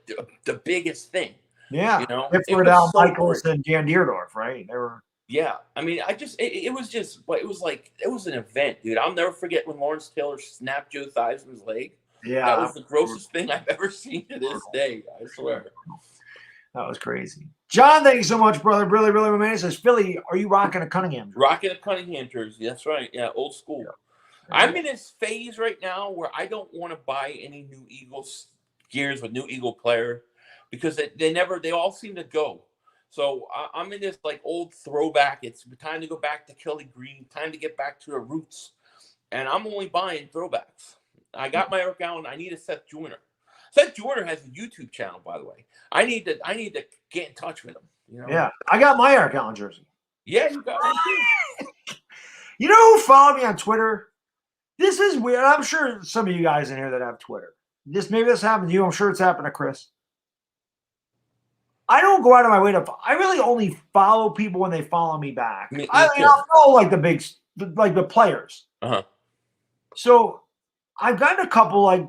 the biggest thing. Yeah, you know, Gifford, Al Michaels, and Dan Deerdorf, right? They were. Yeah, I mean, it was an event, dude. I'll never forget when Lawrence Taylor snapped Joe Theismann's leg. Yeah, that was the grossest thing I've ever seen to this day. I swear. That was crazy. John, thank you so much, brother. Really, my man. Says, Philly, are you rocking a Cunningham jersey? Rocking a Cunningham jersey. That's right. Yeah, old school. Yeah. I'm in this phase right now where I don't want to buy any new Eagles gears with new Eagle player because they all seem to go. So I'm in this like old throwback. It's time to go back to Kelly Green. Time to get back to the roots. And I'm only buying throwbacks. I got my Eric Allen. I need a Seth Joyner. Seth Joyner has a YouTube channel, by the way. I need to get in touch with him. You know? Yeah, I got my Eric Allen jersey. Yeah, you got one too. You know who followed me on Twitter? This is weird. I'm sure some of you guys in here that have Twitter. Maybe this happened to you. I'm sure it's happened to Chris. I don't go out of my way I really only follow people when they follow me back. I'll follow like the players. Uh-huh. So I've gotten a couple like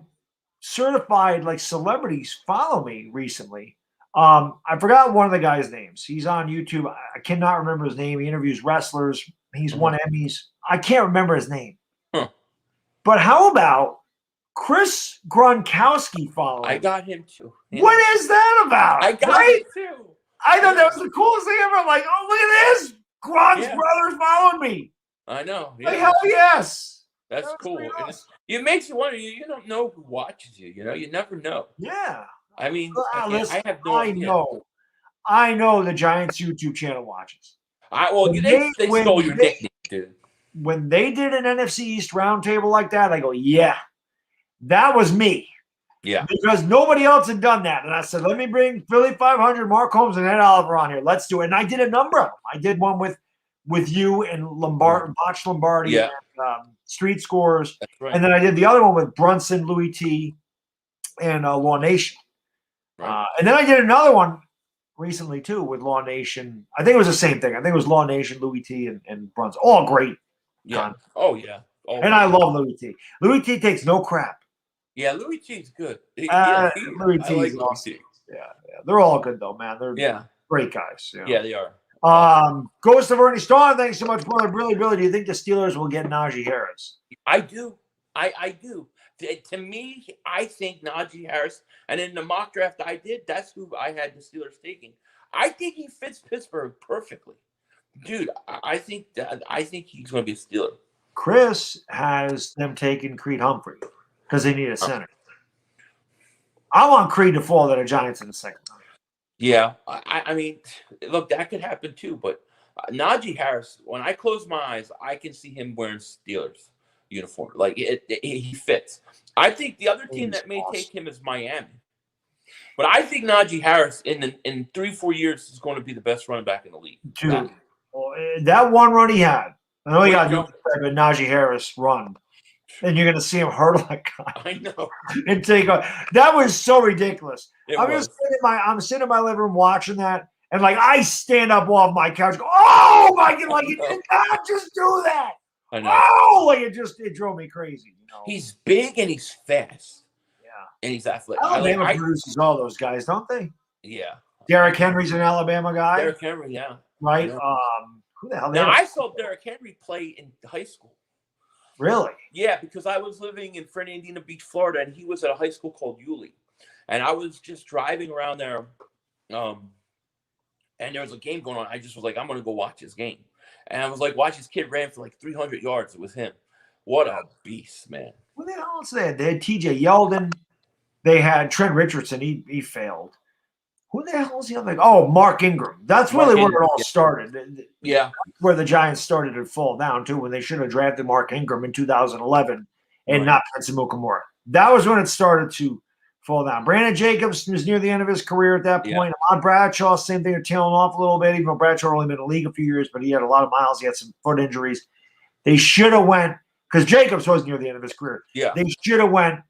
certified like celebrities follow me recently. I forgot one of the guys' names. He's on YouTube. I cannot remember his name. He interviews wrestlers. He's won Emmys. I can't remember his name. Huh. But how about Chris Gronkowski following? I got him too. Yeah. What is that about? I got him too. I thought that was the coolest thing ever. I'm like, oh, look at this. Gronk's brothers followed me. I know. Yeah. Like, hell yes. That's cool. It makes you wonder. You don't know who watches you. You know, you never know. Yeah. I mean, listen, I have no idea. I know the Giants YouTube channel watches. They stole your nickname, dude. When they did an NFC East roundtable like that, I go, yeah, that was me. Yeah. Because nobody else had done that. And I said, let me bring Philly500, Mark Holmes, and Ed Oliver on here. Let's do it. And I did a number of them. I did one with you and Botch Lombardi and Street Scores. That's right. And then I did the other one with Brunson, Louis T, and Law Nation. Right. And then I did another one recently, too, with Law Nation. I think it was the same thing. I think it was Law Nation, Louis T, and Brunson. All great. Yeah. Content. Oh, yeah. And I love Louis T. Louis T takes no crap. Yeah, Louis T's good. Louis T's awesome. Yeah. They're all good, though, man. They're great guys. You know? Yeah, they are. Ghost of Ernie Stawn, thanks so much, brother. Really, do you think the Steelers will get Najee Harris? I do. I do. To me, I think Najee Harris, and in the mock draft I did, that's who I had the Steelers taking. I think he fits Pittsburgh perfectly. Dude, I think he's going to be a Steeler. Chris has them taking Creed Humphrey because they need a center. I want Creed to fall to the Giants in the second round. Yeah, I mean, look, that could happen too. But Najee Harris, when I close my eyes, I can see him wearing Steelers uniform. Like he fits. I think the other team that may take him is Miami. But I think Najee Harris in 3-4 years is going to be the best running back in the league. Dude, that one run he had. I know he got a Najee Harris run. And you're going to see him hurdle that guy. I know. And take off. That was so ridiculous. I'm sitting in my living room watching that. And like I stand up off my couch, go, oh my God, like you did not just do that. I know. Oh, like it drove me crazy. You know? He's big and he's fast. Yeah. And he's athletic. Alabama produces all those guys, don't they? Yeah. Derrick Henry's an Alabama guy. Derrick Henry, yeah. Right? Yeah. Who the hell? Now, I saw Derrick Henry play in high school. Really? Yeah, because I was living in Fernandina Beach, Florida, and he was at a high school called Yulee. And I was just driving around there, and there was a game going on. I just was like, I'm going to go watch this game. And I was like, watch this kid ran for like 300 yards. It was him. What a beast, man. What the hell else they had? They had TJ Yeldon. They had Trent Richardson. He failed. Who the hell is the other? Oh, Mark Ingram. That's really where it all started. Yeah. Where the Giants started to fall down, too, when they should have drafted Mark Ingram in 2011 and not Prince Mukamura. That was when it started to fall down. Brandon Jacobs was near the end of his career at that point. Ahmad Bradshaw, same thing, tailing off a little bit, even though Bradshaw only been in the league a few years, but he had a lot of miles. He had some foot injuries. They should have went, because Jacobs was near the end of his career. Yeah. They should have went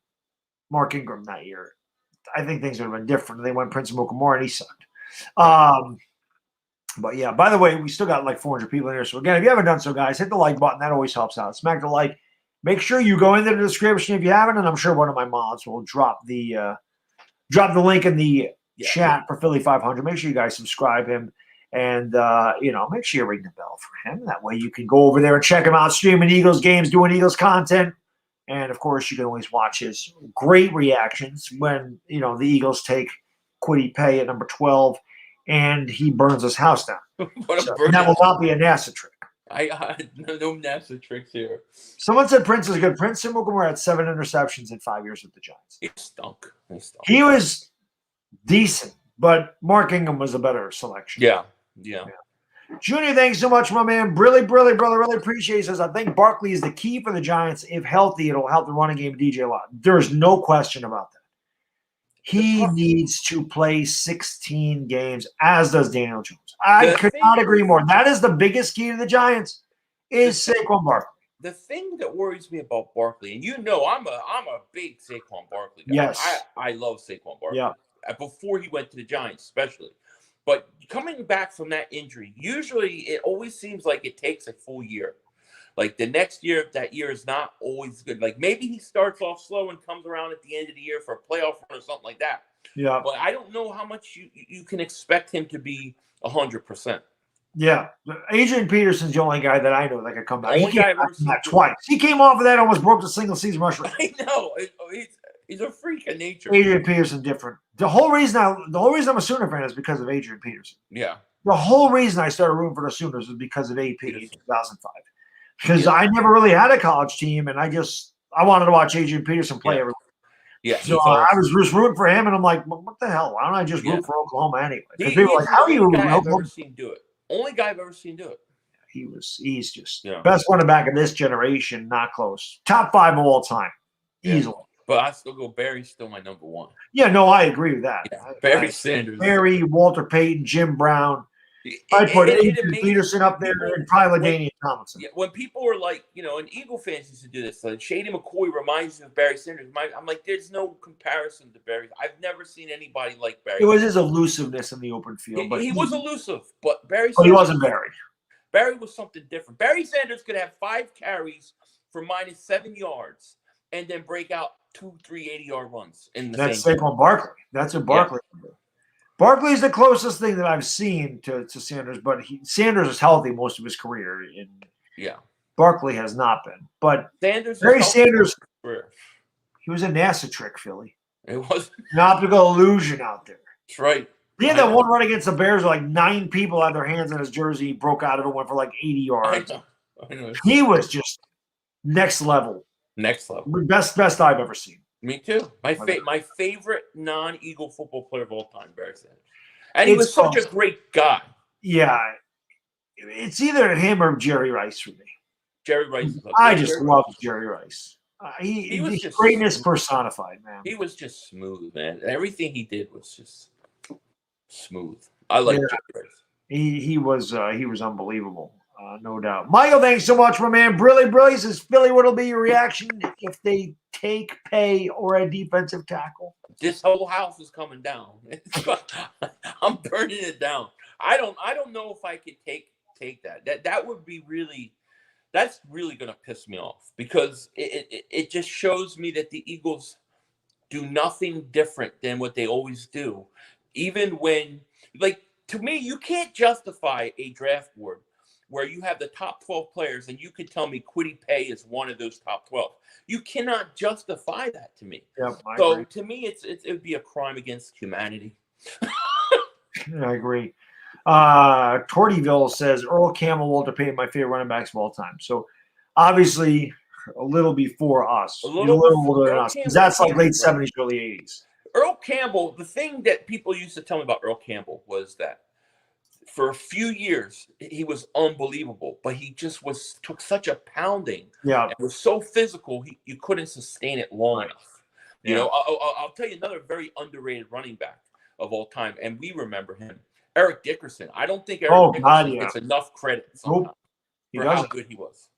Mark Ingram that year. I think things would have been different. They went Prince Mukamura, and he sucked. But yeah, by the way, we still got like 400 people in here. So again, if you haven't done so, guys, hit the like button. That always helps out. Smack the like. Make sure you go into the description if you haven't, and I'm sure one of my mods will drop the link in the chat for Philly500. Make sure you guys subscribe him, and make sure you ring the bell for him. That way you can go over there and check him out, streaming Eagles games, doing Eagles content. And, of course, you can always watch his great reactions when, the Eagles take Kwity Paye at number 12 and he burns his house down. And that will not be a NASA trick. No NASA tricks here. Someone said Prince is good. Prince Mukamura had 7 interceptions in 5 years with the Giants. He stunk. He was decent, but Mark Ingram was a better selection. Yeah. Junior, thanks so much, my man. Really, brother, really appreciate it. He says, I think Barkley is the key for the Giants. If healthy, it'll help the running game DJ a lot. There's no question about that. He needs to play 16 games, as does Daniel Jones. I could not agree more. That is the biggest key to the Giants, is Saquon Barkley. The thing that worries me about Barkley, and I'm a big Saquon Barkley guy. Yes. I love Saquon Barkley. Yeah. Before he went to the Giants, especially. But coming back from that injury, usually it always seems like it takes a full year. Like the next year, that year is not always good. Like maybe he starts off slow and comes around at the end of the year for a playoff run or something like that. Yeah. But I don't know how much you can expect him to be 100%. Yeah. Adrian Peterson's the only guy that I know that could come back. He came back from that twice. He came off of that, almost broke the single season rush rate. I know. He's a freak of nature. Adrian Peterson different. The whole reason I'm a Sooner fan is because of Adrian Peterson. Yeah. The whole reason I started rooting for the Sooners was because of AP in 2005. Because I never really had a college team, and I wanted to watch Adrian Peterson play every week. Yeah. So I was just rooting for him, and I'm like, what the hell? Why don't I just root for Oklahoma anyway? Because people are like, how are you rooting for Oklahoma? I've ever seen do it. Only guy I've ever seen do it. He's just best running back in this generation, not close. Top 5 of all time, easily. But I still go Barry's still my number 1. Yeah, no, I agree with that. Yeah, Barry Sanders. Barry, Walter Payton, Jim Brown. I'd put Adrian Peterson up there and probably LaDainian Tomlinson. Yeah, when people were like, and Eagle fans used to do this, like Shady McCoy reminds me of Barry Sanders. I'm like, there's no comparison to Barry. I've never seen anybody like Barry. It was his elusiveness in the open field. He was elusive, but Barry Sanders. But he wasn't Barry. Barry was something different. Barry Sanders could have 5 carries for -7 yards and then break out 2, 3 80-yard runs in the That's same Saquon Barkley. That's what Barkley can do. Barkley is the closest thing that I've seen to Sanders, but Sanders is healthy most of his career. And Barkley has not been. But Barry Sanders, he was a NASA trick, Philly. It was an optical illusion out there. That's right. He had that one run against the Bears where like 9 people had their hands on his jersey. He broke out of it, went for like 80 yards. I know. He was just next level. Next level. Best I've ever seen. Me too. My favorite non-Eagle football player of all time, Barry Sanders. And he was such a great guy. Yeah. It's either him or Jerry Rice for me. Jerry Rice. I just love Jerry Rice. He was just greatness personified, man. He was just smooth, man. Everything he did was just smooth. I like Jerry Rice. He was unbelievable. No doubt. Michael, thanks so much, my man. Brilly says, Philly, what'll be your reaction if they take Paye or a defensive tackle? This whole house is coming down. I'm burning it down. I don't know if I could take that. That would be really, that's really going to piss me off because it just shows me that the Eagles do nothing different than what they always do. Even when, like, to me, you can't justify a draft board where you have the top 12 players and you could tell me Kwity Paye is one of those top 12. You cannot justify that to me. Yep, so agree. To me, it would be a crime against humanity. I agree. Tortyville says Earl Campbell, Walter Payton, my favorite running backs of all time. So obviously a little before us. A little older than us. Because that's like late 70s, early 80s. Earl Campbell, the thing that people used to tell me about Earl Campbell was that for a few years he was unbelievable, but he just took such a pounding and was so physical you couldn't sustain it long enough. You know, I'll tell you another very underrated running back of all time, and we remember him, Eric Dickerson. I don't think Eric Dickerson gets enough credit sometimes for how good he was.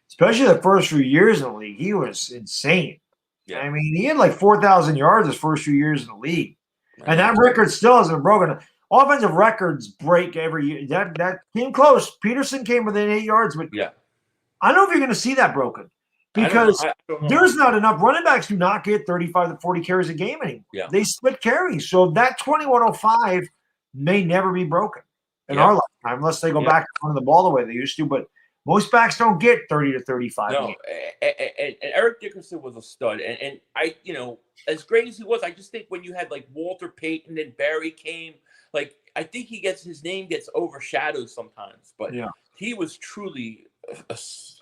Especially the first few years in the league, he was insane. Yeah. I mean, he had like 4,000 yards his first few years in the league. And that record still hasn't been broken. Offensive records break every year. That came close. Peterson came within 8 yards, but I don't know if you're going to see that broken because I don't know. There's not enough. Running backs do not get 35 to 40 carries a game anymore. Yeah. They split carries. So that 2105 may never be broken in our lifetime unless they go back to running the ball the way they used to. But most backs don't get 30 to 35. No, and Eric Dickerson was a stud. And I, you know, as great as he was, I just think when you had like Walter Payton and Barry came, like I think his name gets overshadowed sometimes. But he was truly a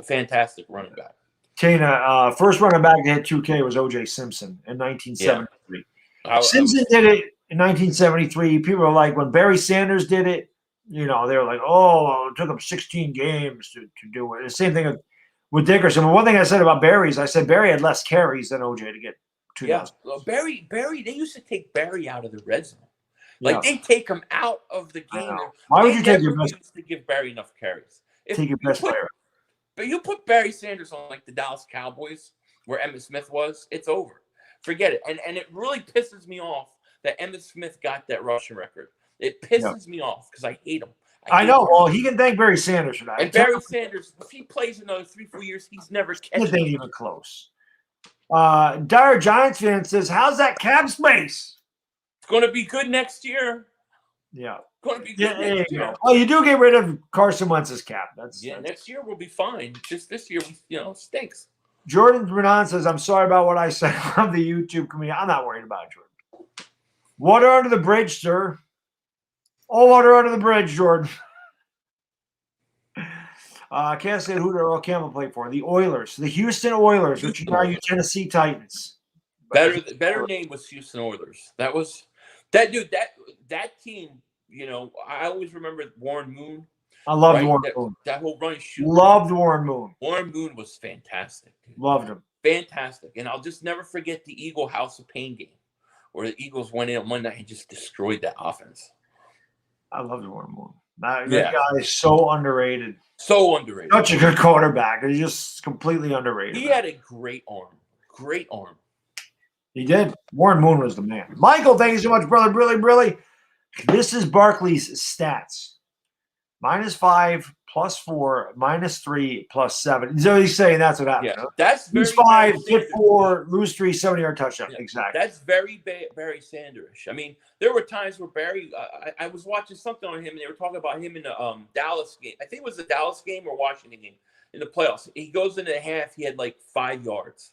fantastic running back. Tana, first running back to hit 2K was O.J. Simpson in 1973. Simpson did it in 1973. People were like, when Barry Sanders did it, you know, they were like, oh, it took him 16 games to do it. The same thing with Dickerson. But one thing I said about Barry is I said Barry had less carries than OJ to get 2,000. Yeah, well, Barry, they used to take Barry out of the red zone. Like they take him out of the game. Why would you take your best? Used to give Barry enough carries. Take your best player. But you put Barry Sanders on like the Dallas Cowboys, where Emmitt Smith was, it's over. Forget it. And it really pisses me off that Emmitt Smith got that rushing record. It pisses me off because I hate him. I know. Well, he can thank Barry Sanders for that. And Barry Sanders, if he plays another 3-4 years, he's never catching. It ain't even close. Dire Giants fan says, "How's that cap space?" It's going to be good next year. Yeah, it's going to be good next year. Well, you do get rid of Carson Wentz's cap. That's next year we'll be fine. Just this year, it stinks. Jordan Renan says, "I'm sorry about what I said on the YouTube community. I'm not worried about it, Jordan. Water under the bridge, sir. All water under the bridge, Jordan." Can't say who Earl Campbell played for. The Oilers, the Houston Oilers, which are you Tennessee Titans. Better name was Houston Oilers. That was that dude. That team. You know, I always remember Warren Moon. I loved Warren Moon. That whole run shoot. Loved Warren Moon. Warren Moon was fantastic. Dude. Loved him. Fantastic. And I'll just never forget the Eagle House of Pain game where the Eagles went in on Monday and just destroyed that offense. I loved Warren Moon. That guy is so underrated. So underrated. Such a good quarterback. He's just completely underrated. He had a great arm. Great arm. He did. Warren Moon was the man. Michael, thank you so much, brother. Really. This is Barclays Stats. -5, +4, -3, +7. So he's saying that's what happened. Yeah, that's very lose 5, hit 4, lose 3, 70-yard touchdown. Yeah, exactly. That's very Barry Sanders. I mean, there were times where Barry. I was watching something on him, and they were talking about him in the Dallas game. I think it was the Dallas game or Washington game in the playoffs. He goes into the half. He had like 5 yards,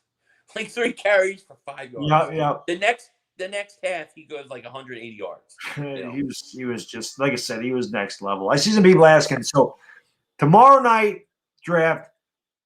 like 3 carries for 5 yards. Yeah. The next half, he goes like 180 yards. You know? He was just, like I said, he was next level. I see some people asking. So tomorrow night draft,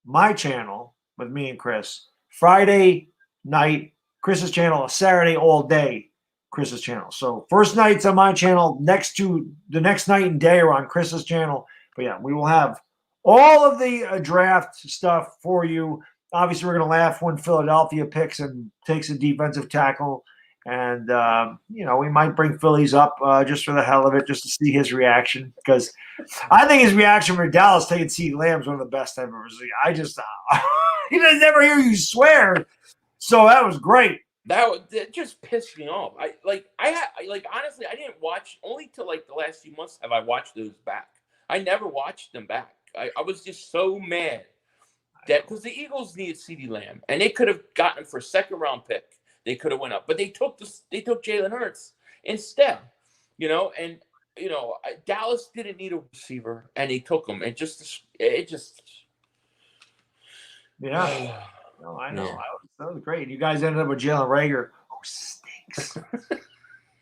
my channel with me and Chris. Friday night, Chris's channel. Saturday all day, Chris's channel. So first night's on my channel. The next night and day are on Chris's channel. But yeah, we will have all of the draft stuff for you. Obviously, we're going to laugh when Philadelphia picks and takes a defensive tackle. And, we might bring Phillies up just for the hell of it, just to see his reaction. Because I think his reaction for Dallas taking CeeDee Lamb is one of the best I've ever seen. I just he doesn't never hear you swear. So that was great. That just pissed me off. Honestly, I didn't watch only till like the last few months have I watched those back. I never watched them back. I was just so mad that because the Eagles needed CeeDee Lamb and they could have gotten him for a 2nd-round pick. They could have went up, but they took Jalen Hurts instead, and Dallas didn't need a receiver, and they took him. It just. Yeah. No, I know. Yeah. That was great. You guys ended up with Jalen Reagor, who stinks.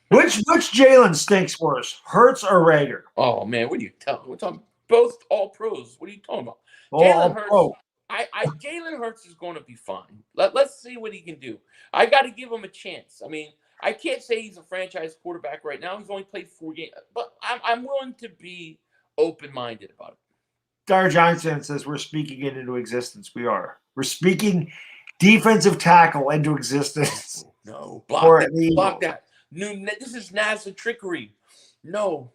Which Jalen stinks worse, Hurts or Reagor? Oh man, what are you telling? We're talking both all pros. What are you talking about? Jalen Hurts. Pro. Jalen Hurts is going to be fine. Let's see what he can do. I got to give him a chance. I mean, I can't say he's a franchise quarterback right now. He's only played 4 games, but I'm willing to be open-minded about it. Dire Giants fan says we're speaking it into existence. We are. We're speaking defensive tackle into existence. No, block that. This is NASA trickery. No.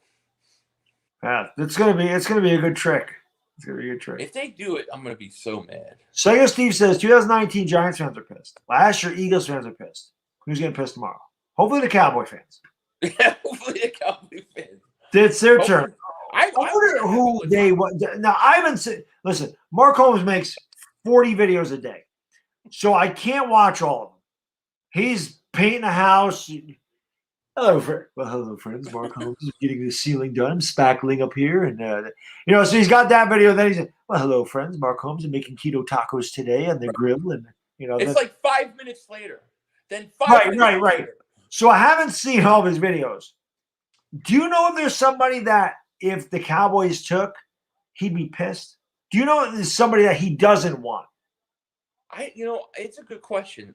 Yeah, it's gonna be a good trick. It's gonna be a good trick. If they do it, I'm gonna be so mad. Sega Steve says 2019 Giants fans are pissed. Last year Eagles fans are pissed. Who's getting pissed tomorrow? Hopefully the Cowboy fans. Hopefully the Cowboy fans. It's their turn. I wonder who they want. Now I haven't seen. Listen, Mark Holmes makes 40 videos a day, so I can't watch all of them. He's painting a house. Hello, friends. Mark Holmes is getting the ceiling done. I'm spackling up here, and so he's got that video. Then he said, "Well, hello, friends. Mark Holmes is making keto tacos today on the grill," and it's like 5 minutes later. Then 5 minutes later. So I haven't seen all of his videos. Do you know if there's somebody that if the Cowboys took, he'd be pissed? Do you know if there's somebody that he doesn't want? It's a good question.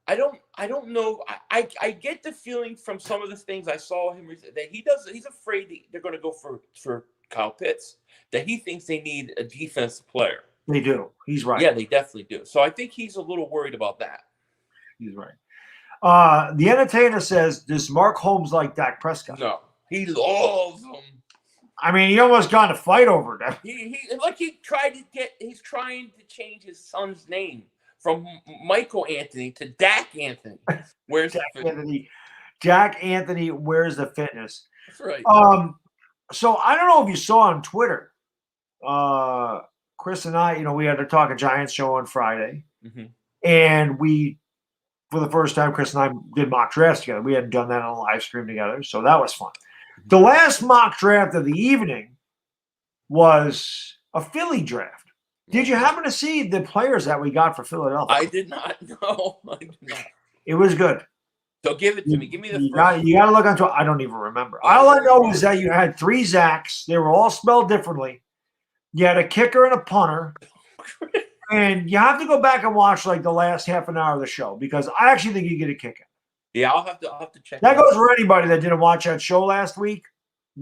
I don't know. I get the feeling from some of the things I saw him that he's afraid that they're going to go for Kyle Pitts, that he thinks they need a defensive player. They do. He's right. Yeah, they definitely do. So I think he's a little worried about that. He's right. The Entertainer says, does Mark Holmes like Dak Prescott? No. He loves him. I mean, he almost got in a fight over that. He's trying to change his son's name from Michael Anthony to Dak Anthony. Where's Dak Anthony? Dak Anthony, where's the fitness? That's right. So I don't know if you saw on Twitter, Chris and I, we had to talk a Giants show on Friday, and we, for the first time, Chris and I did mock drafts together. We hadn't done that on a live stream together, so that was fun. The last mock draft of the evening was a Philly draft. Did you happen to see the players that we got for Philadelphia? I did not. No, I did not. It was good. So give it to me. Give me the you got to look onto it. I don't even remember. All I know is that you had 3 Zachs. They were all spelled differently. You had a kicker and a punter. And you have to go back and watch like the last half an hour of the show because I actually think you get a kick out. Yeah, I'll have to check. That goes for anybody that didn't watch that show last week.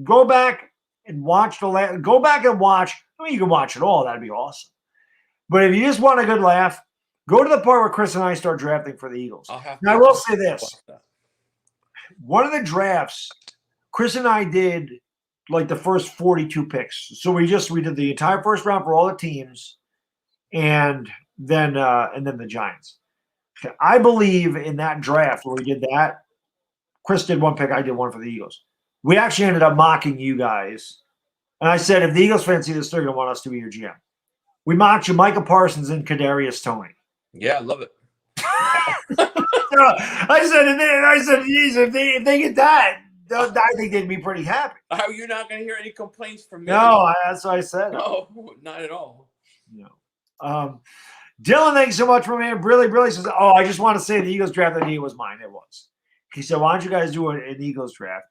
Go back and watch Go back and watch. I mean, you can watch it all. That'd be awesome. But if you just want a good laugh, go to the part where Chris and I start drafting for the Eagles. Now, I will say this. One of the drafts, Chris and I did like the first 42 picks. So we did the entire first round for all the teams and then the Giants. I believe in that draft where we did that, Chris did 1 pick, I did 1 for the Eagles. We actually ended up mocking you guys. And I said, if the Eagles fans see this, they're going to want us to be your GM. We mocked you, Micah Parsons and Kadarius Toney. Yeah, I love it. I said, geez, if they get that, I think they'd be pretty happy. How you're not going to hear any complaints from me? No, that's what I said. No, not at all. No. Dylan, thanks so much, my man. Brilly says, I just want to say the Eagles draft idea was mine. It was. He said, why don't you guys do an Eagles draft?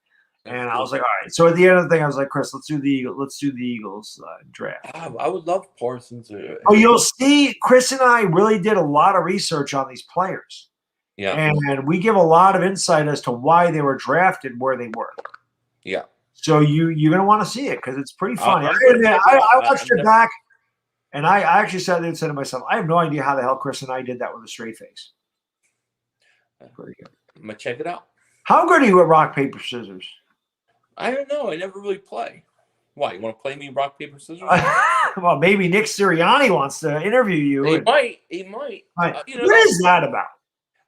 And I was like, all right. So at the end of the thing, I was like, Chris, let's do the Eagles draft. I would love Parsons. You'll see, Chris and I really did a lot of research on these players. Yeah. And we give a lot of insight as to why they were drafted where they were. Yeah. So you're going to want to see it because it's pretty funny. I watched it back. And I actually sat there and said to myself, I have no idea how the hell Chris and I did that with a straight face. Pretty good. I'm going to check it out. How good are you at rock, paper, scissors? I don't know. I never really play. Why? You want to play me rock, paper, scissors? Well, maybe Nick Sirianni wants to interview you. He might. What is that about?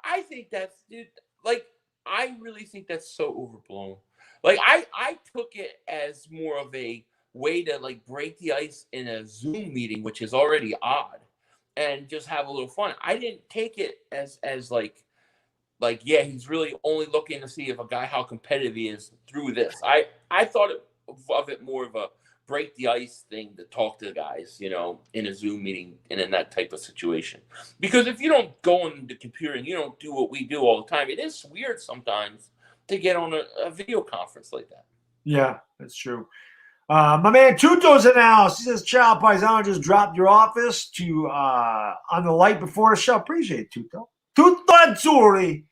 I think that's, dude, like, I really think that's so overblown. Like, I took it as more of a way to like break the ice in a Zoom meeting, which is already odd, and just have a little fun. I didn't take it as like yeah, he's really only looking to see if a guy how competitive he is through this. I thought of it more of a break the ice thing to talk to the guys, in a Zoom meeting and in that type of situation. Because if you don't go on the computer and you don't do what we do all the time, it is weird sometimes to get on a video conference like that. Yeah, that's true. My man Tuto's in the house. He says, Ciao, Paisano just dropped your office to on the light before the show. Appreciate it, Tuto. Tutto Azzurri.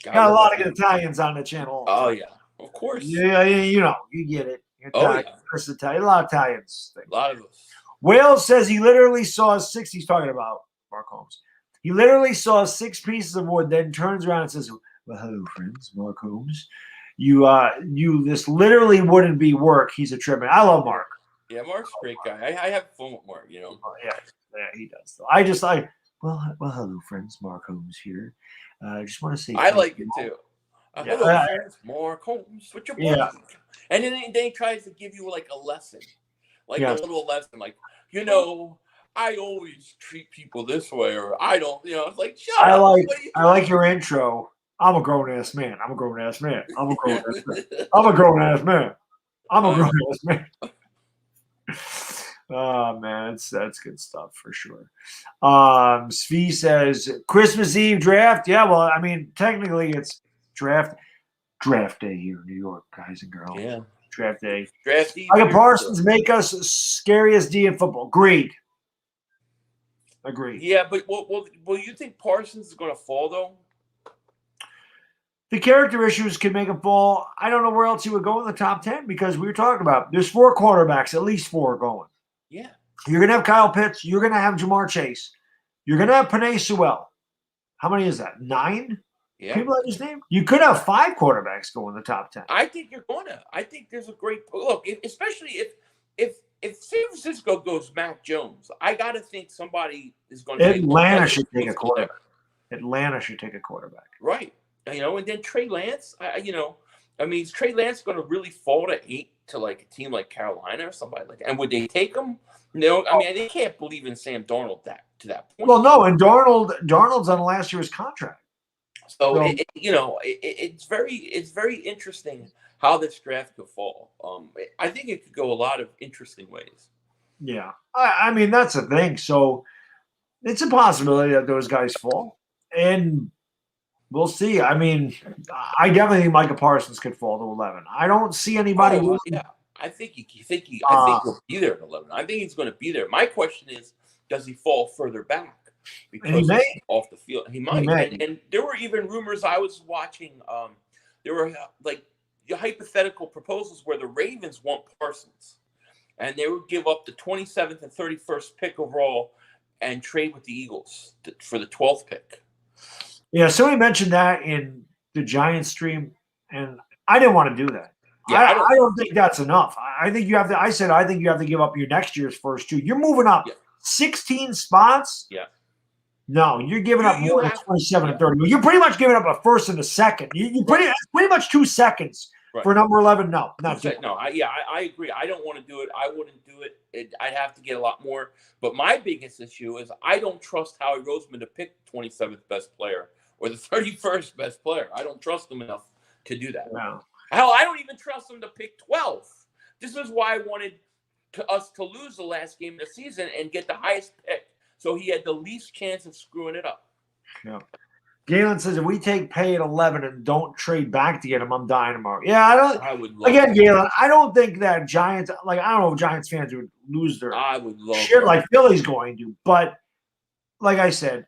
Got a lot of Italians on the channel. Oh yeah, of course. Yeah, you get it. Italian, Italian, a lot of Italians. A lot of us. Wales says he literally saw 6. He's talking about Mark Holmes. He literally saw 6 pieces of wood, then turns around and says, "Well, hello, friends, Mark Holmes. This literally wouldn't be work. He's a trip." I love Mark. Yeah, Mark's a great guy. I have fun with Mark. Yeah, he does. Well, hello, friends, Mark Holmes here. I just want to say, I like it too. Hello, friends, Mark Holmes. What's your boy? And then he tries to give you like a lesson, like a little lesson, like I always treat people this way, or I don't. It's like shut up. I like your intro. I'm a grown ass man. I'm a grown ass man. I'm a grown ass man. I'm a grown ass man. I'm a grown ass man. Oh man, that's good stuff for sure. Svi says Christmas Eve draft. Yeah, well, I mean, technically it's draft day here in New York, guys and girls. Yeah, draft day. Draft Eve. Micah Parsons make us scariest D in football. Agreed. Yeah, but will you think Parsons is going to fall though? The character issues can make him fall. I don't know where else he would go in the top 10 because we were talking about there's 4 quarterbacks, at least 4 going. Yeah. You're going to have Kyle Pitts. You're going to have Jamar Chase. You're going to have Penei Sewell. How many is that? 9? Yeah. People like his name? You could have 5 quarterbacks go in the top 10. I think you're going to. I think there's a great look, especially if San Francisco goes Mac Jones. I got to think somebody is going to. Atlanta should take a quarterback. Atlanta should take a quarterback. Right. And then Trey Lance, is Trey Lance going to really fall to 8 to like a team like Carolina or somebody like that? And would they take him? No, they can't believe in Sam Darnold to that point. Well, no, and Darnold's on last year's contract. So it's very interesting how this draft could fall. I think it could go a lot of interesting ways. Yeah, I mean that's the thing. So it's a possibility that those guys fall, and we'll see. I mean, I definitely think Micah Parsons could fall to 11. I don't see anybody. I think he'll be there at 11. I think he's going to be there. My question is, does he fall further back? Because he may. Off the field. He might. And there were even rumors I was watching. There were like hypothetical proposals where the Ravens want Parsons, and they would give up the 27th and 31st pick overall and trade with the Eagles for the 12th pick. Yeah, somebody mentioned that in the Giants stream, and I didn't want to do that. Yeah, I don't think that's enough. I think you have to. I said I think you have to give up your next year's first 2. You're moving up 16 spots. Yeah. No, you're giving up more than 27 and 30. You're pretty much giving up a first and a second. You pretty much 2 seconds for number 11. No, not no. I agree. I don't want to do it. I wouldn't do it. I'd have to get a lot more. But my biggest issue is I don't trust Howie Roseman to pick 27th best player or the 31st best player. I don't trust him enough to do that. No. Hell, I don't even trust him to pick 12th. This is why I wanted us to lose the last game of the season and get the highest pick, so he had the least chance of screwing it up. Yeah. Galen says if we take Pay at 11 and don't trade back to get him, I'm dying tomorrow. Yeah, I would love again, Galen. I don't think that Giants. I don't know if Giants fans would lose their. I would love shit like Philly's going to, but like I said,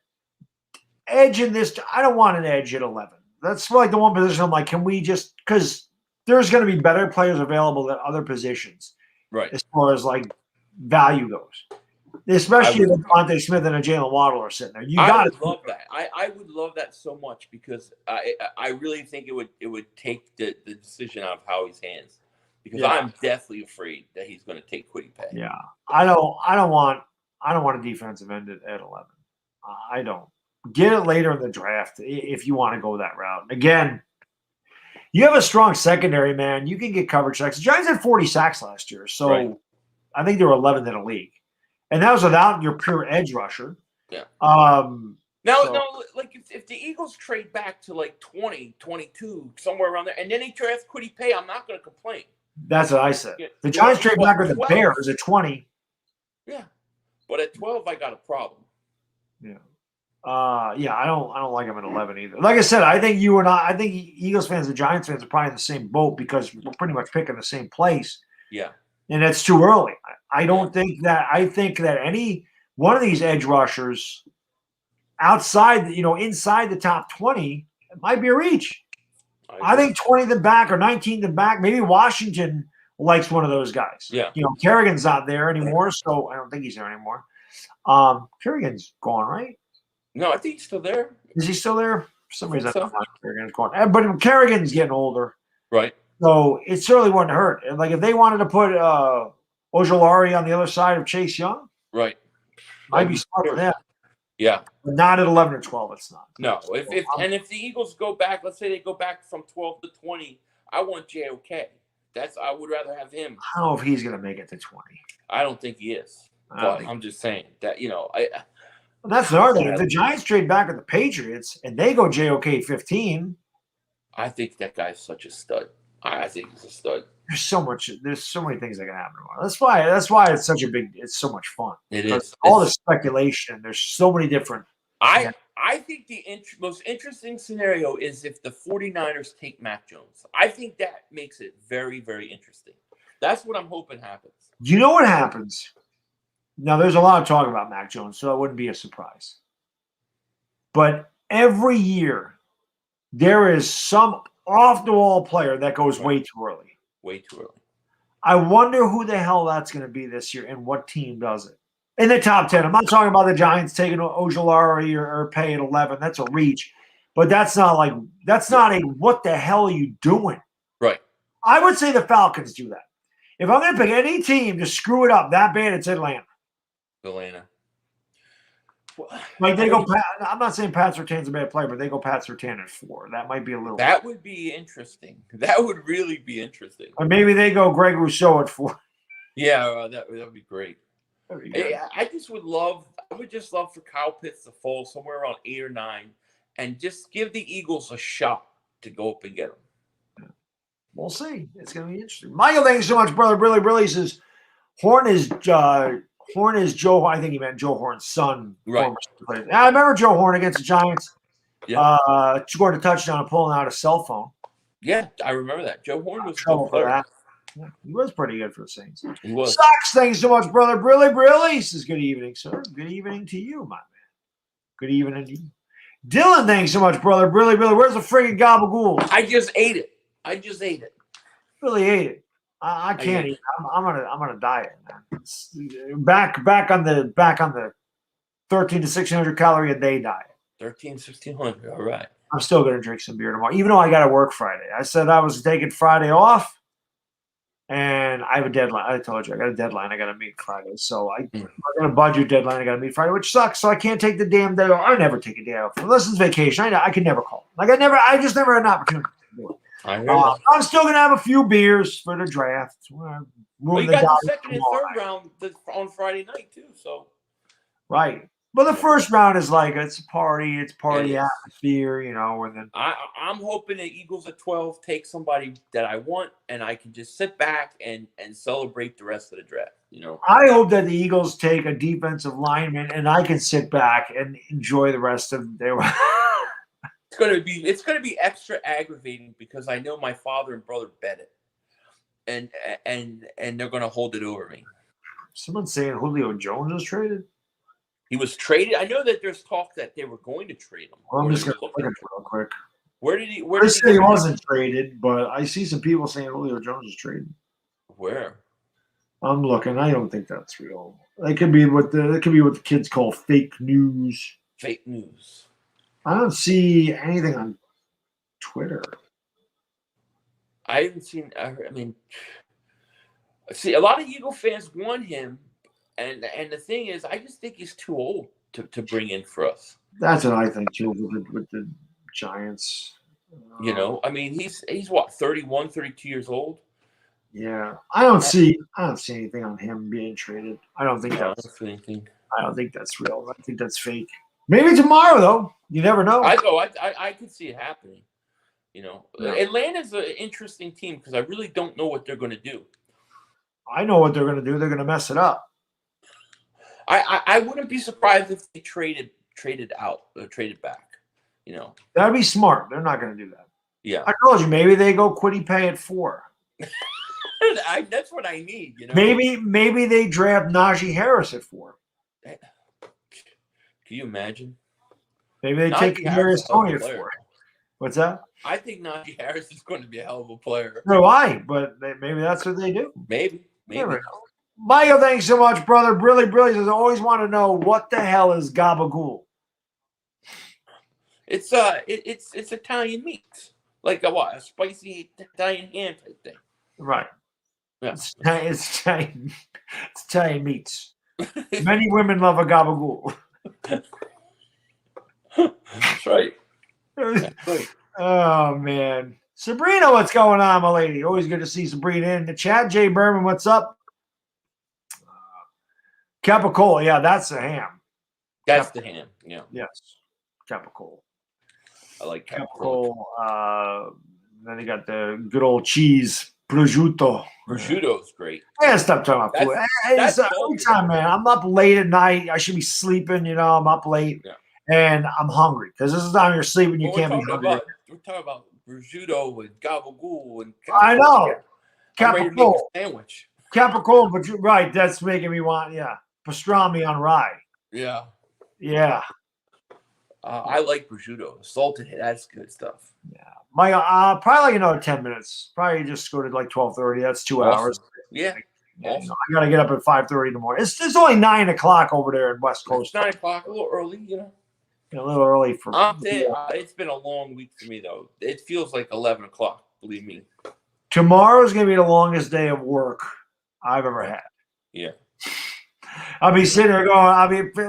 edge in this. I don't want an edge at 11. That's like the one position I'm like, can we just because there's going to be better players available at other positions, right? As far as like value goes. Especially if Devontae Smith and a Jalen Waddle are sitting there. I would love that. I would love that so much because I really think it would take the decision out of Howie's hands because I'm deathly afraid that he's going to take Kwity Paye. Yeah, I don't want a defensive end at 11. I don't. Get it later in the draft if you want to go that route. Again, you have a strong secondary, man. You can get coverage sacks. The Giants had 40 sacks last year, so I think they were 11th in the league. And that was without your pure edge rusher. Yeah. No, like if the Eagles trade back to like 20, 22, somewhere around there, and then they draft Kwity Paye, I'm not going to complain. That's what I said. The Giants trade back with the Bears at 20. Yeah. But at 12, I got a problem. Yeah. I don't like him at 11 either. Like I said, I think you and I think Eagles fans and Giants fans are probably in the same boat because we're pretty much picking the same place. Yeah. And it's too early. I think that any one of these edge rushers inside the top 20, It might be a reach. I think 20th and back or 19th and back. Maybe Washington likes one of those guys. Yeah. Kerrigan's not there anymore, so I don't think he's there anymore. Kerrigan's gone, right? No, I think he's still there. Is he still there? For some reason, so. I don't know Kerrigan's gone. But Kerrigan's getting older. Right. So it certainly wouldn't hurt. And like if they wanted to put Ojulari on the other side of Chase Young, right, might be smart for them. Yeah, but not at 11 or 12. It's not. No, if the Eagles go back, let's say they go back from 12 to 20, I want JOK. I would rather have him. I don't know if he's going to make it to 20. I don't think he is. But I'm just saying that that's the other thing. If the Giants trade back with the Patriots and they go JOK 15, I think that guy's such a stud. I think he's a stud. There's so many things that can happen tomorrow. That's why it's so much fun. It is. All the speculation. There's so many different. I think the most interesting scenario is if the 49ers take Mac Jones. I think that makes it very, very interesting. That's what I'm hoping happens. You know what happens? Now, there's a lot of talk about Mac Jones, so that wouldn't be a surprise. But every year, there is some off-the-wall player that goes way too early. Way too early. I wonder who the hell that's going to be this year and what team does it. In the top 10. I'm not talking about the Giants taking Ojulari or Pay at 11. That's a reach. But that's not a what the hell are you doing? Right. I would say the Falcons do that. If I'm going to pick any team to screw it up that bad, it's Atlanta. Like they go. I'm not saying Pat Surtain's a bad player, but they go Pat Surtain at 4. That might be a little. That would be interesting. That would really be interesting. Or maybe they go Greg Rousseau at 4. Yeah, that would be great. I would just love for Kyle Pitts to fall somewhere around 8 or 9, and just give the Eagles a shot to go up and get them. We'll see. It's going to be interesting. Michael, thank you so much, brother. Really says Horn is Joe. I think he meant Joe Horn's son. Right. I remember Joe Horn against the Giants. Yeah. Scored a touchdown and pulling out a cell phone. Yeah, I remember that. Joe Horn was trouble for that. Yeah, he was pretty good for the Saints. He was. Sucks. Thank you so much, brother. Really says good evening, sir. Good evening to you, my man. Good evening to you. Dylan, thanks so much, brother. Really. Where's the friggin' gabagool? I just ate it. Really ate it. I can't eat. I'm gonna diet, man. Back on the 13 to 1600 calorie a day diet. 1600. All right. I'm still gonna drink some beer tomorrow, even though I got to work Friday. I said I was taking Friday off, and I have a deadline. I told you I got a deadline. I got to meet Friday, so I got a budget deadline. I got to meet Friday, which sucks. So I can't take the damn day off. I never take a day off unless it's vacation. I could never call. I just never had an opportunity to do it. I'm still gonna have a few beers for the draft. Well, you got the second and third round on Friday night too. So right, but the first round is like it's party atmosphere, And then I'm hoping the Eagles at 12 take somebody that I want, and I can just sit back and celebrate the rest of the draft. I hope that the Eagles take a defensive lineman, and I can sit back and enjoy the rest of their. It's gonna be extra aggravating because I know my father and brother bet it, and they're gonna hold it over me. Someone's saying Julio Jones was traded. He was traded. I know that there's talk that they were going to trade him. Well, I'm just gonna look at it real quick. Where did he? He wasn't traded, but I see some people saying Julio Jones was traded. Where? I'm looking. I don't think that's real. It could be what the kids call fake news. Fake news. I don't see anything on Twitter. I haven't seen. See, a lot of Eagle fans want him, and the thing is, I just think he's too old to bring in for us. That's what I think too with the Giants. He's what 31, 32 years old. Yeah, I don't see anything on him being traded. I don't think that's anything. I don't think that's real. I think that's fake. Maybe tomorrow though. You never know. I could see it happening. Atlanta's an interesting team because I really don't know what they're going to do. I know what they're going to do. They're going to mess it up. I wouldn't be surprised if they traded back. That'd be smart. They're not going to do that. Yeah, I told you. Maybe they go Quiddy Pay at 4. That's what I need. Maybe they draft Najee Harris at 4. Can you imagine? Maybe they take Harris Tony at 4. What's that? I think Najee Harris is going to be a hell of a player. No, I. But maybe that's what they do. Maybe. Michael, thanks so much, brother. Really, really says, I always want to know what the hell is gabagool. It's Italian meat, like a spicy Italian ham type thing. Right. Yeah. It's Italian meats. Many women love a gabagool. That's right. Oh, man. Sabrina, what's going on, my lady? Always good to see Sabrina in the chat. Jay Berman, what's up? Capicola, yeah, that's the ham. That's the ham, yeah. Yes, Capicola. I like Capicola. Then you got the good old cheese, prosciutto. Prosciutto's great. Yeah, stop talking about food. It's every time, man. I'm up late at night. I should be sleeping, I'm up late. Yeah. And I'm hungry because this is the time you're sleeping. You can't be hungry. We're talking about prosciutto and gabagool and I know. Capicola sandwich. Capicola, but you're right. That's making me want, pastrami on rye. Yeah. Yeah. I like prosciutto. Salted, that's good stuff. Yeah. My probably like another 10 minutes. Probably just go to like 12:30. That's 2 hours. Yeah. Awesome. I gotta get up at 5:30 in the morning. It's only 9 o'clock over there in West Coast. It's 9 o'clock, a little early, A little early for it's been a long week for me though. It feels like 11 o'clock, believe me. Tomorrow's gonna be the longest day of work I've ever had. Yeah. I'll be sitting there going,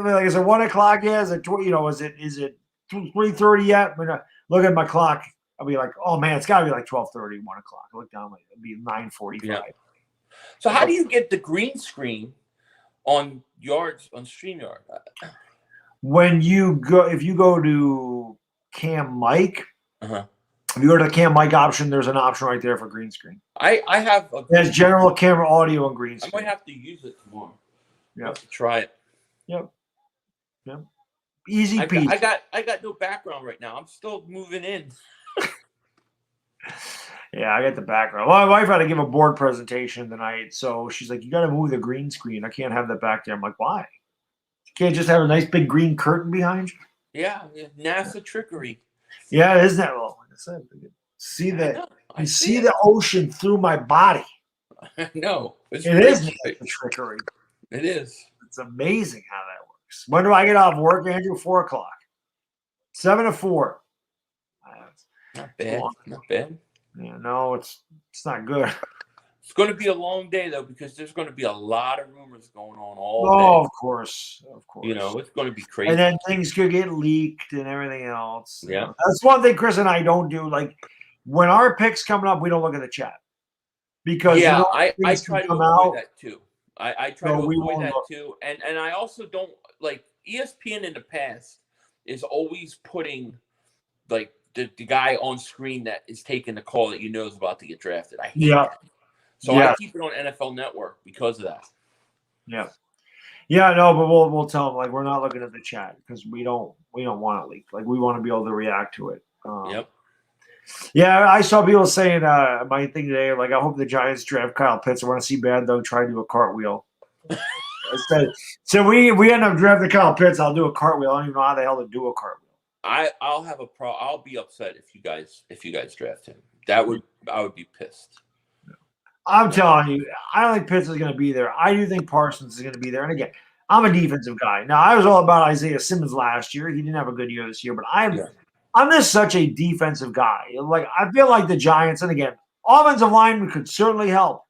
like, is it 1 o'clock yet? Is it is it 3:30 yet? When I look at my clock, I'll be like, oh man, it's gotta be like 12:30, 1 o'clock. I look down, like it'll be 9:45. Yeah. So how do you get the green screen on StreamYard? When you go, if you go to Cam Mic, if you go to the Cam Mic option, there's an option right there for green screen. I have there's general camera audio and green screen. I might have to use it tomorrow. Yeah, have to try it. Yep. Easy peasy. I got no background right now. I'm still moving in. Yeah, I got the background. Well, my wife had to give a board presentation tonight, so she's like, "You got to move the green screen. I can't have that back there." I'm like, "Why? You can't just have a nice big green curtain behind you?" Yeah, NASA trickery. Yeah, isn't that? Well, like I said, see that? I see the ocean through my body. No, it is NASA trickery. It is. It's amazing how that works. When do I get off work, Andrew? 4 o'clock. 7 to 4. Not bad. Not bad. Yeah, no, it's not good. It's going to be a long day though, because there's going to be a lot of rumors going on all day. Oh, of course. It's going to be crazy. And then things could get leaked and everything else. Yeah, that's one thing Chris and I don't do. Like when our picks coming up, we don't look at the chat because I try to avoid that too. I try to avoid that too, and I also don't like ESPN in the past is always putting like the guy on screen that is taking the call that is about to get drafted. I hate that. So I keep it on NFL Network because of that. Yeah. Yeah, no, but we'll tell them like we're not looking at the chat because we don't want it leaked. Like we want to be able to react to it. Yep. Yeah, I saw people saying my thing today, like I hope the Giants draft Kyle Pitts. I want to see Bad Dog try to do a cartwheel. So we end up drafting Kyle Pitts. I'll do a cartwheel. I don't even know how the hell to do a cartwheel. I'll have a I'll be upset if you guys draft him. I would be pissed. I'm telling you, I don't think Pitts is going to be there. I do think Parsons is going to be there. And again, I'm a defensive guy. Now I was all about Isaiah Simmons last year. He didn't have a good year this year, but I'm just such a defensive guy. Like I feel like the Giants, and again, offensive linemen could certainly help.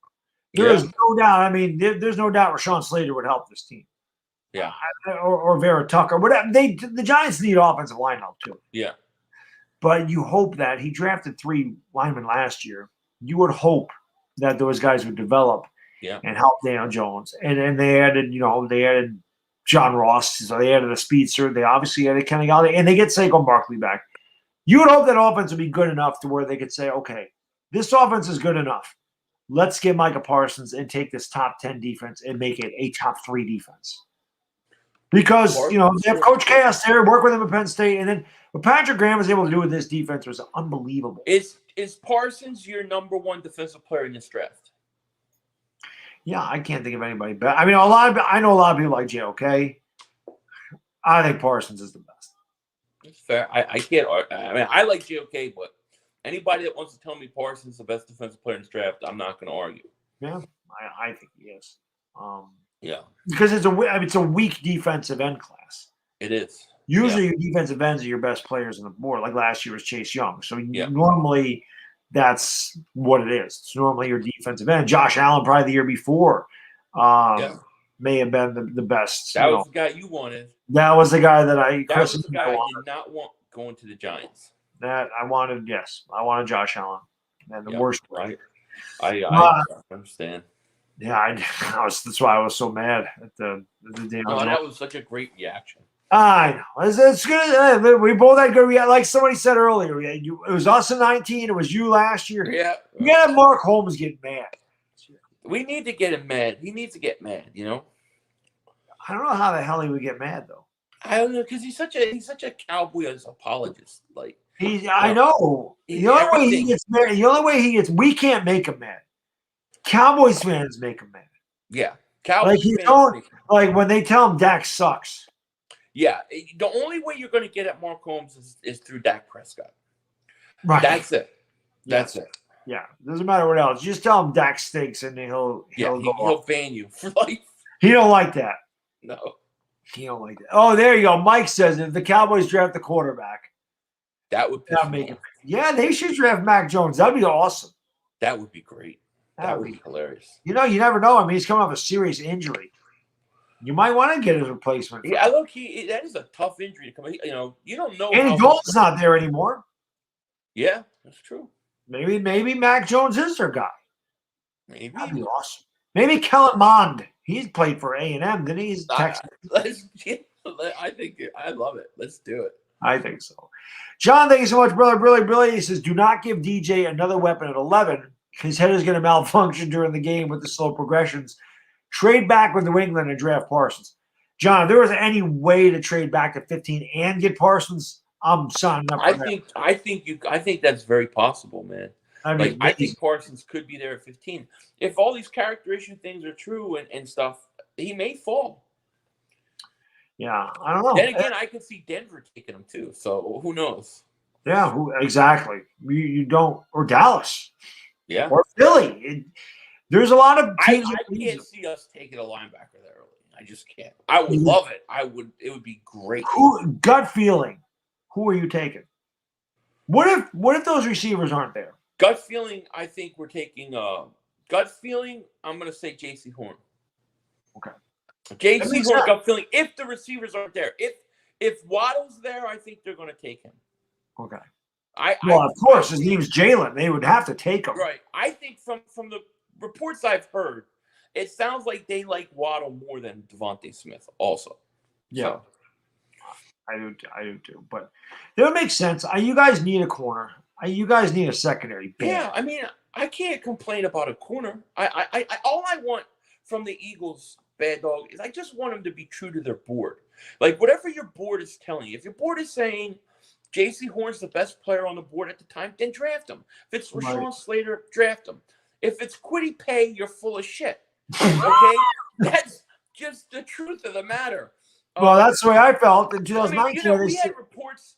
There is no doubt. I mean, there's no doubt Rashawn Slater would help this team. Yeah. Or Vera Tucker. Whatever. The Giants need offensive line help too. Yeah. But you hope that he drafted 3 linemen last year. You would hope that those guys would develop and help Daniel Jones. And they added, they added John Ross. So they added a speedster. They obviously added Kenny Galladay. And they get Saquon Barkley back. You would hope that offense would be good enough to where they could say, okay, this offense is good enough. Let's get Micah Parsons and take this top 10 defense and make it a top 3 defense. Because, they have Coach Chaos there, work with him at Penn State. And then what Patrick Graham was able to do with this defense was unbelievable. Is Parsons your number 1 defensive player in this draft? Yeah, I can't think of anybody better. I mean, I know a lot of people like JOK. I think Parsons is the best. It's fair. I can't. I mean, I like JOK, but anybody that wants to tell me Parsons is the best defensive player in this draft, I'm not going to argue. Yeah, I think he is. Yeah, because it's a weak defensive end class. it is. Usually, your defensive ends are your best players on the board. Like last year was Chase Young. So Yeah. normally, that's what it is. It's normally your defensive end. Josh Allen, probably the year before, may have been the best. That was the guy you wanted. That was the guy that I. That was the guy I did not want going to the Giants. That I wanted. Yes, I wanted Josh Allen, and the worst. Right. I understand. Yeah, that's why I was so mad at the damn. Oh, that was such a great reaction. I know. It's good. We both had good reaction. Like somebody said earlier, it was us in 19. It was you last year. Yeah. You got Mark Holmes getting mad. We need to get him mad. He needs to get mad, you know? I don't know how the hell he would get mad, though. I don't know, because he's such a Cowboys apologist. Like I know. The only way he gets mad, we can't make him mad. Cowboys fans make him mad. Yeah. Cowboys fans like when they tell him Dak sucks. Yeah. The only way you're going to get at Mark Holmes is through Dak Prescott. Right. That's it. That's it. Yeah. Doesn't matter what else. Just tell him Dak stinks and he'll ban you for life. He don't like that. No. He don't like that. Oh, there you go. Mike says if the Cowboys draft the quarterback, that would make it. Yeah, they should draft Mac Jones. That'd be awesome. That would be great. That would be hilarious. You never know. I mean, he's coming off a serious injury. You might want to get his replacement. Yeah, look, that is a tough injury to come. You don't know. Andy Dalton's not there anymore. Yeah, that's true. Maybe Mac Jones is their guy. Maybe that'd be awesome. Maybe Kellen Mond. He's played for A&M. Then he's Texas. I think I love it. Let's do it. I think so. John, thank you so much, brother. Billy. He says, do not give DJ another weapon at 11. His head is going to malfunction during the game with the slow progressions. Trade back with New England and draft Parsons. John, if there was any way to trade back to 15 and get Parsons, I'm signing up for that. I think that's very possible, man. I think Parsons could be there at 15. If all these characterization things are true and stuff, he may fall. Yeah, I don't know. Then again, I could see Denver taking him too. So who knows? Yeah, exactly. You don't, or Dallas. Yeah, or Philly. There's a lot of teams. I can't see us taking a linebacker that early. I just can't. I would love it. It would be great. Gut feeling. Who are you taking? What if those receivers aren't there? Gut feeling. I think we're taking. Gut feeling. I'm going to say J.C. Horn. Okay. J.C. Horn. Gut feeling. If the receivers aren't there, if Waddle's there, I think they're going to take him. Okay. Of course, his name's Jalen. They would have to take him. Right. I think from the reports I've heard, it sounds like they like Waddle more than Devontae Smith also. Yeah. So. I do too. But that would make sense. You guys need a corner. You guys need a secondary. Yeah, I mean, I can't complain about a corner. I all I want from the Eagles, Bad Dog, is I just want them to be true to their board. Like, whatever your board is telling you. If your board is saying J.C. Horn's the best player on the board at the time, then draft him. If it's Rashawn Slater, draft him. If it's Kwity Paye, you're full of shit. Okay? That's just the truth of the matter. Well, that's the way I felt in 2019. I mean,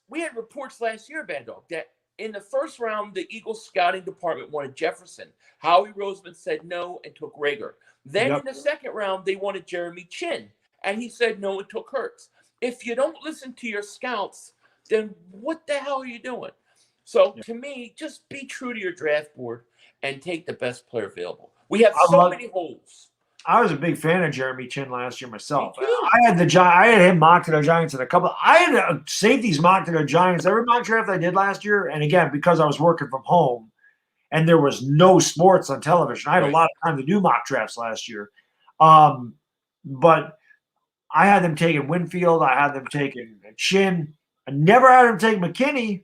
we had reports last year, Bad Dog, that in the first round, the Eagles scouting department wanted Jefferson. Howie Roseman said no and took Rager. Then in the second round, they wanted Jeremy Chin, and he said no and took Hurts. If you don't listen to your scouts, then what the hell are you doing? So to me, just be true to your draft board and take the best player available. We have many holes. I was a big fan of Jeremy Chin last year myself. I had him mocked to the Giants in I had safeties mocked to the Giants every mock draft I did last year. And again, because I was working from home and there was no sports on television, I had a lot of time to do mock drafts last year. But I had them taking Winfield. I had them taking Chin. I never had them take McKinney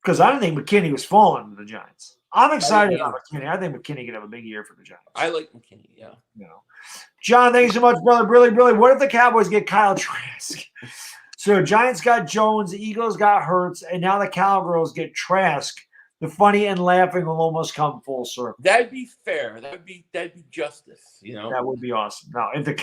because I didn't think McKinney was falling to the Giants. I'm excited about McKinney. I think McKinney could have a big year for the Giants. I like McKinney, yeah. John, thanks so much, brother. Really. What if the Cowboys get Kyle Trask? So Giants got Jones, the Eagles got Hurts, and now the Cowgirls get Trask. The funny and laughing will almost come full circle. That'd be fair. That'd be justice. That would be awesome. Now, if the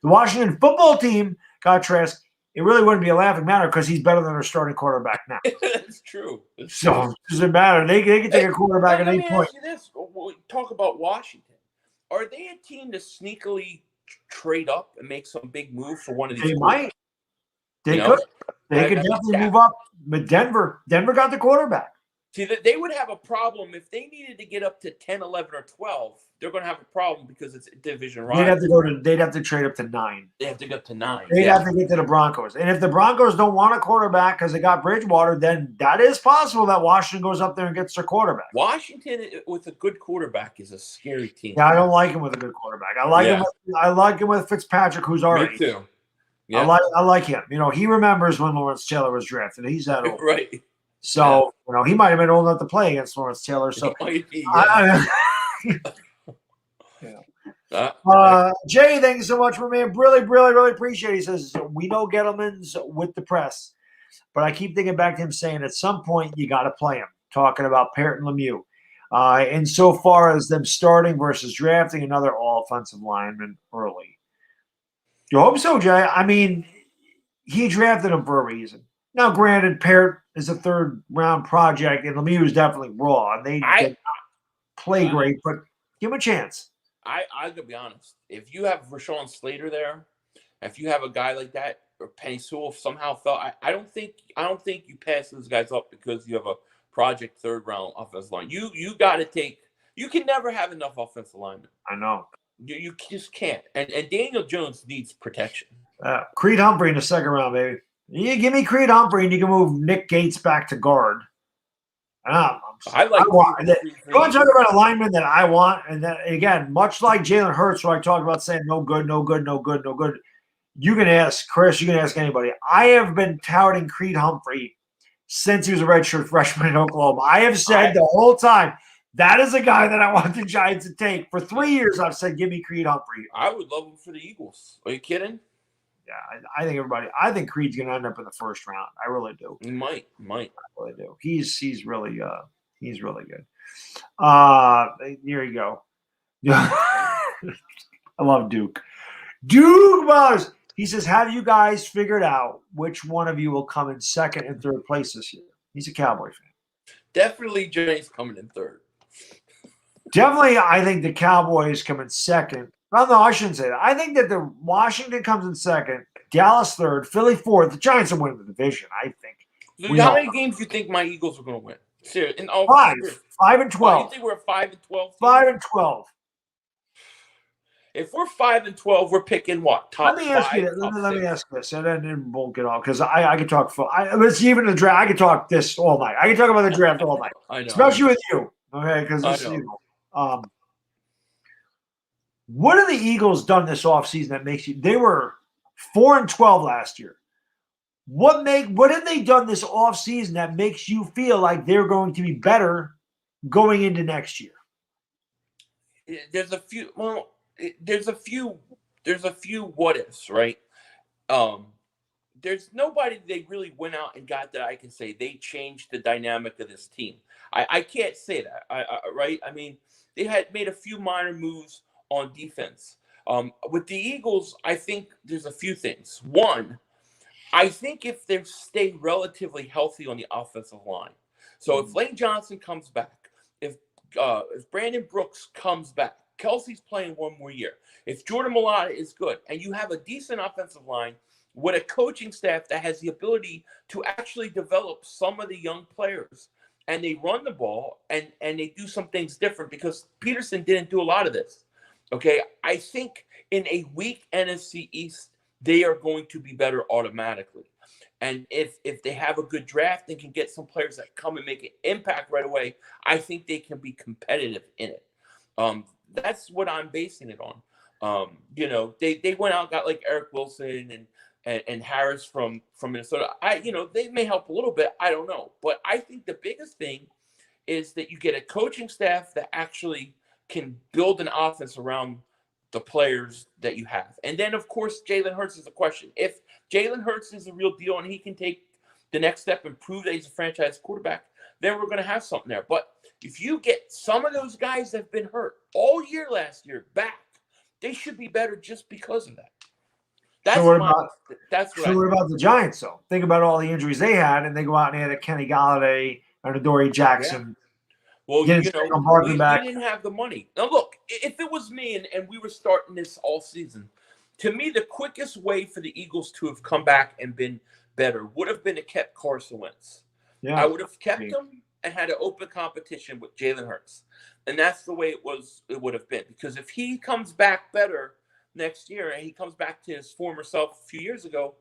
Washington football team got Trask it really wouldn't be a laughing matter because he's better than their starting quarterback now. That's true. So it doesn't matter. They can take a quarterback at any point. Let me ask you this. We'll talk about Washington. Are they a team to sneakily trade up and make some big move for one of these? They might. They You could. know? They could definitely move up. But Denver got the quarterback. See, they would have a problem if they needed to get up to 10, 11, or 12. They're going to have a problem because it's division rival. They'd have to trade up to 9. They have to go up to 9. They'd have to get to the Broncos. And if the Broncos don't want a quarterback because they got Bridgewater, then that is possible that Washington goes up there and gets their quarterback. Washington with a good quarterback is a scary team. Yeah, I don't like him with a good quarterback. I like him with Fitzpatrick, who's already. Me too. Yeah. I like him. He remembers when Lawrence Taylor was drafted. He's that old. Right. So, he might have been old enough to play against Lawrence Taylor. So, Jay, thank you so much, my man. Really appreciate it. He says, we know Gettleman's with the press, but I keep thinking back to him saying at some point you got to play him, talking about Parrott and Lemieux. Insofar as them starting versus drafting another all-offensive lineman early. You hope so, Jay. I mean, he drafted him for a reason. Now, granted, Parrott is a third-round project, and Lemieux is definitely raw. And they play great, but give him a chance. I gotta be honest. If you have Rashawn Slater there, if you have a guy like that, or Penny Sewell somehow fell, I don't think you pass those guys up because you have a project third-round offensive line. You got to take. You can never have enough offensive linemen. I know. You just can't. And Daniel Jones needs protection. Creed Humphrey in the second round, baby. You give me Creed Humphrey, and you can move Nick Gates back to guard. I want. You want to talk about a lineman that I want, and that again, much like Jalen Hurts, where I talked about saying no good. You can ask Chris. You can ask anybody. I have been touting Creed Humphrey since he was a redshirt freshman in Oklahoma. I have said the whole time that is a guy that I want the Giants to take. For 3 years, I've said, give me Creed Humphrey. I would love him for the Eagles. Are you kidding? Yeah, I think Creed's going to end up in the first round. I really do. He might. I really do. He's really good. Here you go. I love Duke. Duke Buzz. He says, have you guys figured out which one of you will come in second and third place this year? He's a Cowboy fan. Definitely Jay's coming in third. Definitely, I think the Cowboys come in second. Well, no, I shouldn't say that. I think that the Washington comes in second, Dallas third, Philly fourth. The Giants will win the division, I think. How many games do you think my Eagles are going to win? Seriously, 5 and 12. You think we're 5 and 12? 5 and 12. If we're 5 and 12, we're picking what? Top Let me ask 5, you. Let me ask this, and then we'll get off because I could talk. Let's even the draft. I could talk this all night. I could talk about the draft all night, I know, especially with you. Okay, because what have the Eagles done this offseason that makes you? They were 4 and 12 last year. What have they done this offseason that makes you feel like they're going to be better going into next year? There's a few. Well, there's a few what ifs, right? There's nobody they really went out and got that I can say they changed the dynamic of this team. I can't say that, right? I mean, they had made a few minor moves on defense. With the Eagles, I think there's a few things. One, I think if they stay relatively healthy on the offensive line, so if Lane Johnson comes back, if Brandon Brooks comes back, Kelsey's playing one more year, if Jordan Mailata is good, and you have a decent offensive line with a coaching staff that has the ability to actually develop some of the young players, and they run the ball and they do some things different because Peterson didn't do a lot of this. Okay, I think in a weak NFC East, they are going to be better automatically. And if they have a good draft and can get some players that come and make an impact right away, I think they can be competitive in it. That's what I'm basing it on. They went out and got like Eric Wilson and Harris from Minnesota. They may help a little bit. I don't know. But I think the biggest thing is that you get a coaching staff that actually can build an offense around the players that you have. And then, of course, Jalen Hurts is the question. If Jalen Hurts is the real deal and he can take the next step and prove that he's a franchise quarterback, then we're going to have something there. But if you get some of those guys that have been hurt all year last year back, they should be better just because of that. That's So what my. about That's what so I what think. about the Giants though? Think about all the injuries they had, and they go out and add a Kenny Galladay and Adoree Yeah. Jackson. Well, Get Saquon Barkley we back. didn't have the money. Now, look, if it was me and we were starting this all season, to me, the quickest way for the Eagles to have come back and been better would have been to kept Carson Wentz. Yeah. I would have kept him and had an open competition with Jalen Hurts. And that's the way it would have been. Because if he comes back next year and he comes back to his former self a few years ago,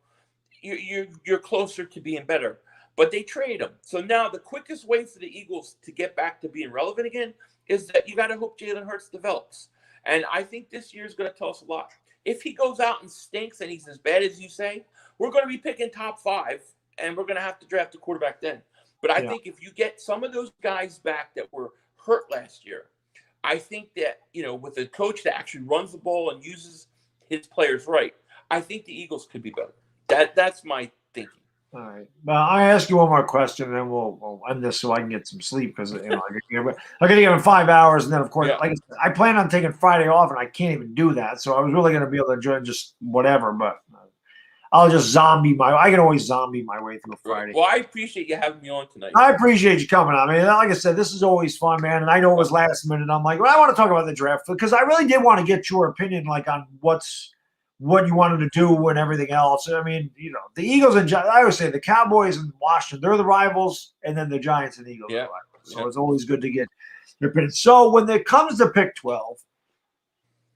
you're closer to being better. But they trade him. So now the quickest way for the Eagles to get back to being relevant again is that you got to hope Jalen Hurts develops. And I think this year is going to tell us a lot. If he goes out and stinks and he's as bad as you say, we're going to be picking top 5, and we're going to have to draft a quarterback then. But I think if you get some of those guys back that were hurt last year, I think that, with a coach that actually runs the ball and uses his players right, I think the Eagles could be better. That's my thinking. All right. Well, I ask you one more question, and then we'll end this so I can get some sleep because I got to give him 5 hours, and then of course, like I said, I plan on taking Friday off, and I can't even do that. So I was really going to be able to enjoy just whatever, but I'll just I can always zombie my way through Friday. Well, I appreciate you having me on tonight. I appreciate you coming on. I mean, like I said, this is always fun, man. And I know it was last minute. I'm like, well, I want to talk about the draft because I really did want to get your opinion, like on what you wanted to do and everything else. I mean, the Eagles and I always say the Cowboys and Washington, they're the rivals, and then the Giants and Eagles are the rivals. So it's always good to get your opinion. So when it comes to pick 12,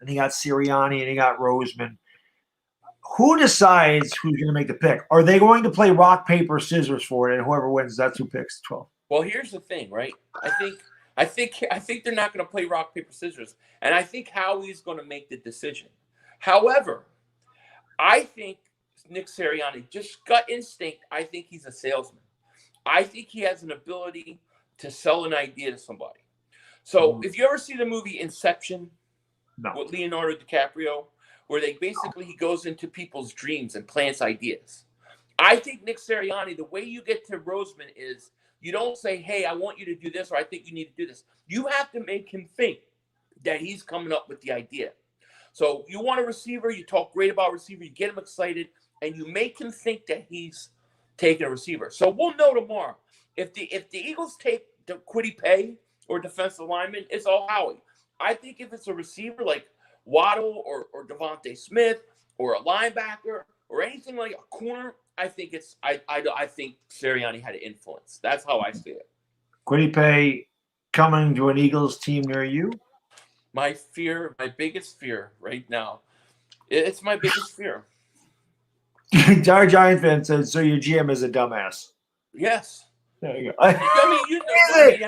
and you got Sirianni and you got Roseman, who decides who's going to make the pick? Are they going to play rock, paper, scissors for it, and whoever wins, that's who picks 12? Well, here's the thing, right? I think they're not going to play rock, paper, scissors, and I think Howie's going to make the decision. However, I think Nick Sirianni, just gut instinct, I think he's a salesman. I think he has an ability to sell an idea to somebody. So if you ever see the movie Inception with Leonardo DiCaprio, where he goes into people's dreams and plants ideas. I think Nick Sirianni, the way you get to Roseman is you don't say, hey, I want you to do this, or I think you need to do this. You have to make him think that he's coming up with the idea. So you want a receiver, you talk great about a receiver, you get him excited, and you make him think that he's taking a receiver. So we'll know tomorrow. If the Eagles take the Kwity Paye or defensive lineman, it's all Howie. I think if it's a receiver like Waddle or Devontae Smith or a linebacker or anything like a corner, I think I think Sirianni had an influence. That's how I see it. Kwity Paye coming to an Eagles team near you? My biggest fear right now. It's my biggest fear. Our Giant fan says, so your GM is a dumbass. Yes. There you go. I mean,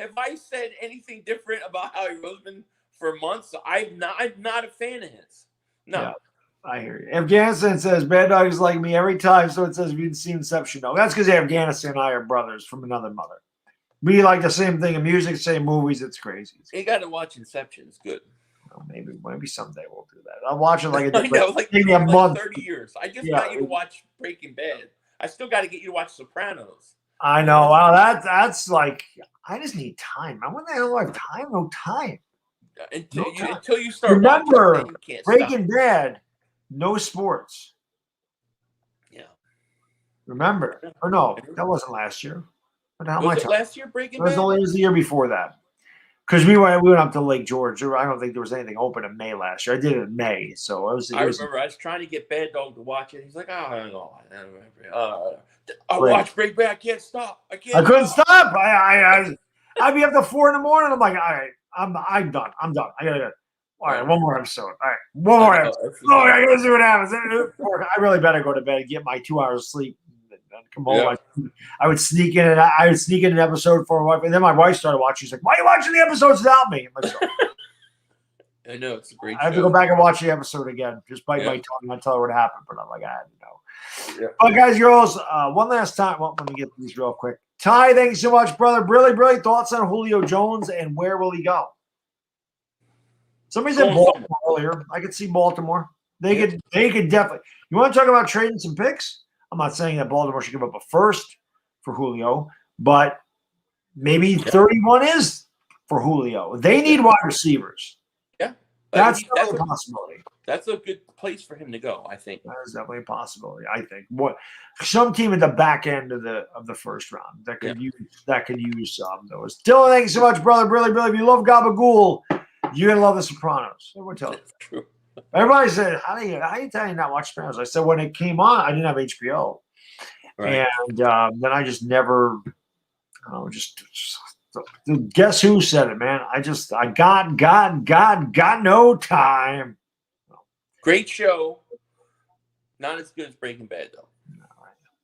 have I said anything different about Howie Roseman for months? I'm not a fan of his. No. Yeah, I hear you. Afghanistan says, Bad Dog is like me every time. So it says, if you'd seen Inception. No, that's because Afghanistan and I are brothers from another mother. We like the same thing in music, same movies. It's crazy. You got to watch Inception. It's good. Well, maybe someday we'll do that. I'll watch it like maybe a month. 30 years. I just got you to watch Breaking Bad. I still got to get you to watch Sopranos. I know. Wow, that's like I just need time. When the hell do I have time? No time. Until you start. Remember, watching, Breaking Bad, no sports. Yeah. Remember? Or no, that wasn't last year. But how much last year? Breaking Bad. It was the year before that. Because we went up to Lake George. I don't think there was anything open in May last year. I did it in May, so I remember I was trying to get Bad Dog to watch it. He's like, I watch Breaking Bad. I can't stop. I couldn't stop. I'd be up to 4 a.m. I'm like, all right, I'm done. I gotta go. All right, one more episode. All right, one more episode. Oh, I gotta see what happens. I really better go to bed and get my 2 hours of sleep. Come home. Yeah. I would sneak in an episode for my wife, and then my wife started watching. She's like, "Why are you watching the episodes without me?" I'm like, I know it's a great. I have to go back and watch the episode again. Just bite my tongue and I tell her what happened, but I'm like, I had to know. Yeah. But guys, girls, one last time. Well, let me get these real quick. Ty, thank you so much, brother. Really thoughts on Julio Jones and where will he go? Somebody said Baltimore earlier. I could see Baltimore. They could definitely. You want to talk about trading some picks? I'm not saying that Baltimore should give up a first for Julio, but maybe 31 is for Julio. They need wide receivers. Yeah. That's definitely a possibility. That's a good place for him to go, I think. That is definitely a possibility. I think some team at the back end of the first round that could use those. Dylan, thank you so much, brother. Really, really, if you love Gabagool, you're gonna love The Sopranos. So we're telling you. True. Everybody said, "How do you tell you not watch Sopranos?" I said, when it came on, I didn't have HBO, Right. and then I just never. Guess who said it, man? I got no time. Great show. Not as good as Breaking Bad, though.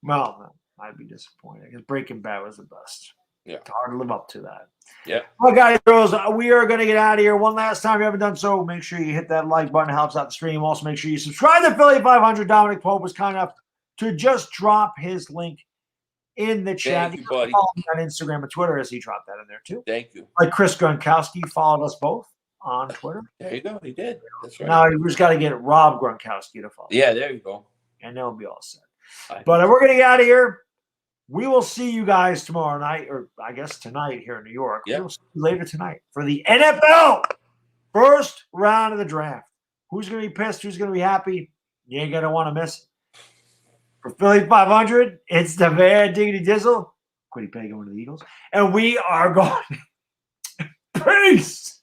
Well, I'd be disappointed because Breaking Bad was the best. Yeah. It's hard to live up to that. Yeah. Well, guys, girls, we are going to get out of here. One last time. If you haven't done so, make sure you hit that like button. It helps out the stream. Also, make sure you subscribe to Philly500. Dominic Pope was kind enough to just drop his link in the chat. Thank you, buddy. Follow me on Instagram and Twitter as he dropped that in there, too. Thank you. Like Chris Gronkowski followed us both on Twitter. There you go. He did. That's right. Now we just got to get Rob Gronkowski to follow. Yeah, there you go. And they'll be all set. But we're going to get out of here. We will see you guys tomorrow night, or I guess tonight here in New York. Yep. We'll see you later tonight for the NFL first round of the draft. Who's going to be pissed? Who's going to be happy? You ain't going to want to miss it. For Philly500, it's the Van Diggity Dizzle. Quiddy Pay going to the Eagles. And we are going. Peace.